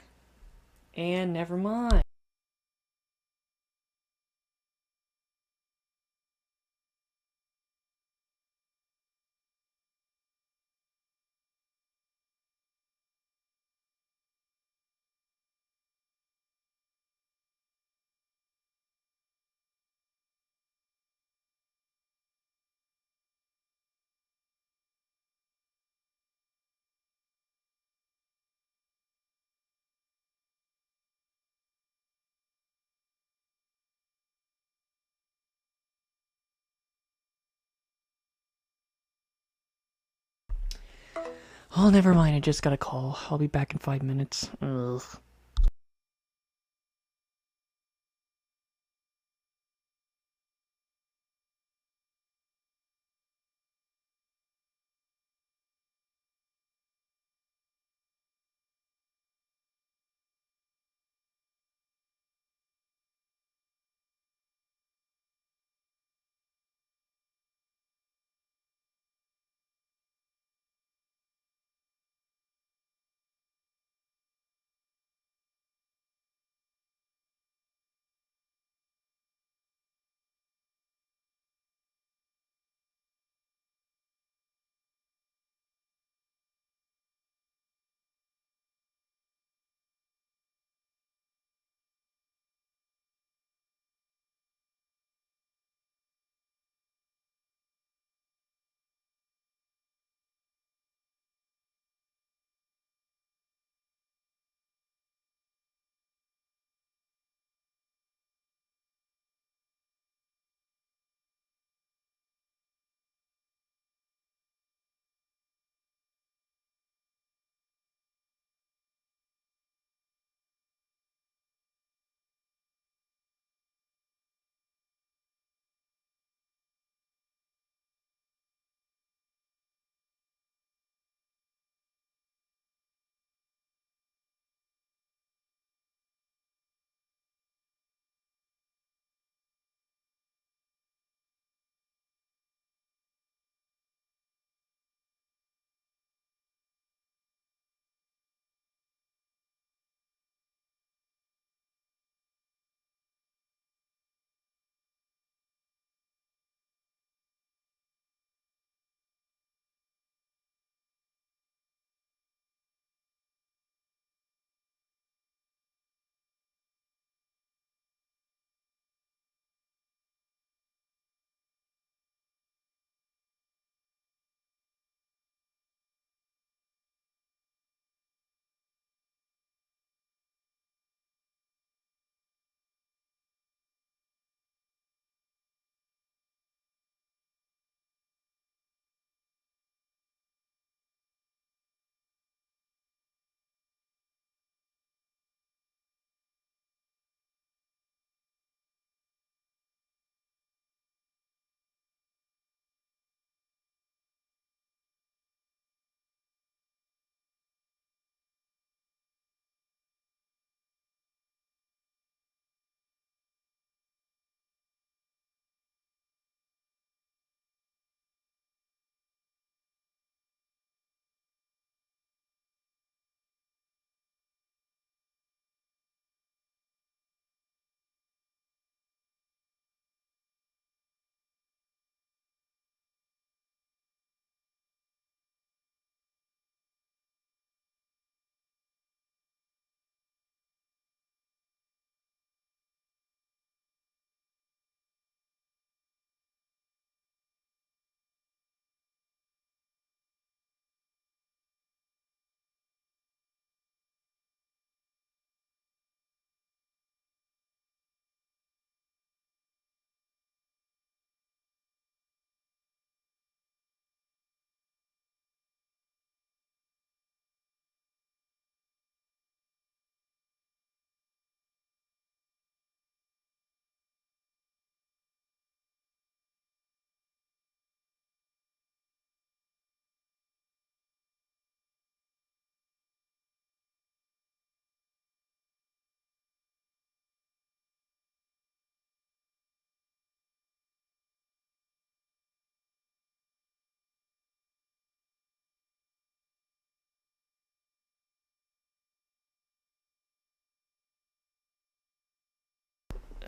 And never mind. Oh, never mind. I just got a call. I'll be back in 5 minutes. Ugh.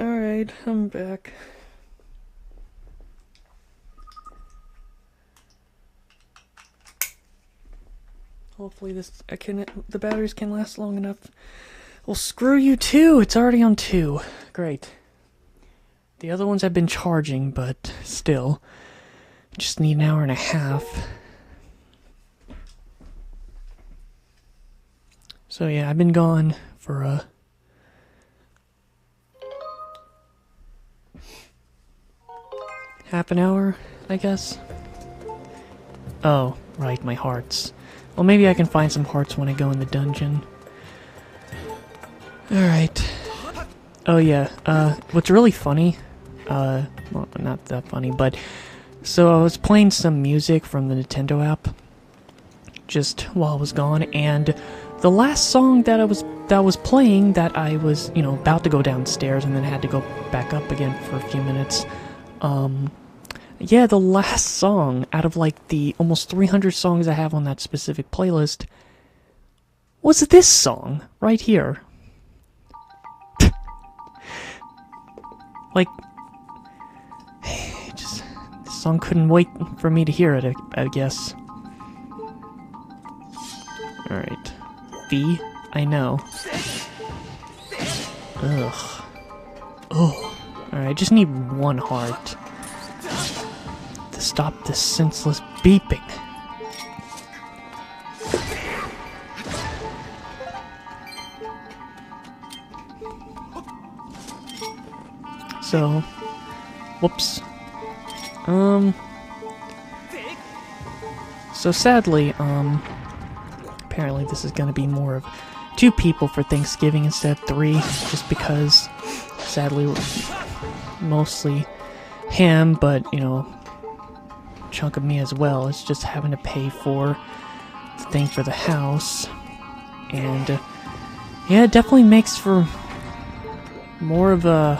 Alright, I'm back. Hopefully the batteries can last long enough. Well, screw you too! It's already on 2. Great. The other ones have been charging, but still. Just need an hour and a half. So yeah, I've been gone for half an hour, I guess. Oh, right, my hearts. Well, maybe I can find some hearts when I go in the dungeon. Alright. Oh yeah, what's really funny, well, not that funny, but, so I was playing some music from the Nintendo app, just while I was gone, and the last song that was playing, that I was, you know, about to go downstairs and then had to go back up again for a few minutes, yeah, the last song out of like the almost 300 songs I have on that specific playlist was this song right here. Like, just, this song couldn't wait for me to hear it, I guess. Alright. V? I know. Ugh. Oh. Alright, I just need one heart to stop this senseless beeping. So, whoops. So sadly, apparently this is gonna be more of 2 people for Thanksgiving instead of 3, just because, sadly, mostly him, but, you know, a chunk of me as well. It's just having to pay for the thing for the house, and, yeah, it definitely makes for more of a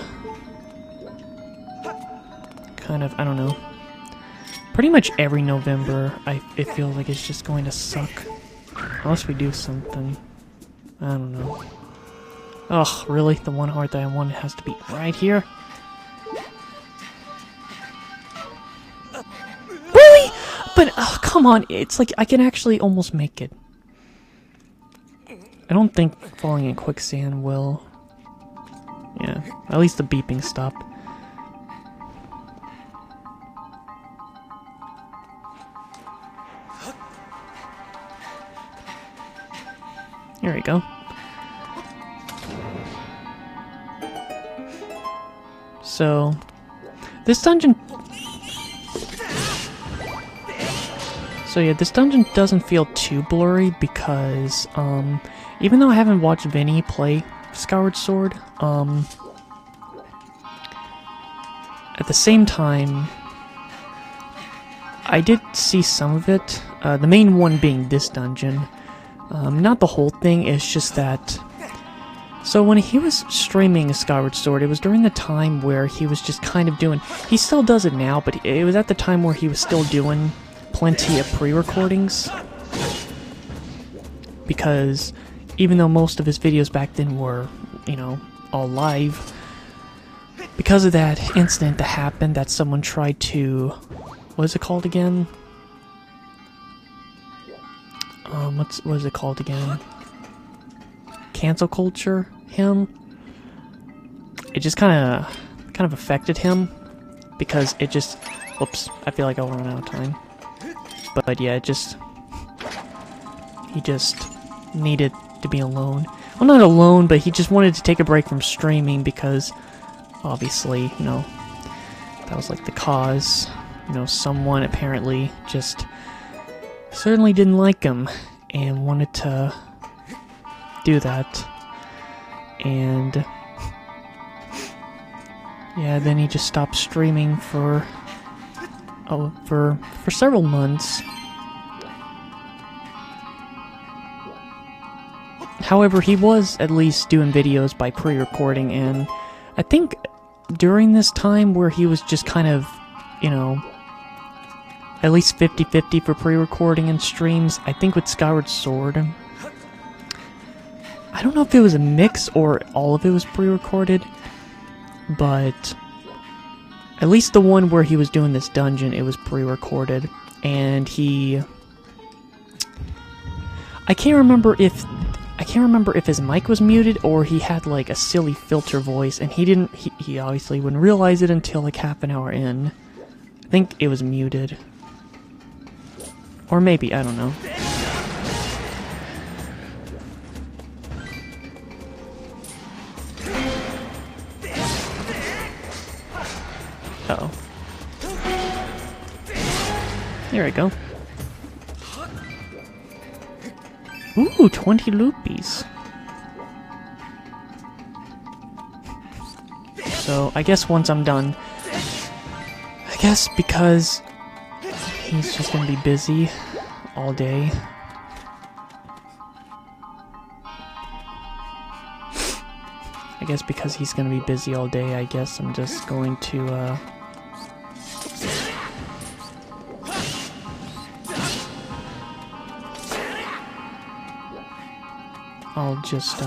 kind of, I don't know, pretty much every November, it feels like it's just going to suck. Unless we do something. I don't know. Ugh, really? The one heart that I wanted has to be right here? Really? But, oh, come on, it's like, I can actually almost make it. I don't think falling in quicksand will... Yeah, at least the beeping stopped. There we go. So, this dungeon... So yeah, this dungeon doesn't feel too blurry because, even though I haven't watched Vinny play Skyward Sword, at the same time, I did see some of it, the main one being this dungeon. Not the whole thing, it's just that... So when he was streaming Skyward Sword, it was during the time where he was just kind of doing... He still does it now, but it was at the time where he was still doing plenty of pre-recordings. Because even though most of his videos back then were, you know, all live, because of that incident that happened that someone tried to... What is it called again? What is it called again? Cancel culture him? It just kind of affected him because it just... Whoops, I feel like I'll run out of time. But yeah, it just... He just needed to be alone. Well, not alone, but he just wanted to take a break from streaming because, obviously, you know, that was like the cause. You know, someone apparently just certainly didn't like him and wanted to do that. And yeah, then he just stopped streaming for several months. However, he was at least doing videos by pre-recording, and I think during this time where he was just kind of, you know, at least 50-50 for pre-recording and streams, I think with Skyward Sword, I don't know if it was a mix or all of it was pre-recorded, but at least the one where he was doing this dungeon, it was pre-recorded, and I can't remember if his mic was muted or he had like a silly filter voice, and he obviously wouldn't realize it until like half an hour in. I think it was muted. Or maybe, I don't know. Uh-oh. There we go. Ooh, 20 rupees. So, I guess once I'm done, I guess because he's just gonna be busy all day. I guess because he's gonna be busy all day, I guess I'm just going to, I'll just,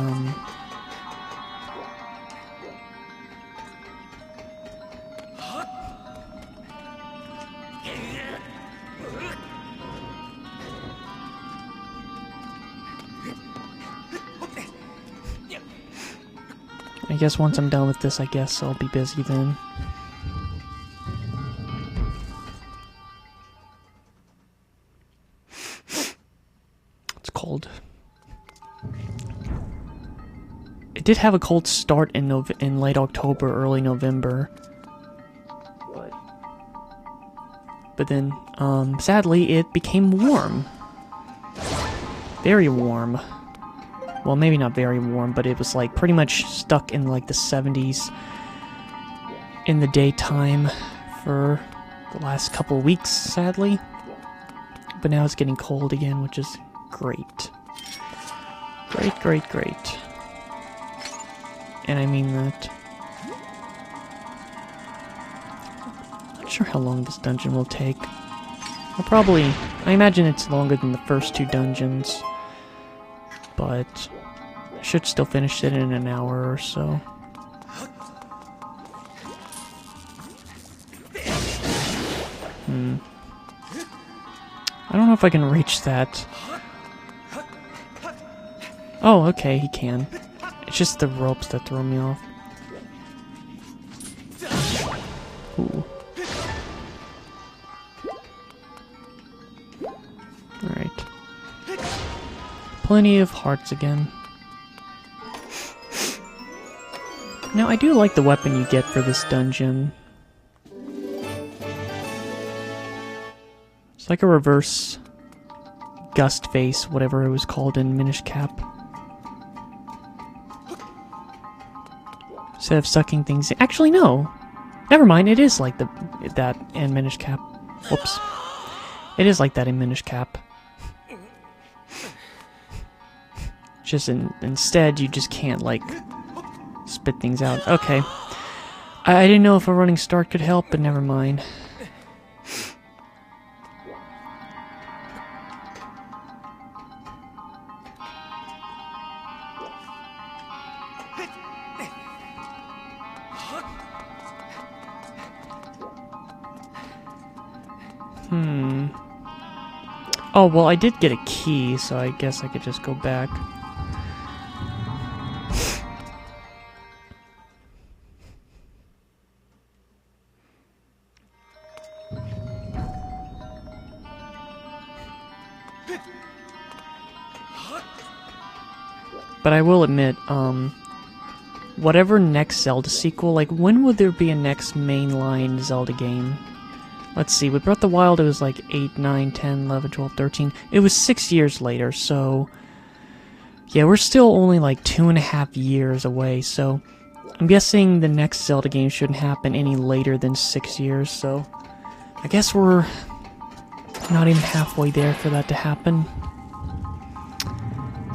I guess once I'm done with this, I guess I'll be busy then. It's cold. It did have a cold start in late October, early November. But then, sadly, it became warm. Very warm. Well, maybe not very warm, but it was like pretty much stuck in like the 70s in the daytime for the last couple weeks, sadly. But now it's getting cold again, which is great. Great, great, great. And I mean that. Not sure how long this dungeon will take. I imagine it's longer than the first two dungeons. But I should still finish it in an hour or so. I don't know if I can reach that. Oh, okay, he can. It's just the ropes that throw me off. Ooh. Alright. Plenty of hearts again. Now, I do like the weapon you get for this dungeon. It's like a reverse gust face, whatever it was called in Minish Cap. Instead of sucking things in. Actually, no. Never mind, it is like that in Minish Cap. Whoops. It is like that in Minish Cap. Just instead, you just can't, like, spit things out. Okay. I didn't know if a running start could help, but never mind. Oh, well, I did get a key, so I guess I could just go back. But I will admit, whatever next Zelda sequel, like, when would there be a next mainline Zelda game? Let's see, with Breath of the Wild, it was like 8, 9, 10, 11, 12, 13. It was 6 years later, so... yeah, we're still only like 2.5 years away, so... I'm guessing the next Zelda game shouldn't happen any later than 6 years, so... I guess we're not even halfway there for that to happen.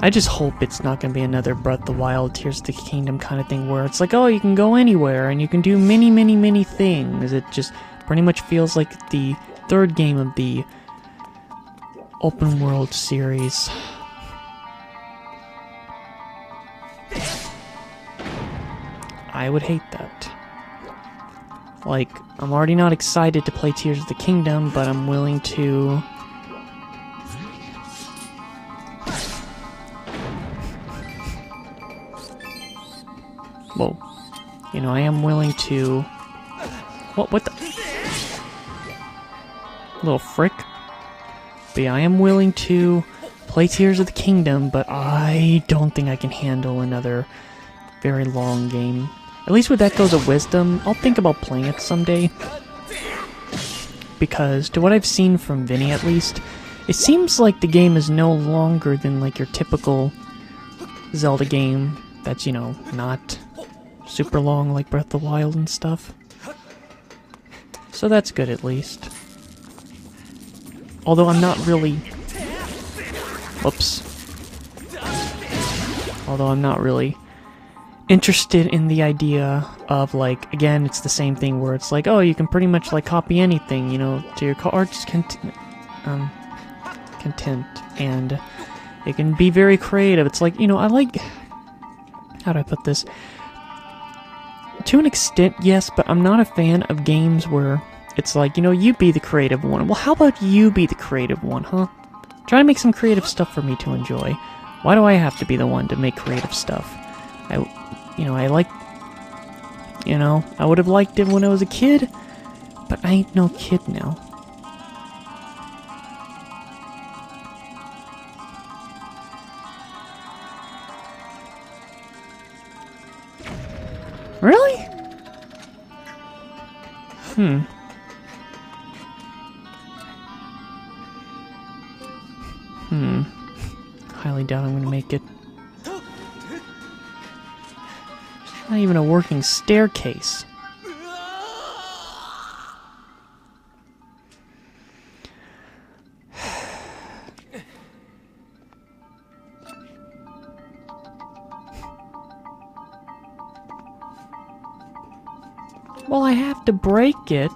I just hope it's not going to be another Breath of the Wild, Tears of the Kingdom kind of thing, where it's like, oh, you can go anywhere, and you can do many, many, many things. It just... pretty much feels like the third game of the open world series. I would hate that. Like, I'm already not excited to play Tears of the Kingdom, but I'm willing to... Whoa. You know, I am willing to... What the... Little frick. But yeah, I am willing to play Tears of the Kingdom, but I don't think I can handle another very long game. At least with Echoes of Wisdom, I'll think about playing it someday. Because, to what I've seen from Vinny at least, it seems like the game is no longer than like your typical Zelda game that's, you know, not super long like Breath of the Wild and stuff. So that's good at least. Although I'm not really... Oops. Although I'm not really interested in the idea of, like, again, it's the same thing where it's like, oh, you can pretty much, like, copy anything, you know, to your cards content, and it can be very creative. It's like, you know, I like... How do I put this? To an extent, yes, but I'm not a fan of games where it's like, you know, you be the creative one. Well, how about you be the creative one, huh? Try to make some creative stuff for me to enjoy. Why do I have to be the one to make creative stuff? I like... You know, I would have liked it when I was a kid, but I ain't no kid now. Really? Highly doubt I'm gonna make it. Not even a working staircase. Well, I have to break it.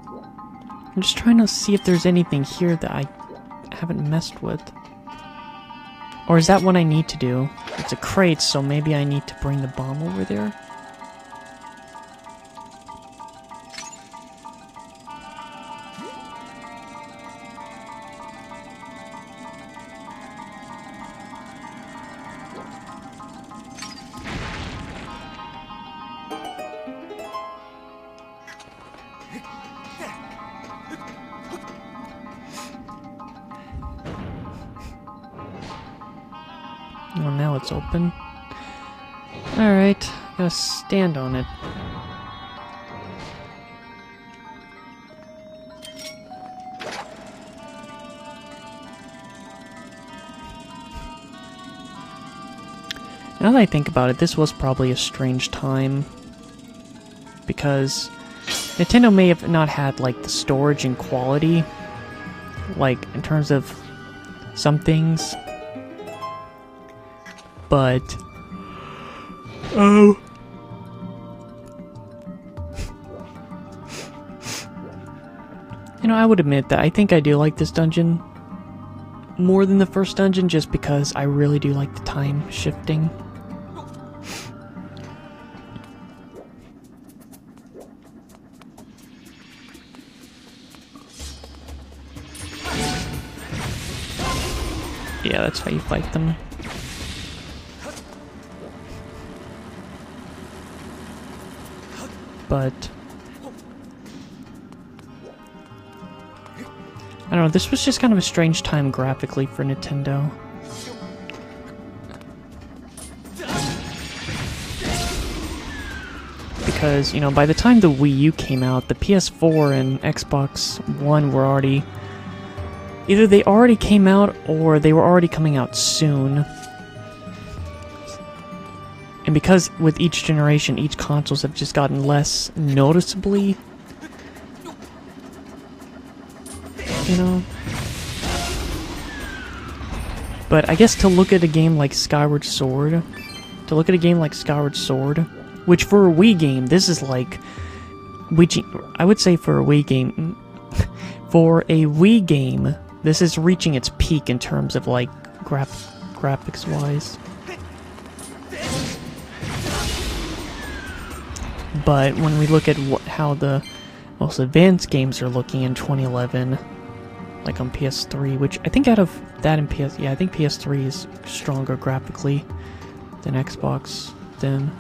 I'm just trying to see if there's anything here that I haven't messed with. Or is that what I need to do? It's a crate, so maybe I need to bring the bomb over there? Well, now it's open. Alright, gotta stand on it. Now that I think about it, this was probably a strange time. Because Nintendo may have not had, like, the storage and quality. Like, in terms of some things. But... Oh... You know, I would admit that I think I do like this dungeon more than the first dungeon, just because I really do like the time shifting. Yeah, that's how you fight them. But I don't know, this was just kind of a strange time graphically for Nintendo. Because, you know, by the time the Wii U came out, the PS4 and Xbox One were already... Either they already came out, or they were already coming out soon. And because with each generation, each consoles have just gotten less noticeably... You know? But I guess to look at a game like Skyward Sword, which for a Wii game, this is like... I would say for a Wii game... For a Wii game, this is reaching its peak in terms of, like, graphics-wise. But when we look at how the most advanced games are looking in 2011, like on PS3, which I think out of that and I think PS3 is stronger graphically than Xbox then.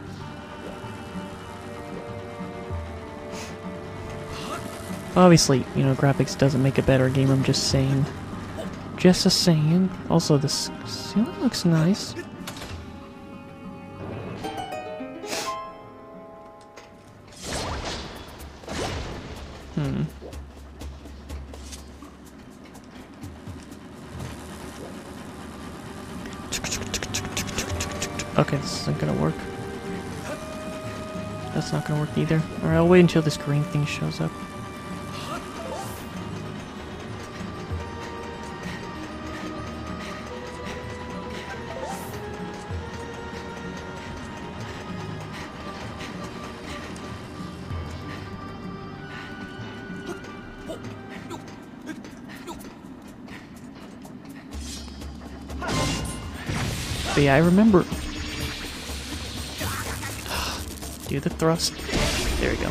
Obviously, you know, graphics doesn't make a better game, I'm just saying. Just a saying. Also, this ceiling looks nice. Okay, this isn't gonna work. That's not gonna work either. Alright, I'll wait until this green thing shows up. But yeah, I remember... Do the thrust. There we go.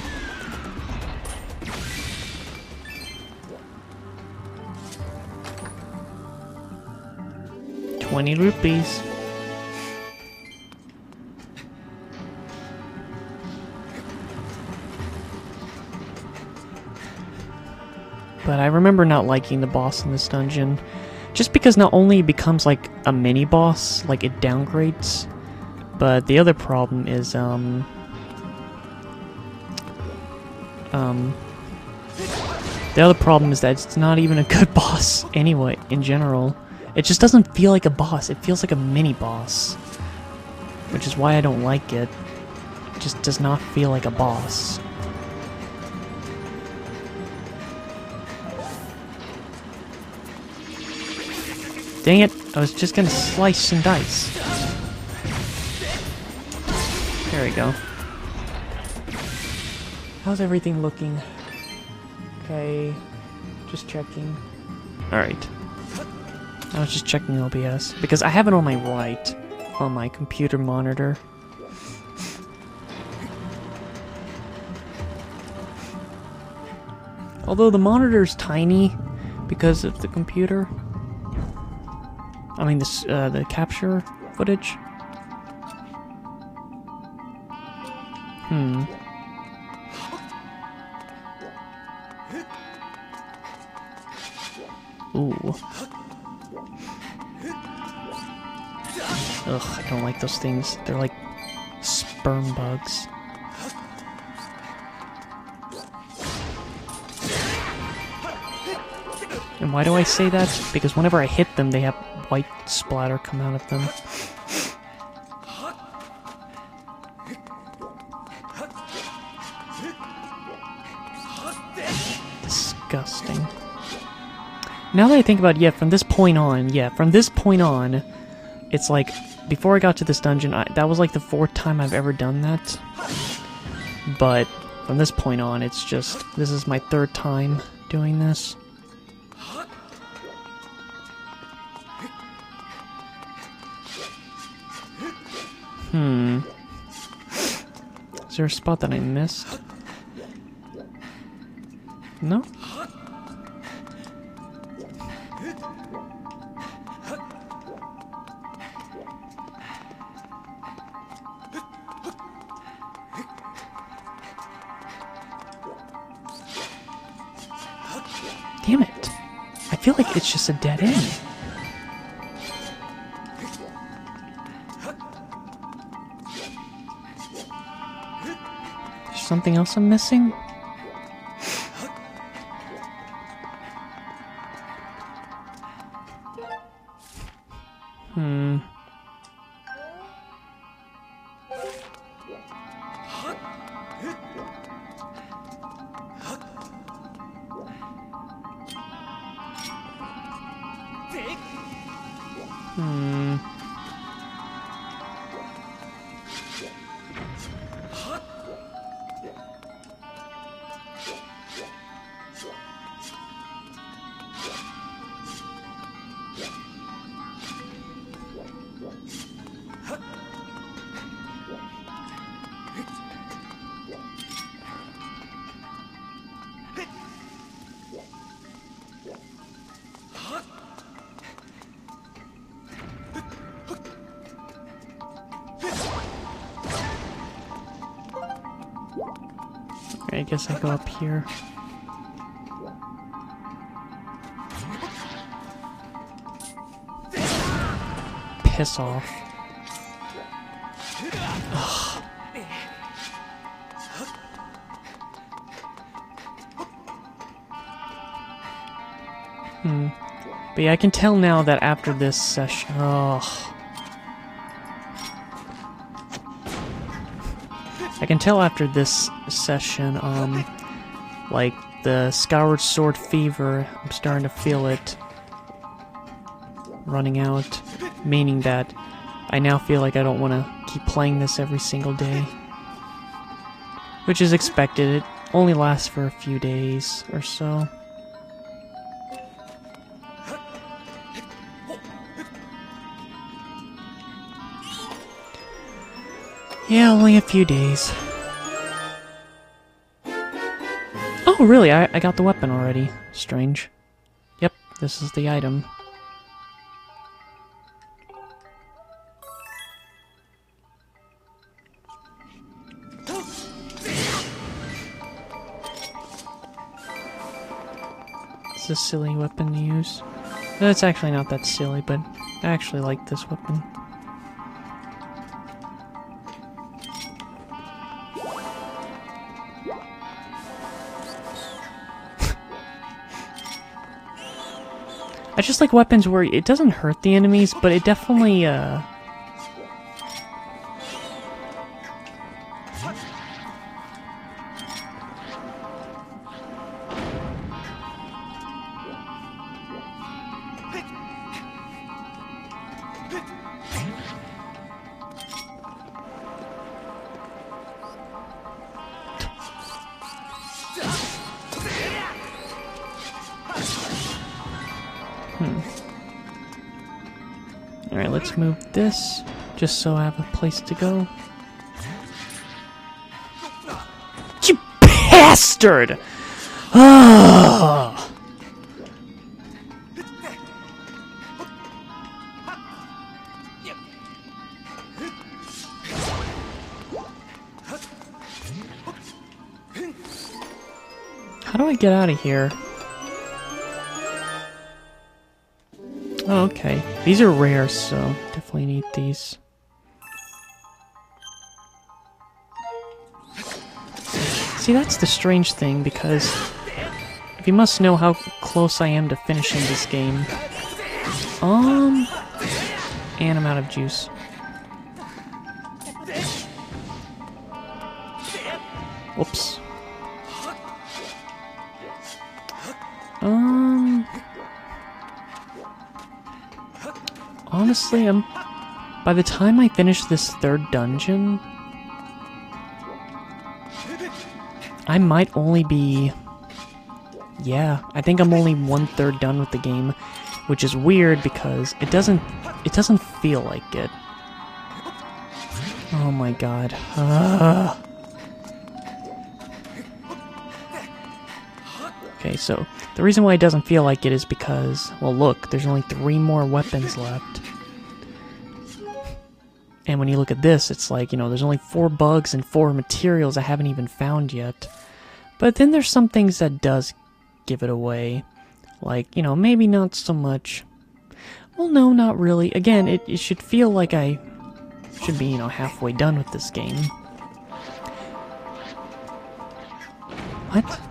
₹20. But I remember not liking the boss in this dungeon. Just because not only it becomes like a mini boss, like it downgrades, but the other problem is, the other problem is that it's not even a good boss anyway, in general. It just doesn't feel like a boss, it feels like a mini boss. Which is why I don't like it. It just does not feel like a boss. Dang it, I was just gonna slice and dice. There we go. How's everything looking? Okay, just checking. Alright. I was just checking OBS, because I have it on my right, on my computer monitor. Although the monitor's tiny because of the computer. I mean, the capture footage. Ooh. Ugh, I don't like those things. They're like sperm bugs. And why do I say that? Because whenever I hit them, they have white splatter come out of them. Disgusting. Now that I think about it, yeah, from this point on, it's like, before I got to this dungeon, that was like the 4th time I've ever done that. But from this point on, it's just, this is my 3rd time doing this. Is there a spot that I missed? No? Damn it. I feel like it's just a dead end. There's something else I'm missing? guess I go up here. Piss off. Ugh. But yeah, I can tell now that after this session... Oh. I can tell after this session, like, the Skyward Sword fever, I'm starting to feel it running out, meaning that I now feel like I don't want to keep playing this every single day. Which is expected, it only lasts for a few days or so. Yeah, only a few days. Oh, really? I got the weapon already. Strange. Yep, this is the item. It's a silly weapon to use. No, it's actually not that silly, but I actually like this weapon. I just like weapons where it doesn't hurt the enemies, but it definitely, Alright, let's move this, just so I have a place to go. You bastard! Ah! How do I get out of here? Oh, okay. These are rare, so definitely need these. See, that's the strange thing, because if you must know how close I am to finishing this game. And I'm out of juice. Whoops. Honestly, by the time I finish this third dungeon, I might only be... Yeah, I think I'm only 1/3 done with the game, which is weird because it doesn't feel like it. Oh my god. Okay, so the reason why it doesn't feel like it is because, well, look, there's only 3 more weapons left. And when you look at this, it's like, you know, there's only 4 bugs and 4 materials I haven't even found yet. But then there's some things that does give it away. Like, you know, maybe not so much. Well, no, not really. Again, it should feel like I should be, you know, halfway done with this game. What?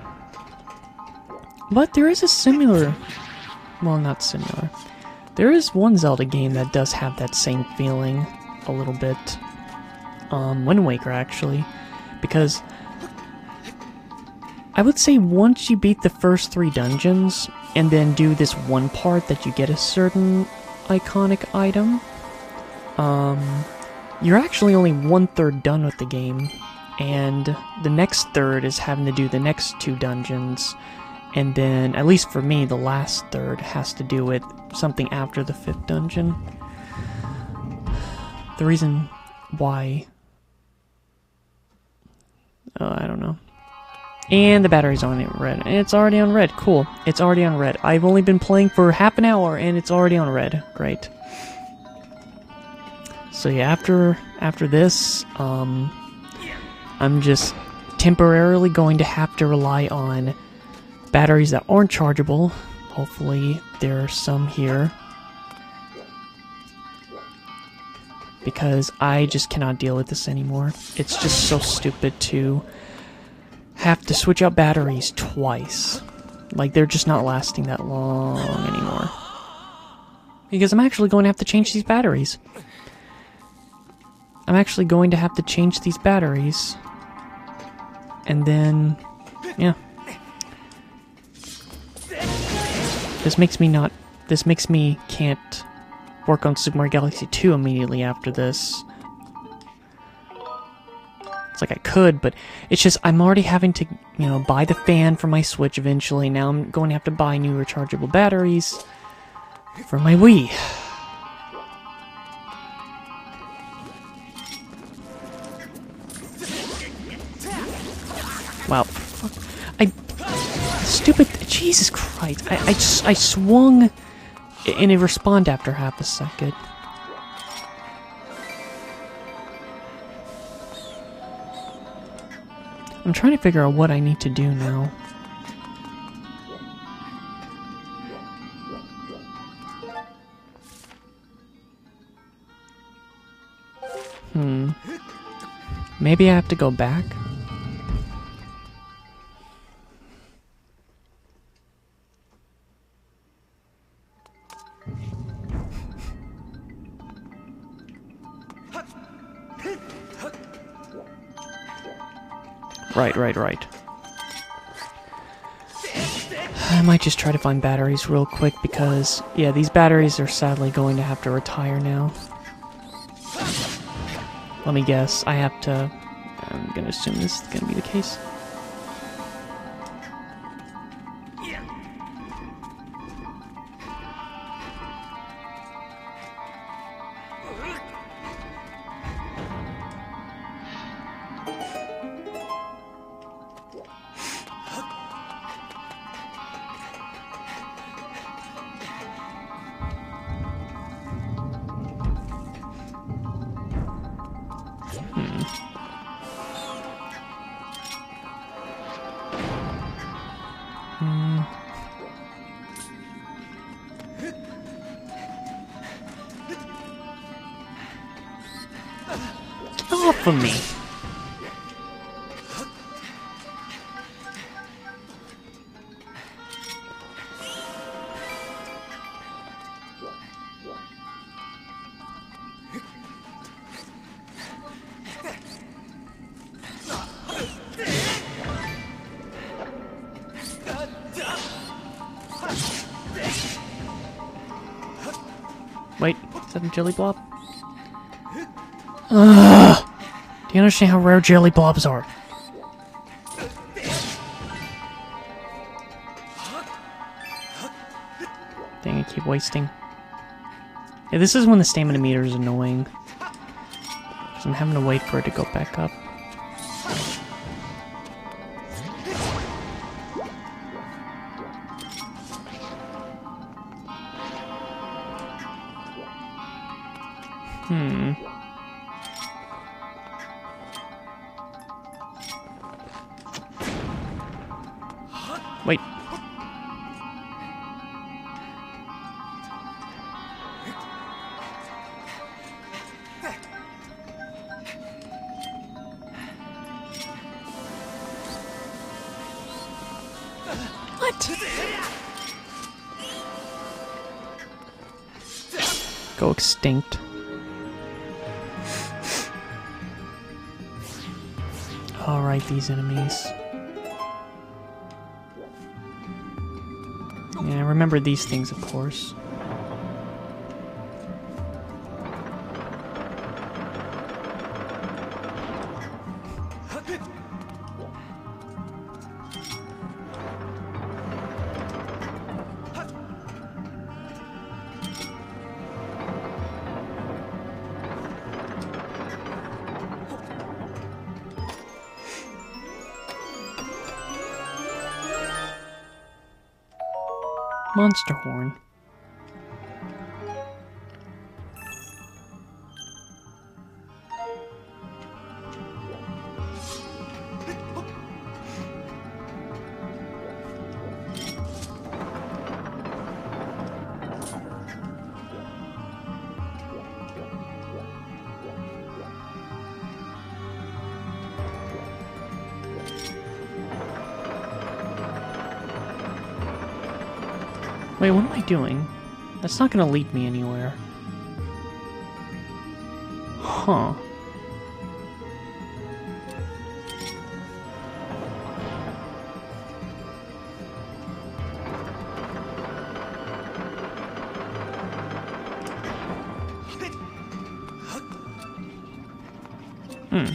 But there is a similar... Well, not similar. There is one Zelda game that does have that same feeling a little bit. Wind Waker, actually. Because I would say once you beat the first 3 dungeons, and then do this one part that you get a certain iconic item, you're actually only 1/3 done with the game. And the next third is having to do the next 2 dungeons. And then, at least for me, the last third has to do with something after the 5th dungeon. The reason why... Oh, I don't know. And the battery's on red. And it's already on red. Cool. It's already on red. I've only been playing for half an hour, and it's already on red. Great. So yeah, after this, I'm just temporarily going to have to rely on batteries that aren't chargeable. Hopefully there are some here. Because I just cannot deal with this anymore. It's just so stupid to have to switch out batteries twice. Like, they're just not lasting that long anymore. Because I'm actually going to have to change these batteries. I'm actually going to have to change these batteries. And then, yeah. This makes me can't work on Super Mario Galaxy 2 immediately after this. It's like I could, but it's just I'm already having to, you know, buy the fan for my Switch eventually. Now I'm going to have to buy new rechargeable batteries for my Wii. Wow. Stupid. Jesus Christ. I swung and it respawned after half a second. I'm trying to figure out what I need to do now. Maybe I have to go back? Right. I might just try to find batteries real quick because, yeah, these batteries are sadly going to have to retire now. Let me guess, I'm gonna assume this is gonna be the case. Off of me. Wait, is that a jelly blob? Ugh! Do you understand how rare jelly blobs are? Dang, I keep wasting. Yeah, this is when the stamina meter is annoying. Because I'm having to wait for it to go back up. Wait. What? Go extinct. Alright, these enemies. Yeah, I remember these things, of course. Monster horn. Wait, what am I doing? That's not gonna lead me anywhere. Huh. Hmm.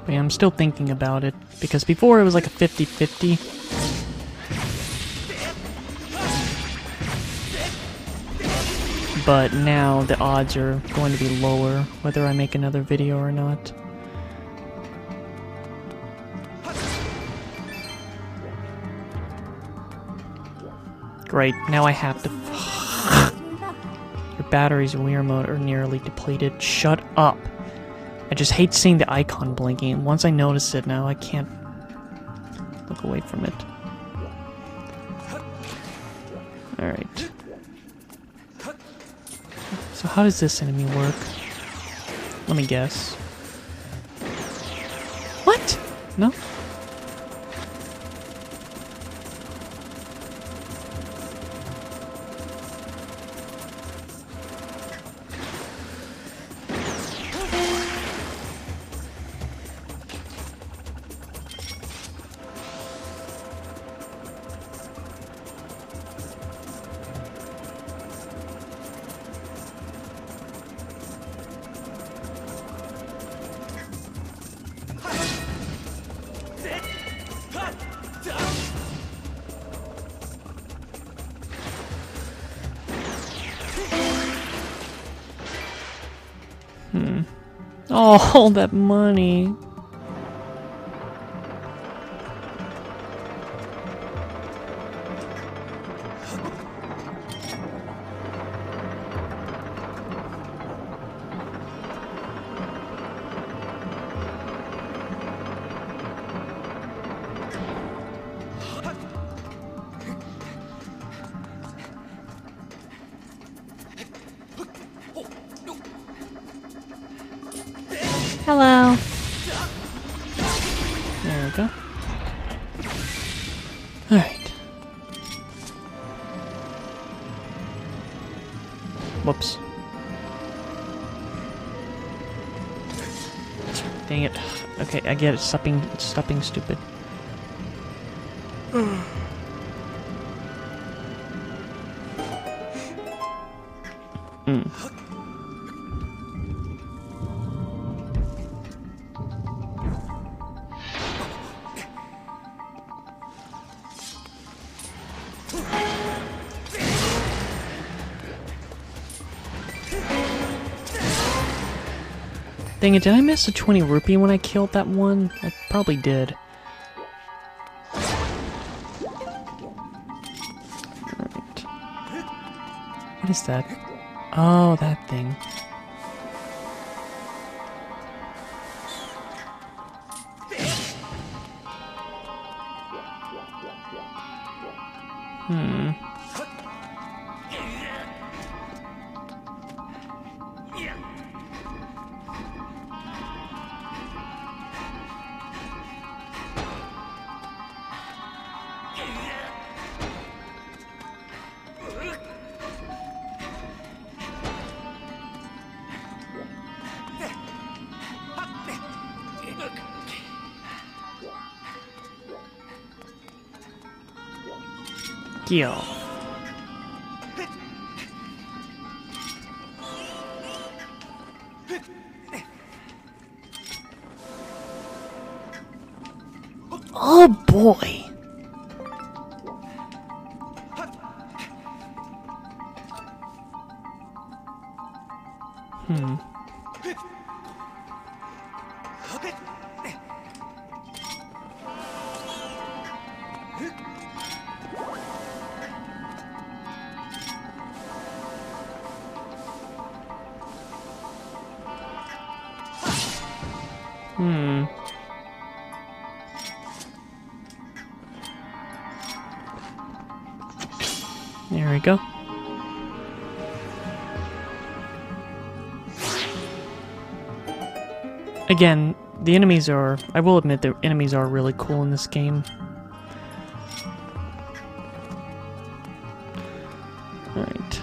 But yeah, I'm still thinking about it, because before it was like a 50-50. But now the odds are going to be lower, whether I make another video or not. Great, now I have to... Your batteries in Weir mode are nearly depleted. Shut up! I just hate seeing the icon blinking. Once I notice it now, I can't look away from it. Alright. So how does this enemy work? Let me guess. What? No? Oh, all that money. Hello. There we go. Alright. Whoops. Dang it. Okay, I get it. Stopping stupid. Dang it, did I miss a 20 rupee when I killed that one? I probably did. Alright. What is that? Oh, that thing. Yo. Oh boy. There we go. Again, the enemies are... I will admit the enemies are really cool in this game. Alright.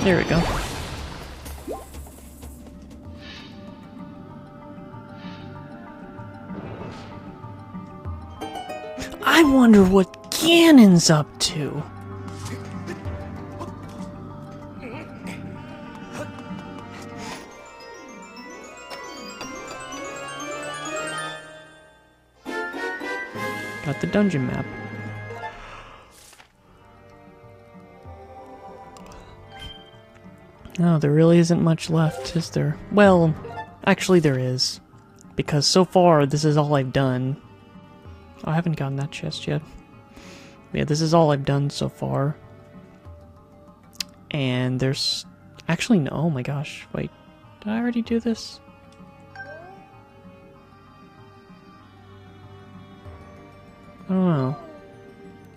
There we go. I wonder what Ganon's up to. Got the dungeon map. No, there really isn't much left, is there? Well, actually there is. Because so far, this is all I've done. Oh, I haven't gotten that chest yet. Yeah, this is all I've done so far. And there's... Actually, no. Oh my gosh. Wait. Did I already do this? I don't know.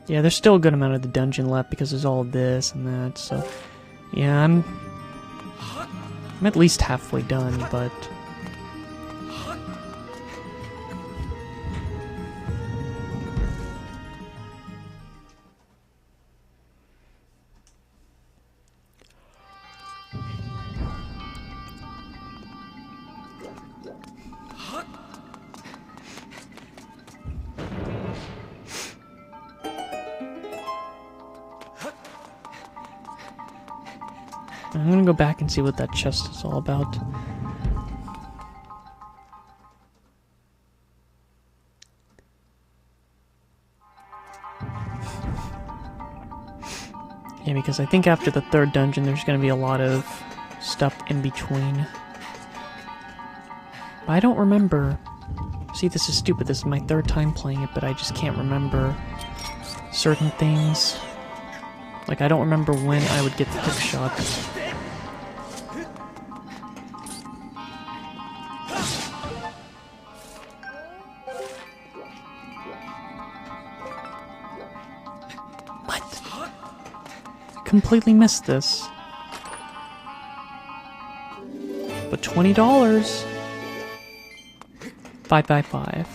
Yeah, there's still a good amount of the dungeon left because there's all this and that, so... Yeah, I'm at least halfway done, but... I'm gonna go back and see what that chest is all about. Yeah, because I think after the third dungeon there's gonna be a lot of stuff in between. But I don't remember... See, this is stupid. This is my third time playing it, but I just can't remember certain things. Like, I don't remember when I would get the hook shot. Completely missed this. But $20. 5x5.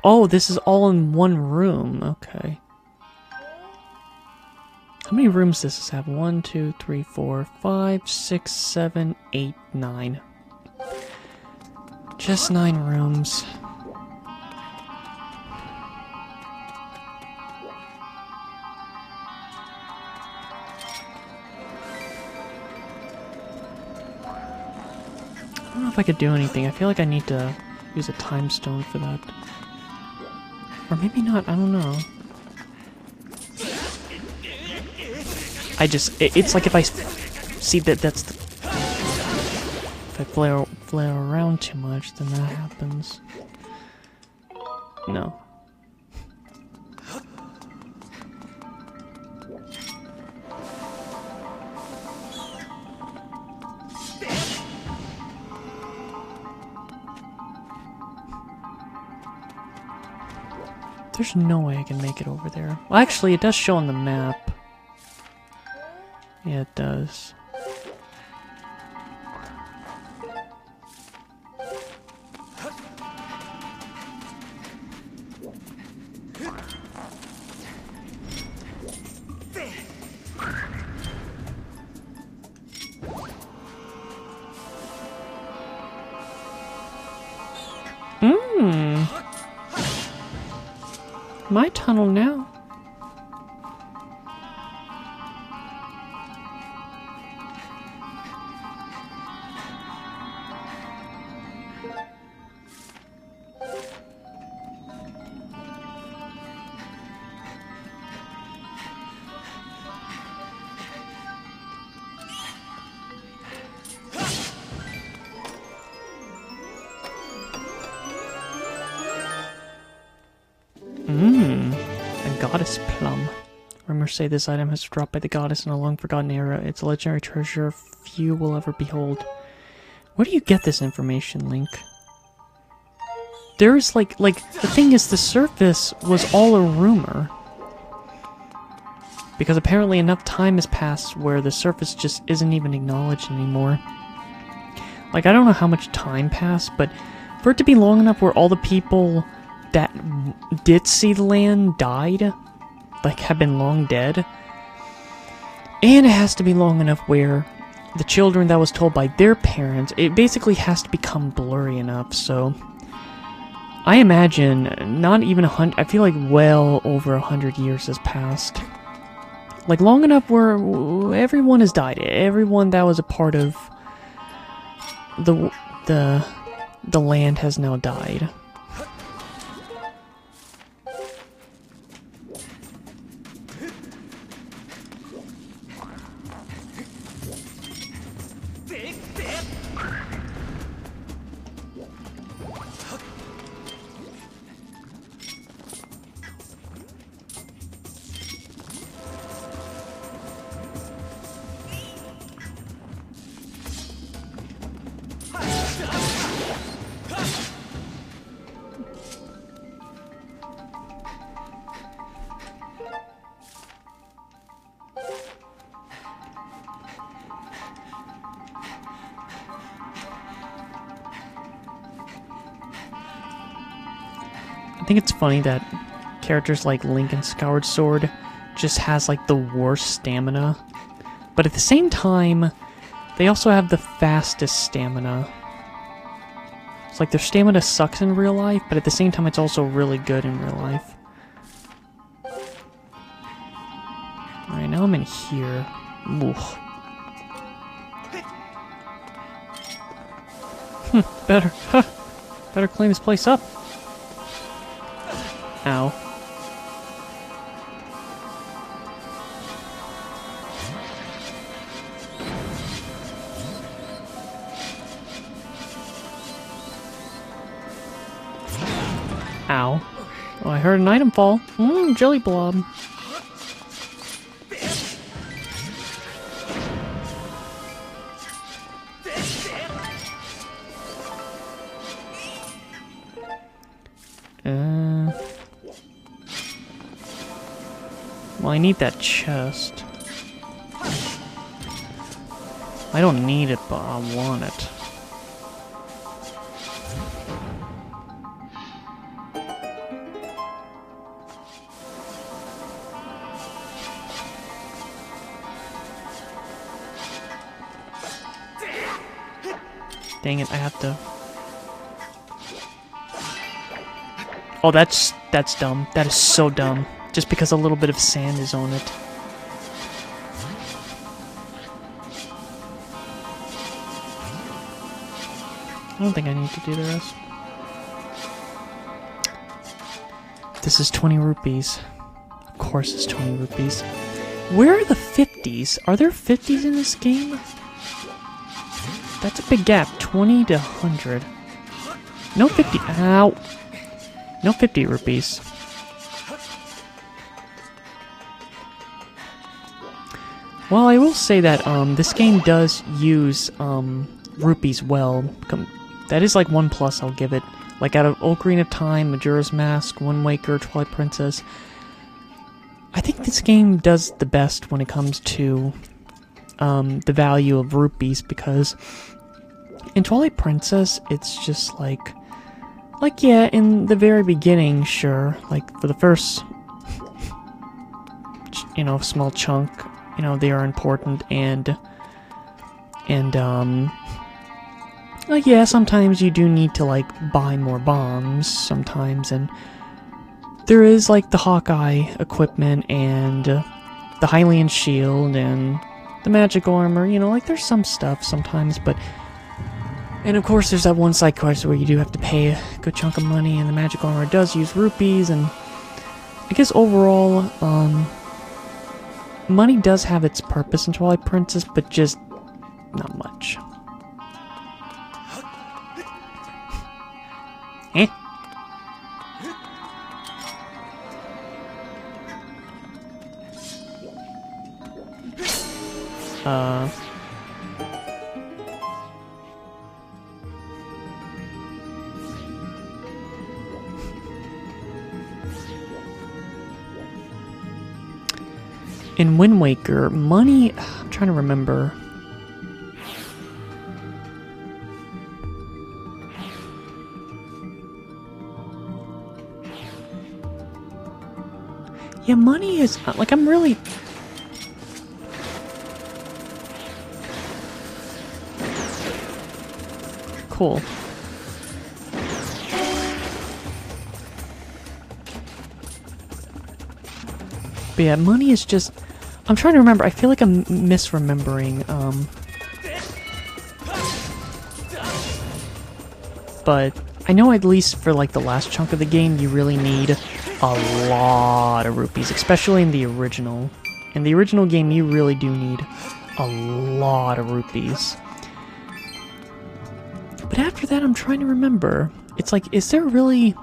Oh, this is all in one room. Okay. How many rooms does this have? 1, 2, 3, 4, 5, 6, 7, 8, 9. Just 9 rooms. I don't know if I could do anything. I feel like I need to use a time stone for that. Or maybe not, I don't know. It's like if I see that's the... If I flare around too much, then that happens. No. There's no way I can make it over there. Well, actually, it does show on the map. Yeah, it does. My tunnel now. A goddess plum. Rumors say this item has dropped by the goddess in a long-forgotten era. It's a legendary treasure few will ever behold. Where do you get this information, Link? There's like, the thing is, the surface was all a rumor. Because apparently enough time has passed where the surface just isn't even acknowledged anymore. Like, I don't know how much time passed, but for it to be long enough where all the people that did see the land died, like, have been long dead, and it has to be long enough where the children that was told by their parents, it basically has to become blurry enough. So I imagine not even 100, I feel like well over 100 years has passed, like long enough where everyone has died, everyone that was a part of the land has now died. I think it's funny that characters like Link and Skyward Sword just has like the worst stamina, but at the same time, they also have the fastest stamina. It's like their stamina sucks in real life, but at the same time, it's also really good in real life. Alright, now I'm in here. Oof. Better clean this place up. Ow. Ow. Oh, I heard an item fall. Jelly blob. Well, I need that chest. I don't need it, but I want it. Dang it, I have to... Oh, that's dumb. That is so dumb. Just because a little bit of sand is on it. I don't think I need to do the rest. This is 20 rupees. Of course it's 20 rupees. Where are the 50s? Are there 50s in this game? That's a big gap. 20 to 100. No 50. Ow. No 50 rupees. Well, I will say that this game does use rupees well That is like one plus I'll give it. Like out of Ocarina of Time, Majora's Mask, Wind Waker, Twilight Princess, I think this game does the best when it comes to the value of rupees, because in Twilight Princess, it's just like yeah, in the very beginning, sure, like for the first, you know, small chunk, you know, they are important, and like, yeah, sometimes you do need to, like, buy more bombs, sometimes, and there is, like, the Hawkeye equipment, and the Hylian shield, and the magical armor, you know, like, there's some stuff sometimes, but... And, of course, there's that one side quest where you do have to pay a good chunk of money, and the magical armor does use rupees, and... I guess, overall, money does have its purpose in Twilight Princess, but just not much. Eh? In Wind Waker, money... I'm trying to remember... Yeah, money is... like, I'm really... Cool. But yeah, money is just... I'm trying to remember. I feel like I'm misremembering, but I know at least for, like, the last chunk of the game, you really need a lot of rupees, especially in the original. In the original game, you really do need a lot of rupees. But after that, I'm trying to remember. It's like, is there really...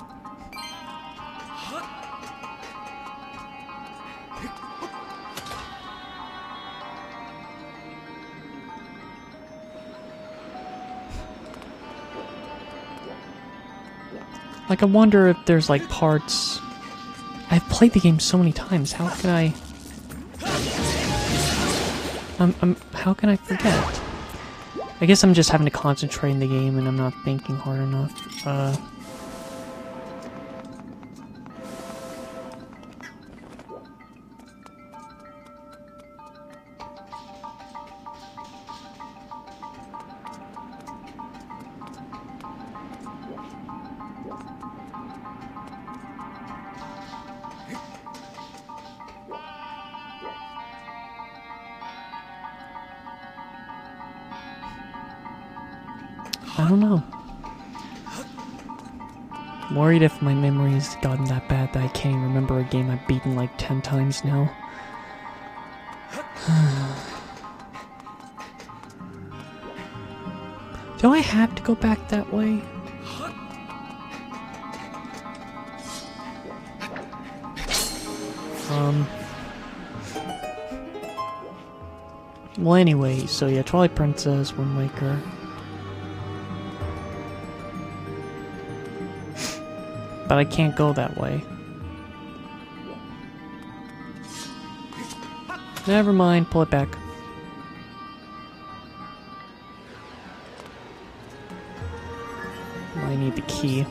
Like, I wonder if there's, like, parts... I've played the game so many times, how can I... how can I forget? I guess I'm just having to concentrate in the game and I'm not thinking hard enough. I don't know. I'm worried if my memory's gotten that bad that I can't even remember a game I've beaten like 10 times now. Do I have to go back that way? Well, anyway, so yeah, Twilight Princess, Wind Waker. But I can't go that way. Never mind, pull it back. I need the key.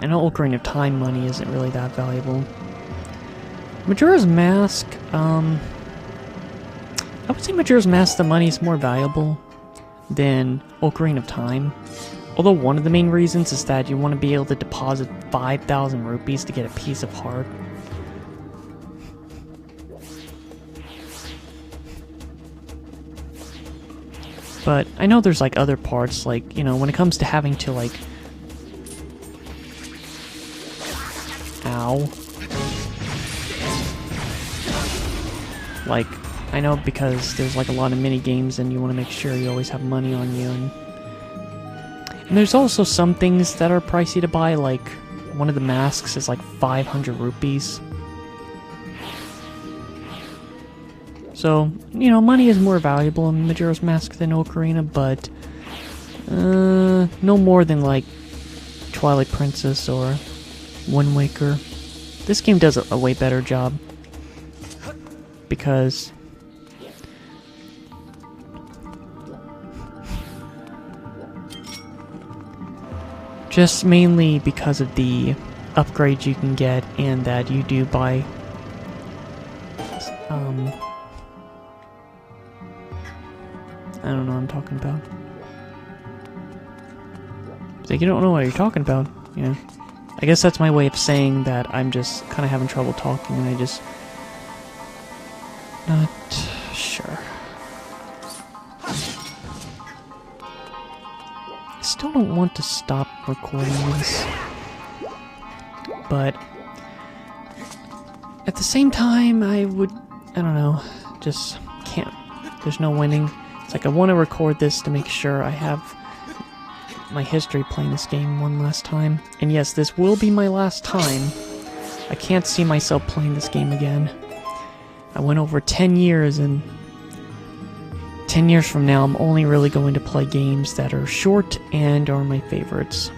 I know Ocarina of Time money isn't really that valuable. Majora's Mask, I would say Majora's Mask, the money is more valuable than Ocarina of Time. Although one of the main reasons is that you want to be able to deposit 5,000 rupees to get a piece of heart. But I know there's like other parts, like, you know, when it comes to having to like... Ow. Like, I know because there's like a lot of mini games and you want to make sure you always have money on you. And there's also some things that are pricey to buy, like one of the masks is like 500 rupees. So, you know, money is more valuable in Majora's Mask than Ocarina, but no more than like Twilight Princess or Wind Waker. This game does a way better job because just mainly because of the upgrades you can get and that you do buy I don't know what I'm talking about. It's like, you don't know what you're talking about. Yeah. I guess that's my way of saying that I'm just kind of having trouble talking and I just... not sure. I still don't want to stop recording this. But... at the same time, I don't know, just can't. There's no winning. It's like I want to record this to make sure I have my history playing this game one last time. And yes, this will be my last time. I can't see myself playing this game again. I went over 10 years, and 10 years from now, I'm only really going to play games that are short and are my favorites.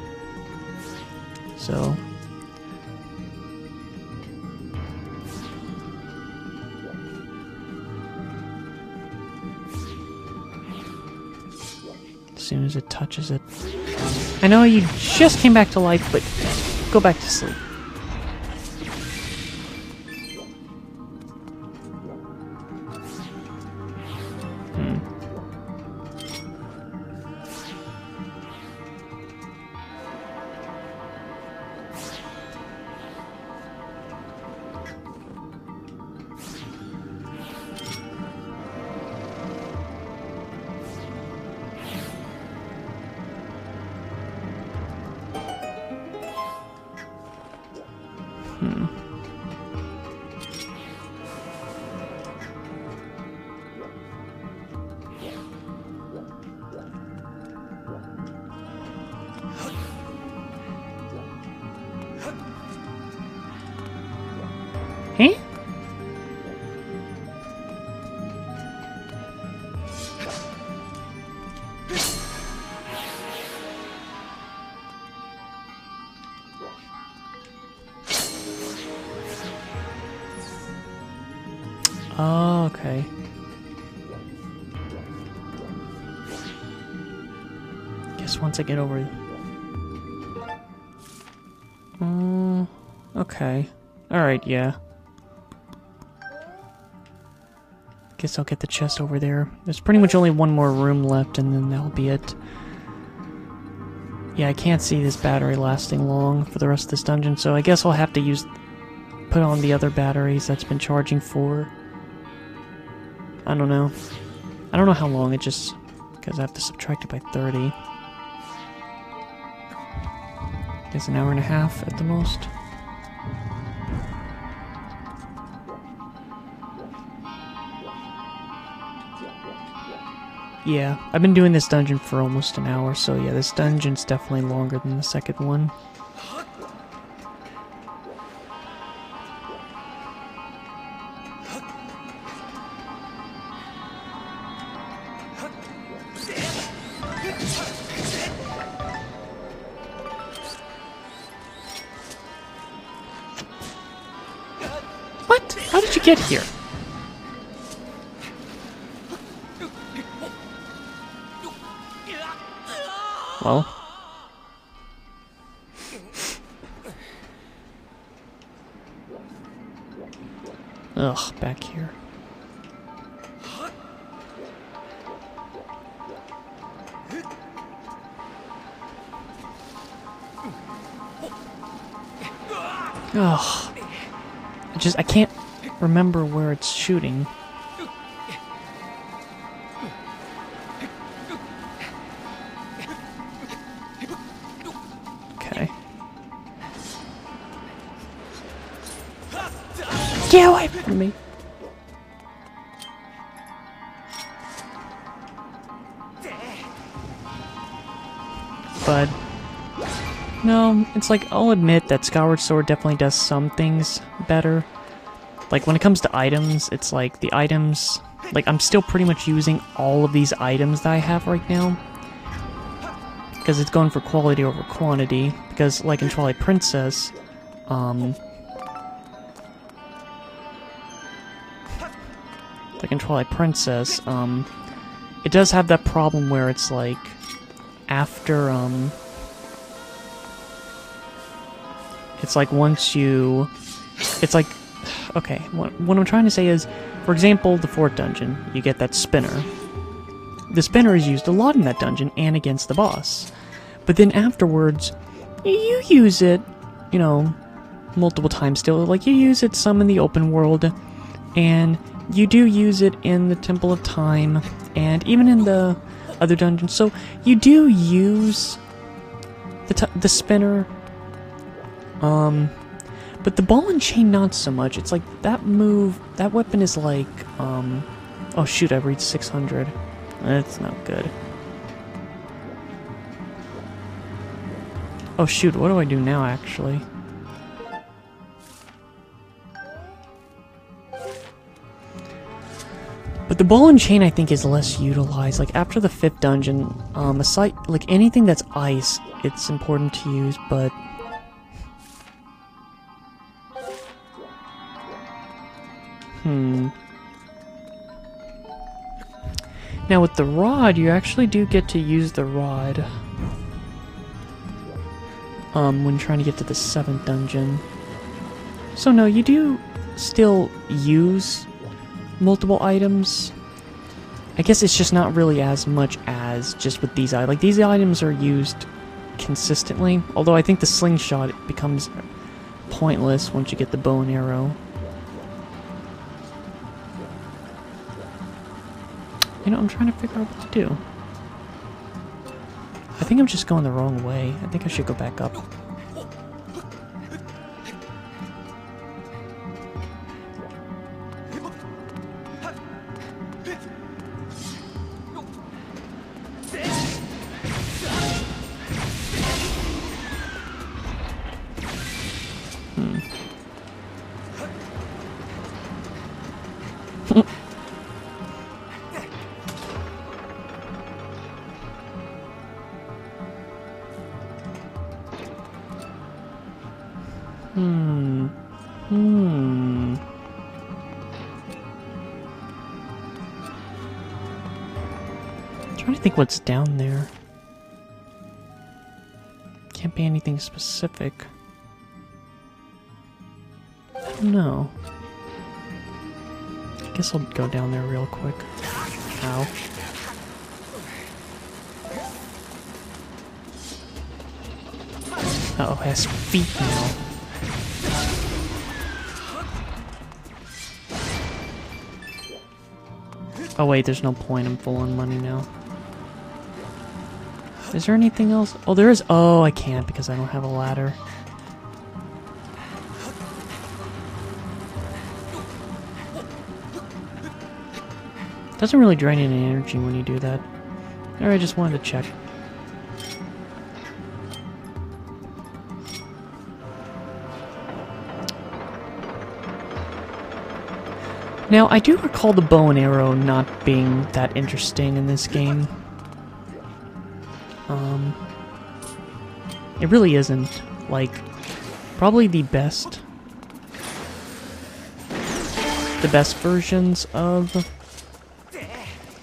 So... as soon as it touches it. I know you just came back to life, but go back to sleep. Hey? Oh, okay. Guess once I get over... okay. Alright, yeah. Guess I'll get the chest over there. There's pretty much only one more room left, and then that'll be it. Yeah, I can't see this battery lasting long for the rest of this dungeon, so I guess I'll have to put on the other batteries that's been charging for... I don't know. I don't know how long, it just... because I have to subtract it by 30. Guess an hour and a half at the most. Yeah, I've been doing this dungeon for almost an hour, so yeah, this dungeon's definitely longer than the second one. What? How did you get here? Well. Ugh, back here. Ugh. I can't remember where it's shooting. Okay. Get away from me! but no, it's like, I'll admit that Skyward Sword definitely does some things better. Like, when it comes to items, it's like, the items, like, I'm still pretty much using all of these items that I have right now. Because it's going for quality over quantity. Because, like in Twilight Princess, like in Twilight Princess, it does have that problem where it's like, after, it's like once you, it's like, okay, what I'm trying to say is, for example, the Fort Dungeon, you get that spinner. The spinner is used a lot in that dungeon and against the boss. But then afterwards, you use it, you know, multiple times still. Like, you use it some in the open world, and you do use it in the Temple of Time, and even in the other dungeons. So, you do use the spinner, but the ball and chain not so much. It's like, that move, that weapon is like, oh shoot, I've reached 600. That's not good. Oh shoot, what do I do now, actually? But the ball and chain, I think, is less utilized. Like, after the 5th dungeon, aside, like, anything that's ice, it's important to use, but... Now, with the rod, you actually do get to use the rod. When trying to get to the 7th dungeon. So no, you do still use multiple items. I guess it's just not really as much as just with these items. Like, these items are used consistently, although I think the slingshot becomes pointless once you get the bow and arrow. You know, I'm trying to figure out what to do. I think I'm just going the wrong way. I think I should go back up. I'm trying to think what's down there. Can't be anything specific. I don't know. I guess I'll go down there real quick. Ow. Uh-oh, it has feet now. Oh wait, there's no point, I'm full on money now. Is there anything else? Oh, there is. Oh, I can't because I don't have a ladder. Doesn't really drain any energy when you do that. Alright, I just wanted to check. Now, I do recall the bow and arrow not being that interesting in this game. It really isn't. Like, probably the best versions of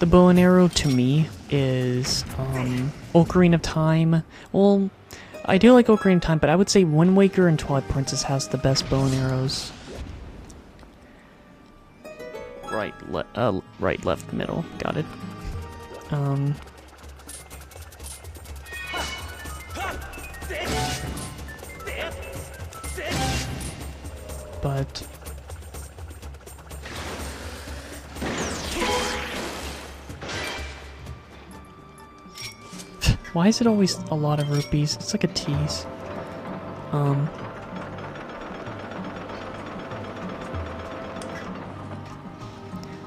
the bow and arrow to me is Ocarina of Time. Well, I do like Ocarina of Time, but I would say Wind Waker and Twilight Princess has the best bow and arrows. Right, left, middle. Got it. But why is it always a lot of rupees? It's like a tease.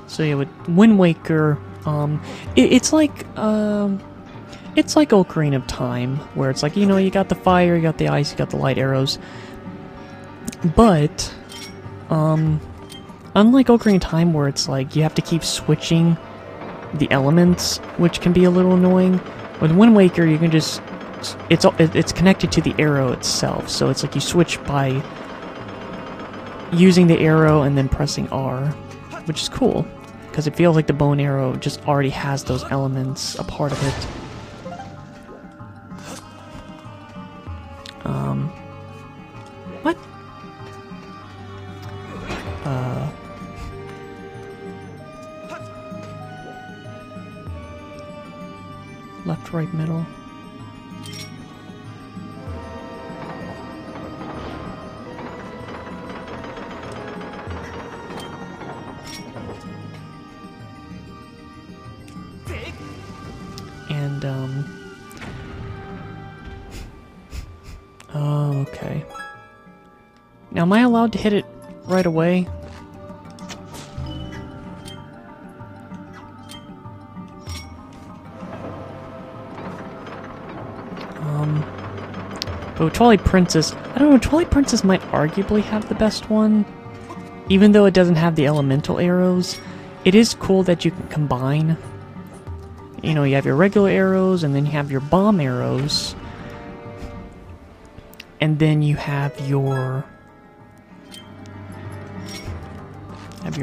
So yeah, with Wind Waker, it's like, It's like Ocarina of Time, where it's like, you know, you got the fire, you got the ice, you got the light arrows. But, unlike Ocarina of Time, where it's like you have to keep switching the elements, which can be a little annoying, with Wind Waker you can just... It's connected to the arrow itself, so it's like you switch by using the arrow and then pressing R, which is cool, because it feels like the bow and arrow just already has those elements a part of it. What? Left, right, middle. And, oh, okay. Now, am I allowed to hit it right away? But Twilight Princess, I don't know, Twilight Princess might arguably have the best one. Even though it doesn't have the elemental arrows, it is cool that you can combine. You know, you have your regular arrows, and then you have your bomb arrows. And then you have your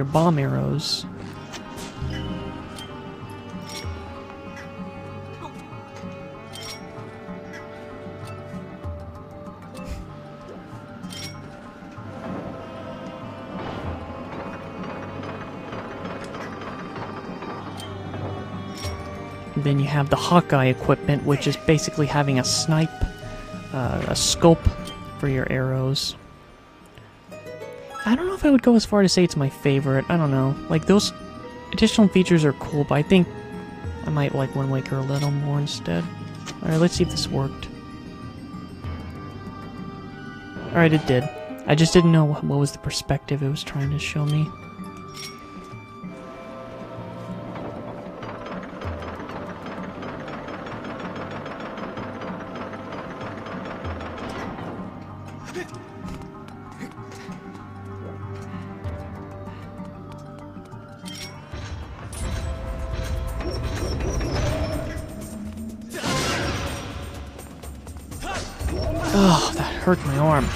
bomb arrows. Then you have the Hawkeye equipment, which is basically having a snipe, a scope for your arrows. I don't know if I would go as far to say it's my favorite. I don't know. Like, those additional features are cool, but I think I might like Wind Waker a little more instead. Alright, let's see if this worked. Alright, it did. I just didn't know what was the perspective it was trying to show me. Oh, that hurt my arm.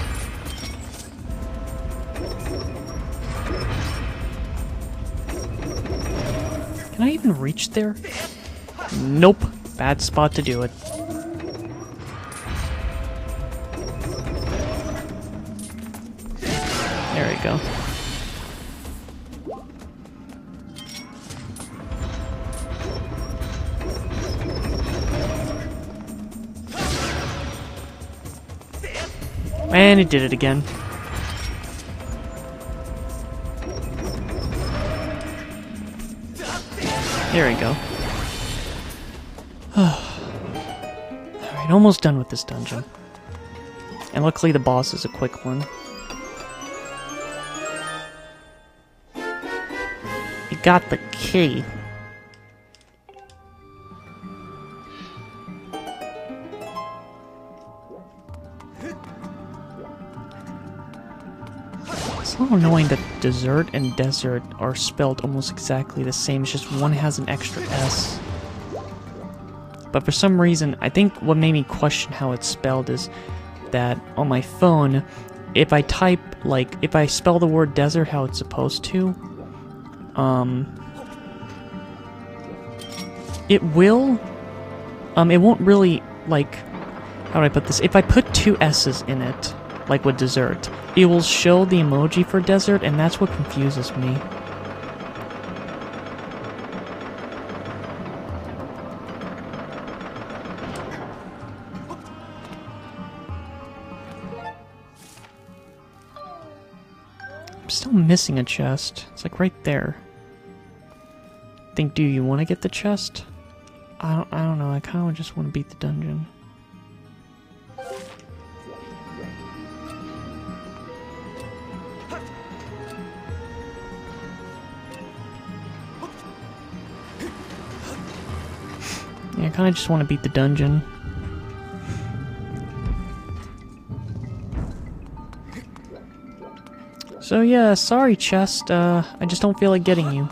Can I even reach there? Nope. Bad spot to do it. There we go. And it did it again. There we go. Alright, almost done with this dungeon. And luckily the boss is a quick one. You got the key. It's a little annoying that dessert and desert are spelled almost exactly the same, it's just one has an extra S. But for some reason, I think what made me question how it's spelled is that on my phone, if I type, like, if I spell the word desert how it's supposed to, it will, it won't really, like, how do I put this? If I put two S's in it, like with dessert, it will show the emoji for desert, and that's what confuses me. I'm still missing a chest. It's like right there. Do you want to get the chest? I don't know. I kind of just want to beat the dungeon. Yeah, I kind of just want to beat the dungeon. So yeah, sorry chest, I just don't feel like getting you.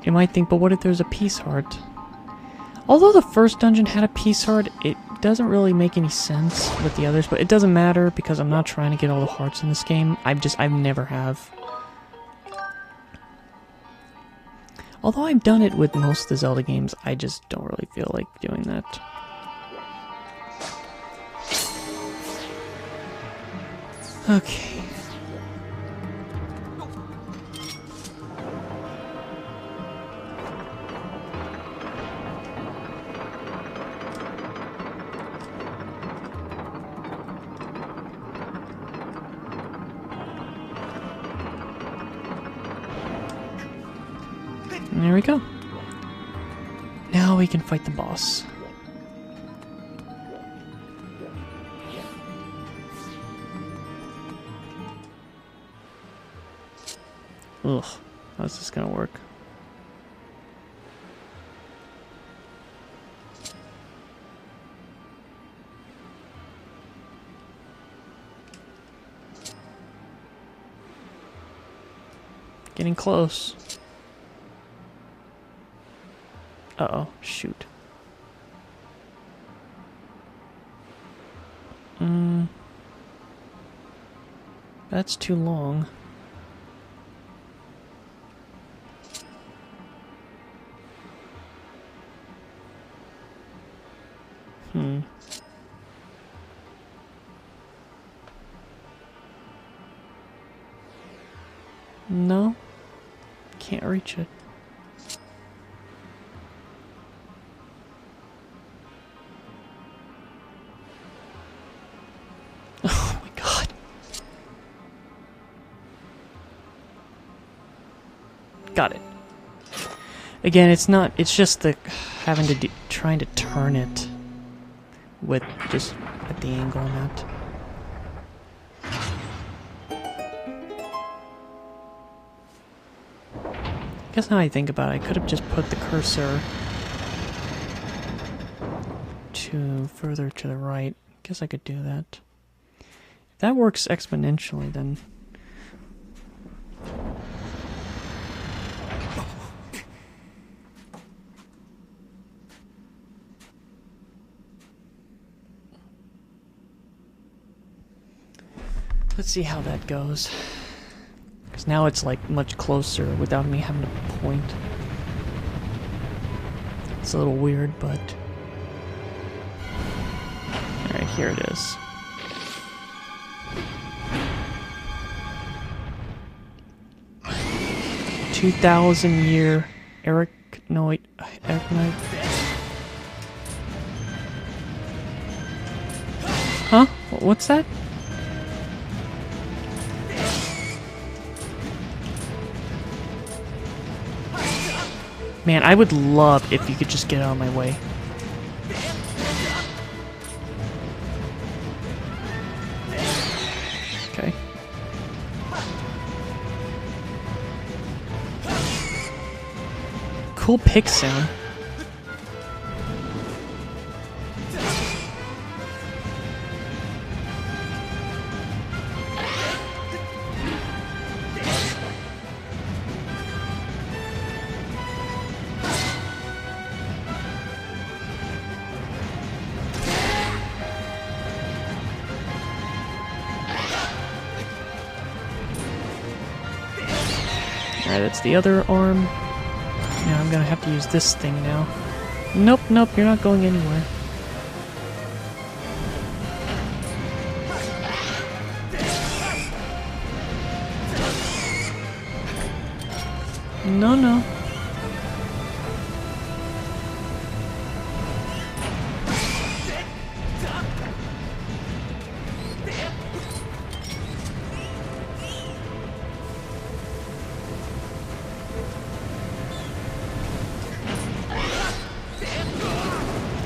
You might think, but what if there's a peace heart? Although the first dungeon had a peace heart, it doesn't really make any sense with the others, but it doesn't matter because I'm not trying to get all the hearts in this game. I've never have. Although I've done it with most of the Zelda games, I just don't really feel like doing that. Okay. And there we go. Now we can fight the boss. Ugh, how's this gonna work? Getting close. Uh-oh, shoot. That's too long. No. Can't reach it. Oh my god. Got it. Again, it's just the having to trying to turn it with just at the angle on that. I guess now I think about it, I could have just put the cursor further to the right. Guess I could do that. If that works exponentially, then let's see how that goes. Because now it's like much closer without me having to point. It's a little weird, but... Alright, here it is. $2,000-year Arachnoid. Huh? What's that? Man, I would love if you could just get out of my way. Okay. Cool pick sound. Alright, that's the other arm. Now I'm gonna have to use this thing now. Nope, nope, you're not going anywhere. No, no.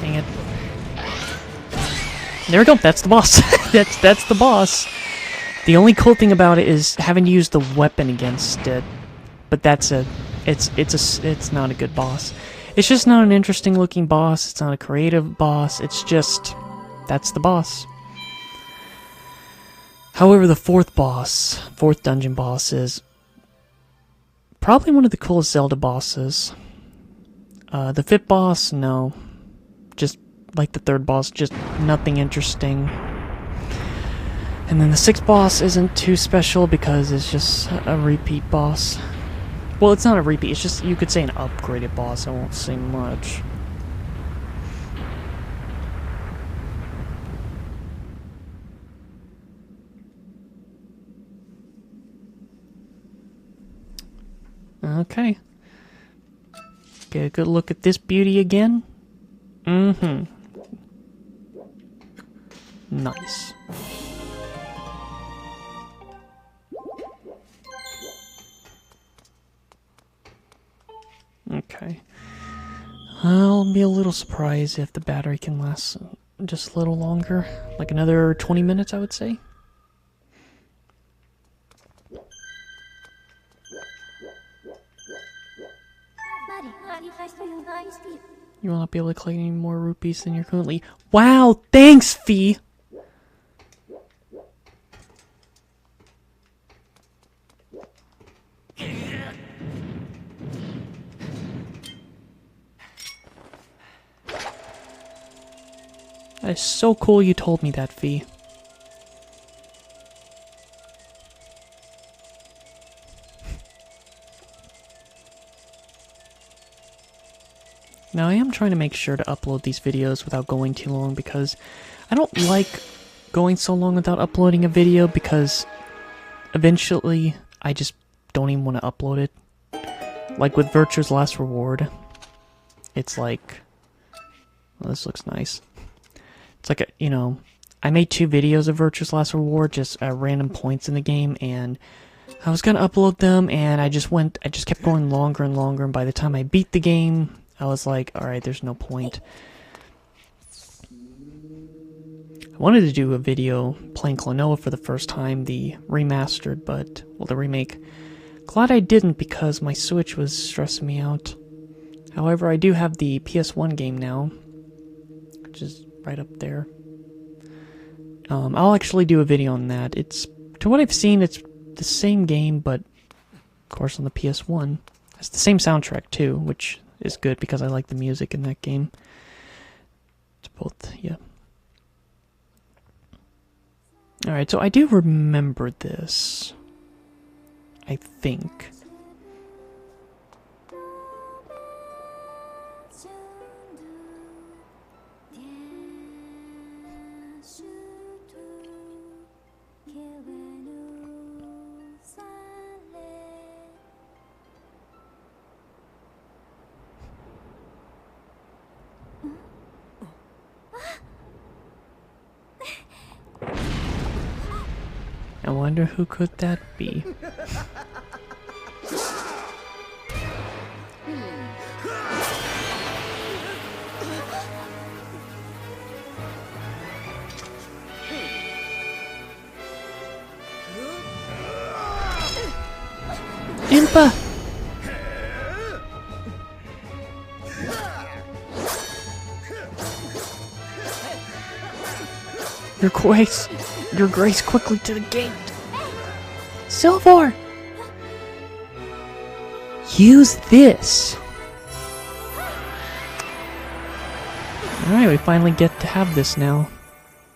Dang it. There we go, that's the boss. that's the boss. The only cool thing about it is having to use the weapon against it. But that's it's not a good boss. It's just not an interesting looking boss. It's not a creative boss. It's just... that's the boss. However, the fourth dungeon boss is probably one of the coolest Zelda bosses. The fifth boss, no. Just like the third boss, just nothing interesting. And then the sixth boss isn't too special because it's just a repeat boss. Well, it's not a repeat, it's just, you could say an upgraded boss, I won't say much. Okay. Get a good look at this beauty again. Mm-hmm. Nice. Okay. I'll be a little surprised if the battery can last just a little longer. Like another 20 minutes, I would say. You will not be able to collect any more rupees than you're currently... Wow! Thanks, Fee! That is so cool you told me that, Fee. Now I am trying to make sure to upload these videos without going too long because I don't like going so long without uploading a video because eventually I just don't even want to upload it. Like with Virtue's Last Reward, it's like, well, this looks nice. It's like, you know, I made 2 videos of Virtue's Last Reward just at random points in the game, and I was gonna upload them, and I just kept going longer and longer, and by the time I beat the game, I was like, alright, there's no point. I wanted to do a video playing Klonoa for the first time, the remastered, but, well, the remake. Glad I didn't because my Switch was stressing me out. However, I do have the PS1 game now, which is right up there. I'll actually do a video on that. It's, to what I've seen, it's the same game, but of course on the PS1. It's the same soundtrack too, which is good because I like the music in that game. It's both, yeah. Alright, so I do remember this. I think. I wonder who could that be? Impa! Your grace, quickly to the gate! Silver! Use this! Alright, we finally get to have this now.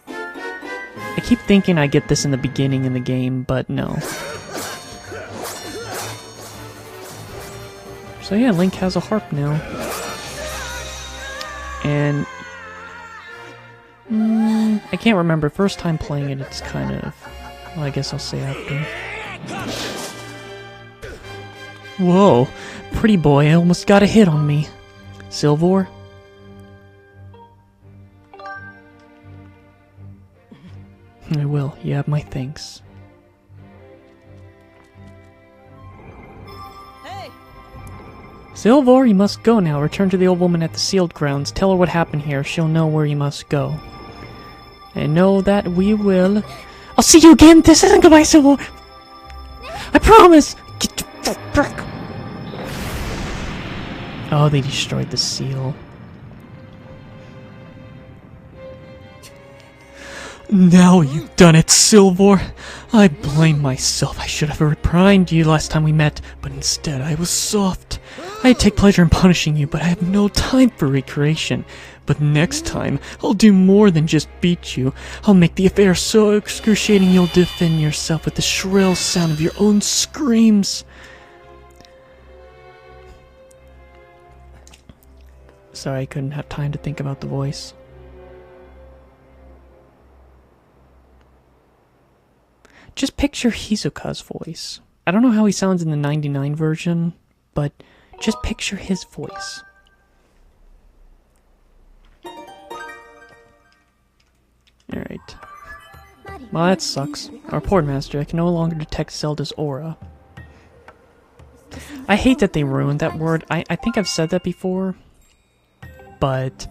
I keep thinking I get this in the beginning in the game, but no. So yeah, Link has a harp now. And... I can't remember. First time playing it, it's kind of... Well, I guess I'll say after. Whoa! Pretty boy almost got a hit on me. Silver? I will. You have my thanks. Silver, you must go now. Return to the old woman at the sealed grounds. Tell her what happened here. She'll know where you must go. I know that we will. I'll see you again! This isn't goodbye, Silver! I promise! Get back! Oh, they destroyed the seal. Now you've done it, Silver. I blame myself. I should have reprimanded you last time we met, but instead I was soft. I take pleasure in punishing you, but I have no time for recreation. But next time, I'll do more than just beat you. I'll make the affair so excruciating you'll defend yourself with the shrill sound of your own screams. Sorry, I couldn't have time to think about the voice. Just picture Hisoka's voice. I don't know how he sounds in the 99 version, but just picture his voice. Alright. Well, that sucks. Our port master, I can no longer detect Zelda's aura. I hate that they ruined that word. I think I've said that before, but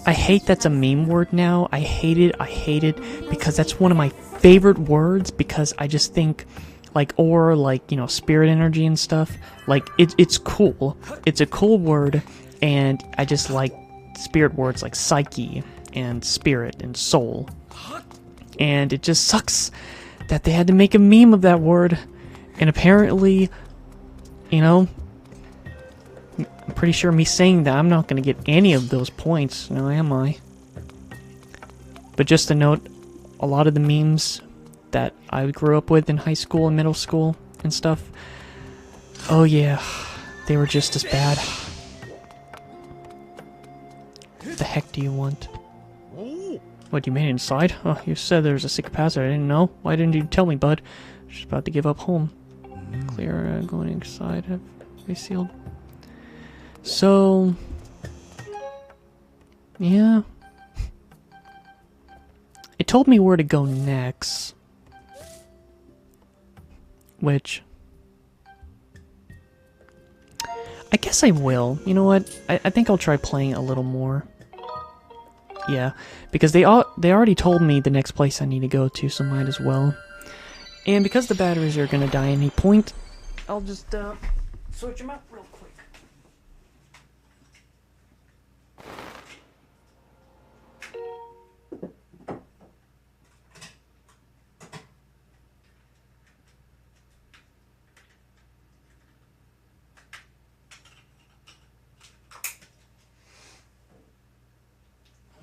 I hate that's a meme word now. I hate it because that's one of my favorite words, because I just think like aura, like, you know, spirit energy and stuff, like it's cool. It's a cool word, and I just like spirit words like psyche and spirit and soul. And it just sucks that they had to make a meme of that word, and apparently, you know, I'm pretty sure me saying that I'm not going to get any of those points, now am I? But just a note, a lot of the memes that I grew up with in high school and middle school and stuff, oh yeah, they were just as bad. What the heck do you want? What, you made it inside? Oh, you said there was a secret passage. I didn't know. Why didn't you tell me, bud? I was just about to give up home. Clear, going inside. Have they sealed? So, yeah. It told me where to go next. Which, I guess I will. You know what? I think I'll try playing a little more. Yeah, because they already told me the next place I need to go to, so might as well. And because the batteries are gonna die at any point, I'll just switch them out real quick.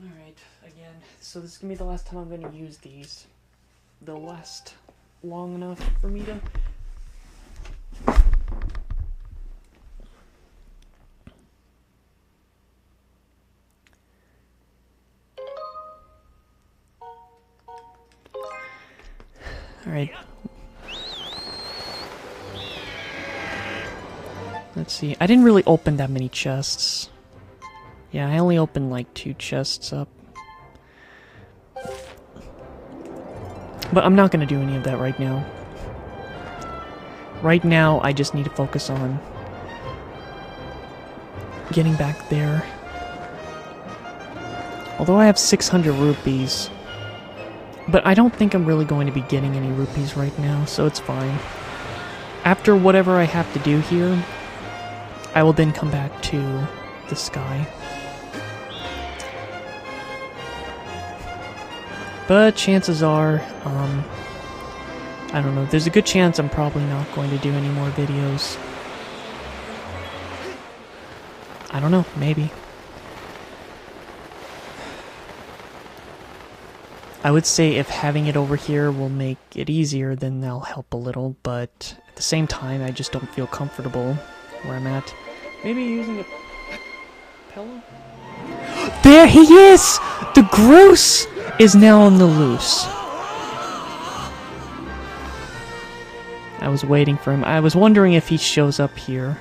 Alright, again, so this is gonna be the last time I'm gonna use these. They'll last long enough for me to... Alright. Let's see. I didn't really open that many chests. Yeah, I only opened like 2 chests up. But I'm not going to do any of that right now. Right now, I just need to focus on getting back there. Although I have 600 rupees. But I don't think I'm really going to be getting any rupees right now, so it's fine. After whatever I have to do here, I will then come back to the sky. But chances are, I don't know, there's a good chance I'm probably not going to do any more videos. I don't know, maybe. I would say if having it over here will make it easier, then that'll help a little, but at the same time, I just don't feel comfortable where I'm at. Maybe using a pillow? There he is! The Groose is now on the loose. I was waiting for him. I was wondering if he shows up here.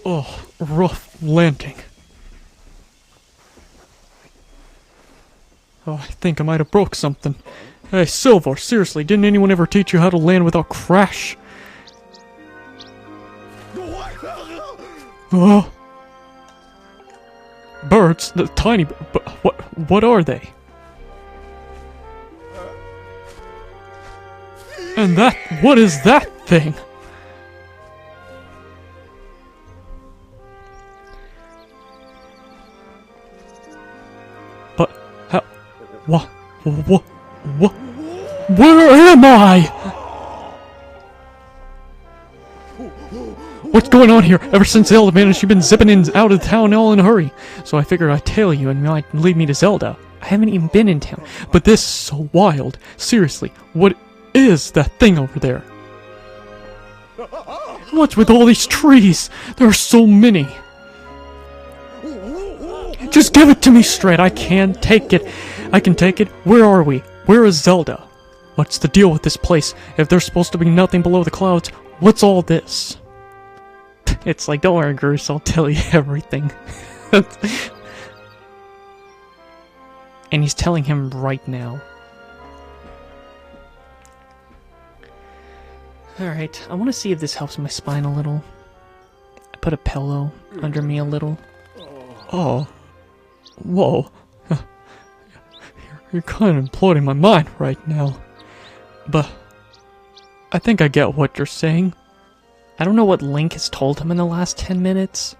Oh, rough landing. Oh, I think I might have broke something. Hey, Silver, seriously, didn't anyone ever teach you how to land without crash? Oh. Birds? The tiny... What are they? And that... What is that thing? What? Where am I? What's going on here? Ever since Zelda vanished, you've been zipping in and out of town all in a hurry. So I figured I'd tail you and you might lead me to Zelda. I haven't even been in town, but this is so wild. Seriously, what is that thing over there? What's with all these trees? There are so many. Just give it to me straight. I can't take it. I can take it. Where are we? Where is Zelda? What's the deal with this place? If there's supposed to be nothing below the clouds, what's all this? It's like, don't worry, Bruce, I'll tell you everything. And he's telling him right now. Alright, I want to see if this helps my spine a little. I put a pillow under me a little. Oh. Whoa. You're kind of imploding my mind right now. But I think I get what you're saying. I don't know what Link has told him in the last 10 minutes.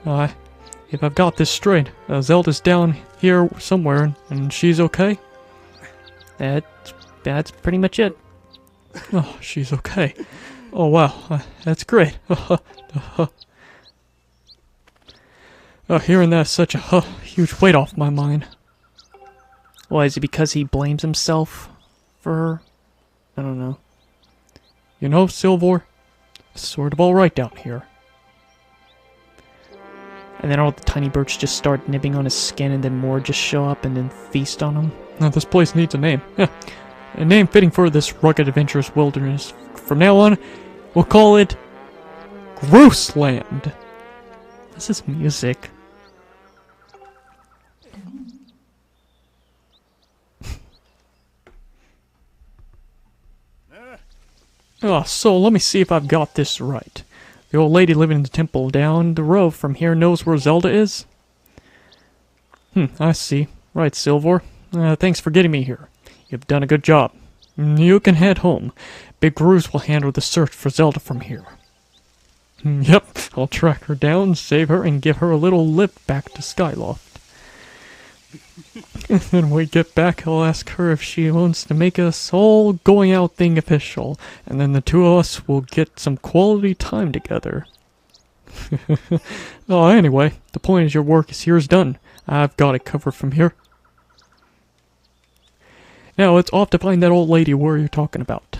If I've got this straight, Zelda's down here somewhere and she's okay? That's pretty much it. Oh, she's okay. Oh wow, that's great. Hearing that's such a huge weight off my mind. Why, is it because he blames himself for her? I don't know. You know, Silvor, it's sort of alright down here. And then all the tiny birds just start nibbing on his skin, and then more just show up and then feast on him. Now this place needs a name. Yeah. A name fitting for this rugged, adventurous wilderness. From now on, we'll call it Grossland. This is music. So let me see if I've got this right. The old lady living in the temple down the road from here knows where Zelda is? I see. Right, Silvor. Thanks for getting me here. You've done a good job. You can head home. Big Bruce will handle the search for Zelda from here. Yep, I'll track her down, save her, and give her a little lift back to Skyloft. And then when we get back, I'll ask her if she wants to make us all going out thing official, and then the two of us will get some quality time together. Anyway, the point is your work here is done. I've got it covered from here. Now it's off to find that old lady where you're talking about.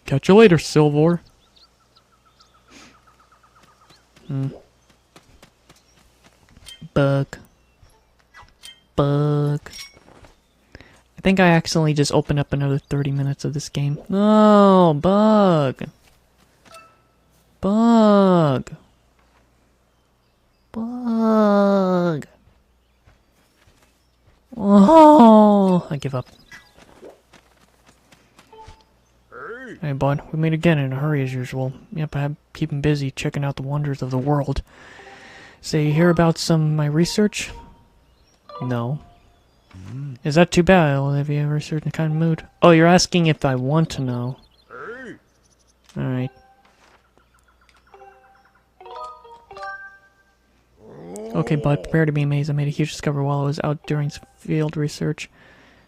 Catch you later, Silvor. Bug. I think I accidentally just opened up another 30 minutes of this game. No, Bug. Oh, I give up. Hey, bud, we meet again in a hurry as usual. Yep, I keep him busy checking out the wonders of the world. Say, you hear about some of my research? No. Is that too bad? Have you ever certain kind of mood? Oh, you're asking if I want to know. Alright. Okay, bud, prepare to be amazed. I made a huge discovery while I was out doing some field research.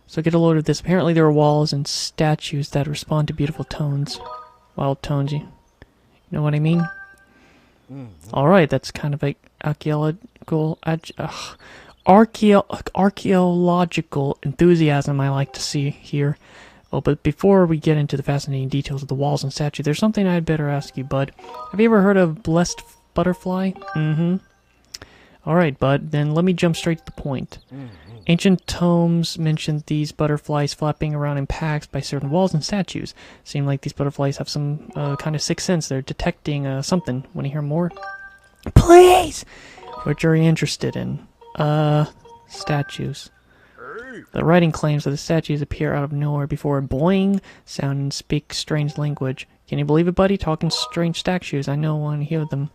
So get a load of this. Apparently there are walls and statues that respond to beautiful tones. Wild tones, you know what I mean? Alright, that's kind of a archaeological enthusiasm I like to see here. Oh, but before we get into the fascinating details of the walls and statues, there's something I'd better ask you, bud. Have you ever heard of blessed butterfly? Alright, bud, then let me jump straight to the point. Ancient tomes mention these butterflies flapping around in packs by certain walls and statues. Seem like these butterflies have some kind of sixth sense. They're detecting something. Want to hear more? Please! Which are you interested in? Statues. The writing claims that the statues appear out of nowhere before a boing sound and speak strange language. Can you believe it, buddy? Talking strange statues. I know I want to hear them.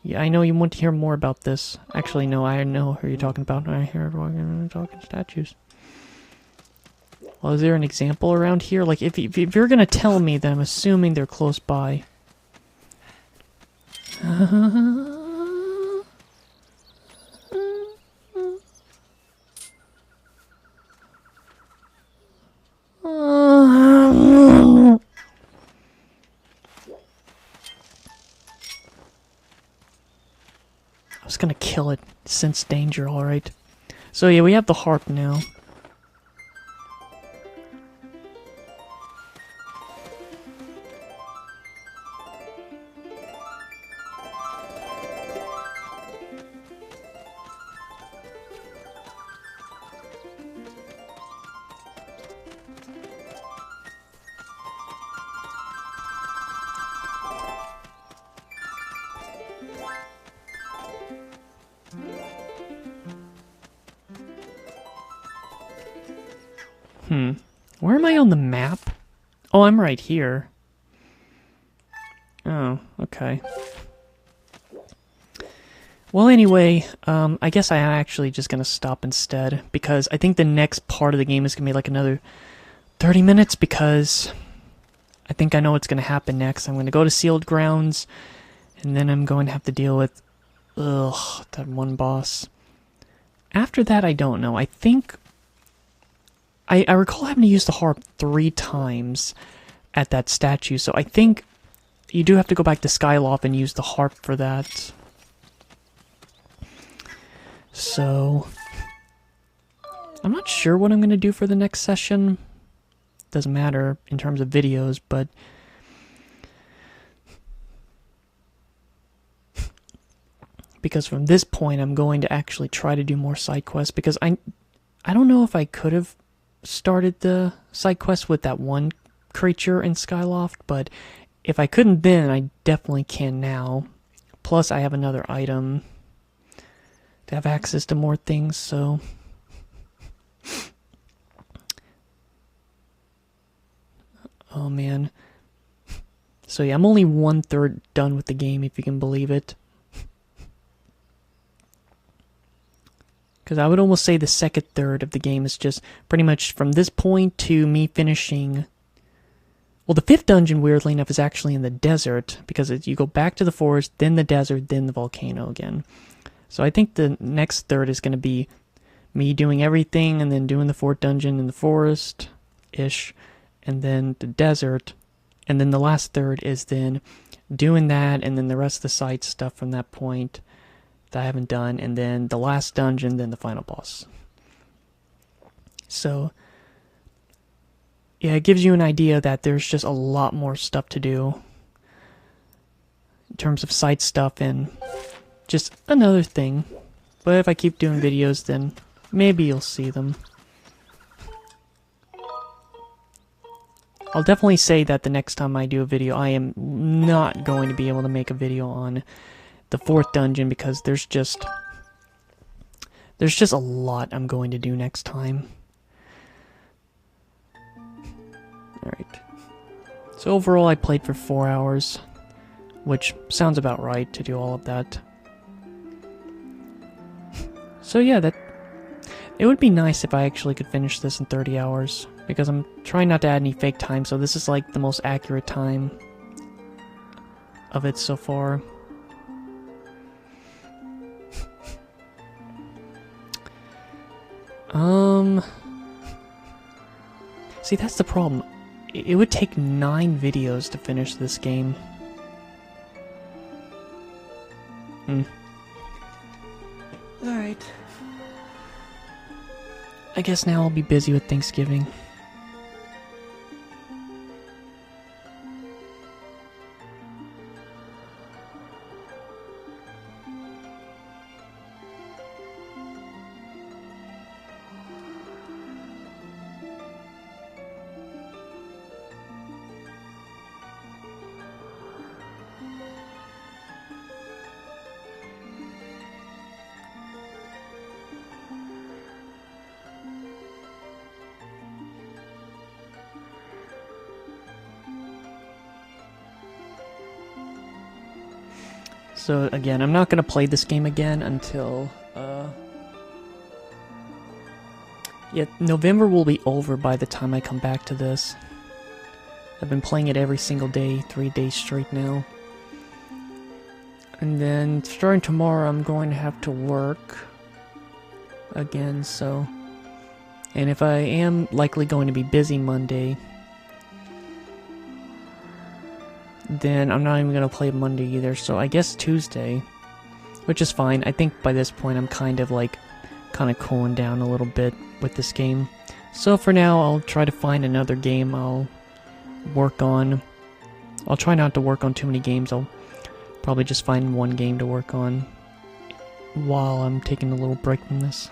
Yeah, I know you want to hear more about this. Actually, no, I know who you're talking about. I hear talking statues. Well, is there an example around here? Like, if you're gonna tell me, then I'm assuming they're close by. just gonna kill it. Sense danger, alright. So yeah, we have the harp now. Where am I on the map? Oh, I'm right here. Oh, okay. Well, anyway, I guess I am actually just gonna stop instead, because I think the next part of the game is gonna be like another 30 minutes, because I think I know what's gonna happen next. I'm gonna go to Sealed Grounds, and then I'm going to have to deal with, that one boss. After that, I don't know. I think... I recall having to use the harp 3 times at that statue, so I think you do have to go back to Skyloft and use the harp for that. So, I'm not sure what I'm going to do for the next session. Doesn't matter in terms of videos, but... because from this point, I'm going to actually try to do more side quests, because I don't know if I could have started the side quest with that one creature in Skyloft, but if I couldn't then, I definitely can now. Plus, I have another item to have access to more things, so... oh man. So yeah, I'm only 1/3 done with the game, if you can believe it. Because I would almost say the second third of the game is just pretty much from this point to me finishing... well, the 5th dungeon, weirdly enough, is actually in the desert, because you go back to the forest, then the desert, then the volcano again. So I think the next third is going to be me doing everything, and then doing the 4th dungeon in the forest-ish, and then the desert, and then the last third is then doing that, and then the rest of the side stuff from that point that I haven't done, and then the last dungeon, then the final boss. So, yeah, it gives you an idea that there's just a lot more stuff to do in terms of side stuff and just another thing. But if I keep doing videos, then maybe you'll see them. I'll definitely say that the next time I do a video, I am not going to be able to make a video on the 4th dungeon, because there's just a lot I'm going to do next time. Alright. So overall I played for 4 hours, which sounds about right to do all of that. So yeah, it would be nice if I actually could finish this in 30 hours, because I'm trying not to add any fake time, so this is like the most accurate time of it so far. See, that's the problem. It would take 9 videos to finish this game. Alright. I guess now I'll be busy with Thanksgiving. So again, I'm not going to play this game again until, yeah, November will be over by the time I come back to this. I've been playing it every single day, 3 days straight now. And then, starting tomorrow, I'm going to have to work again, so... and if I am likely going to be busy Monday, then I'm not even going to play Monday either, so I guess Tuesday which is fine. I think by this point I'm kind of cooling down a little bit with this game. So for now, I'll try to find another game I'll work on. I'll try not to work on too many games. I'll probably just find one game to work on while I'm taking a little break from this.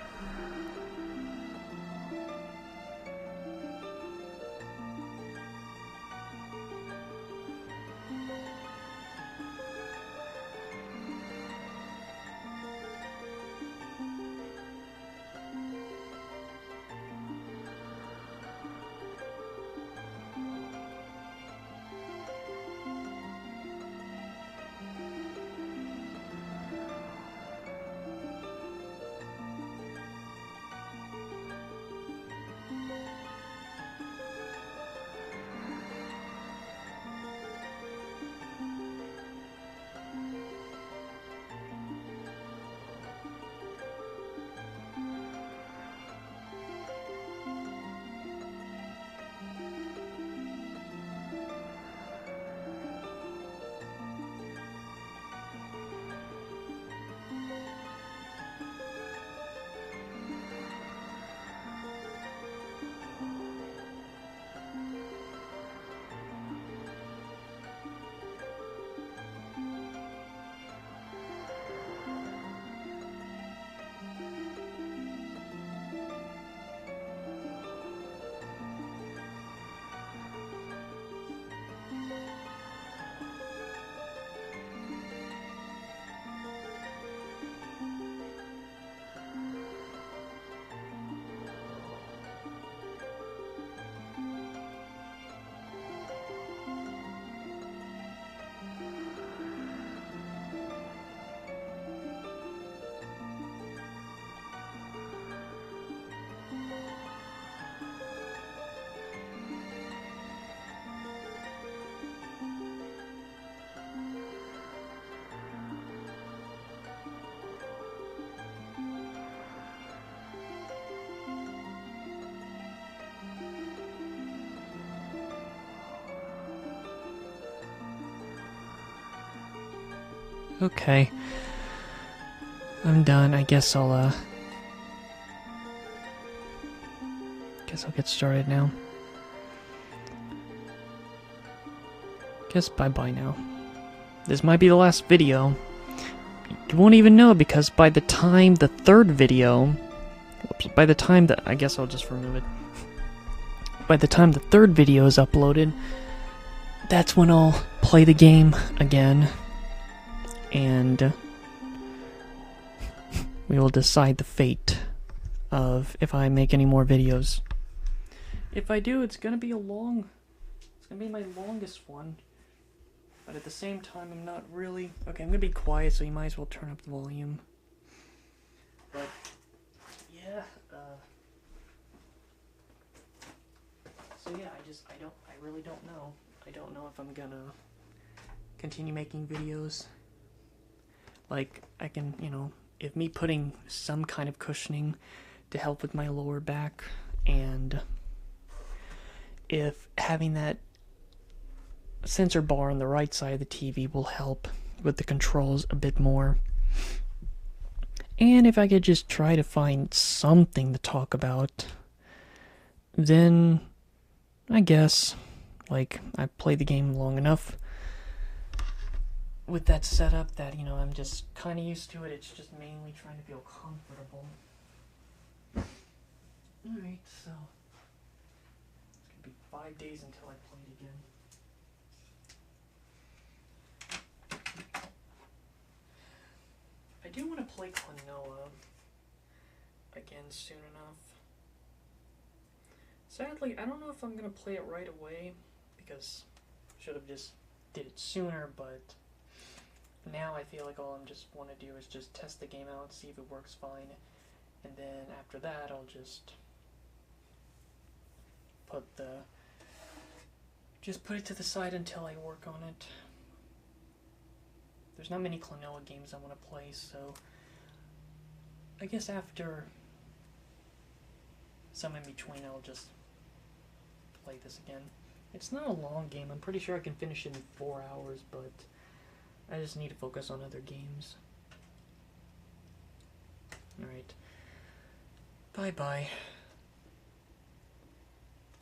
Okay. I'm done. I guess I'll get started now. Guess bye-bye now. This might be the last video. You won't even know because by the time the third video... By the time that... I guess I'll just remove it. By the time the third video is uploaded, that's when I'll play the game again. And we will decide the fate of if I make any more videos. If I do, it's gonna be it's gonna be my longest one. But at the same time, I'm not really... Okay, I'm gonna be quiet, so you might as well turn up the volume. But, yeah, so yeah, I really don't know. I don't know if I'm gonna continue making videos. Like, I can, if me putting some kind of cushioning to help with my lower back, and if having that sensor bar on the right side of the TV will help with the controls a bit more. And if I could just try to find something to talk about, then I guess, I've played the game long enough with that setup that, I'm just kind of used to it. It's just mainly trying to feel comfortable. Alright, so it's gonna be 5 days until I play it again. I do want to play Klonoa again soon enough. Sadly, I don't know if I'm gonna play it right away because I should have just did it sooner, but now I feel like all I just want to do is just test the game out, see if it works fine, and then after that I'll just put it to the side until I work on it. There's not many Klonoa games I want to play, so I guess after some in between I'll just play this again. It's not a long game. I'm pretty sure I can finish it in 4 hours, but I just need to focus on other games. Alright. Bye-bye.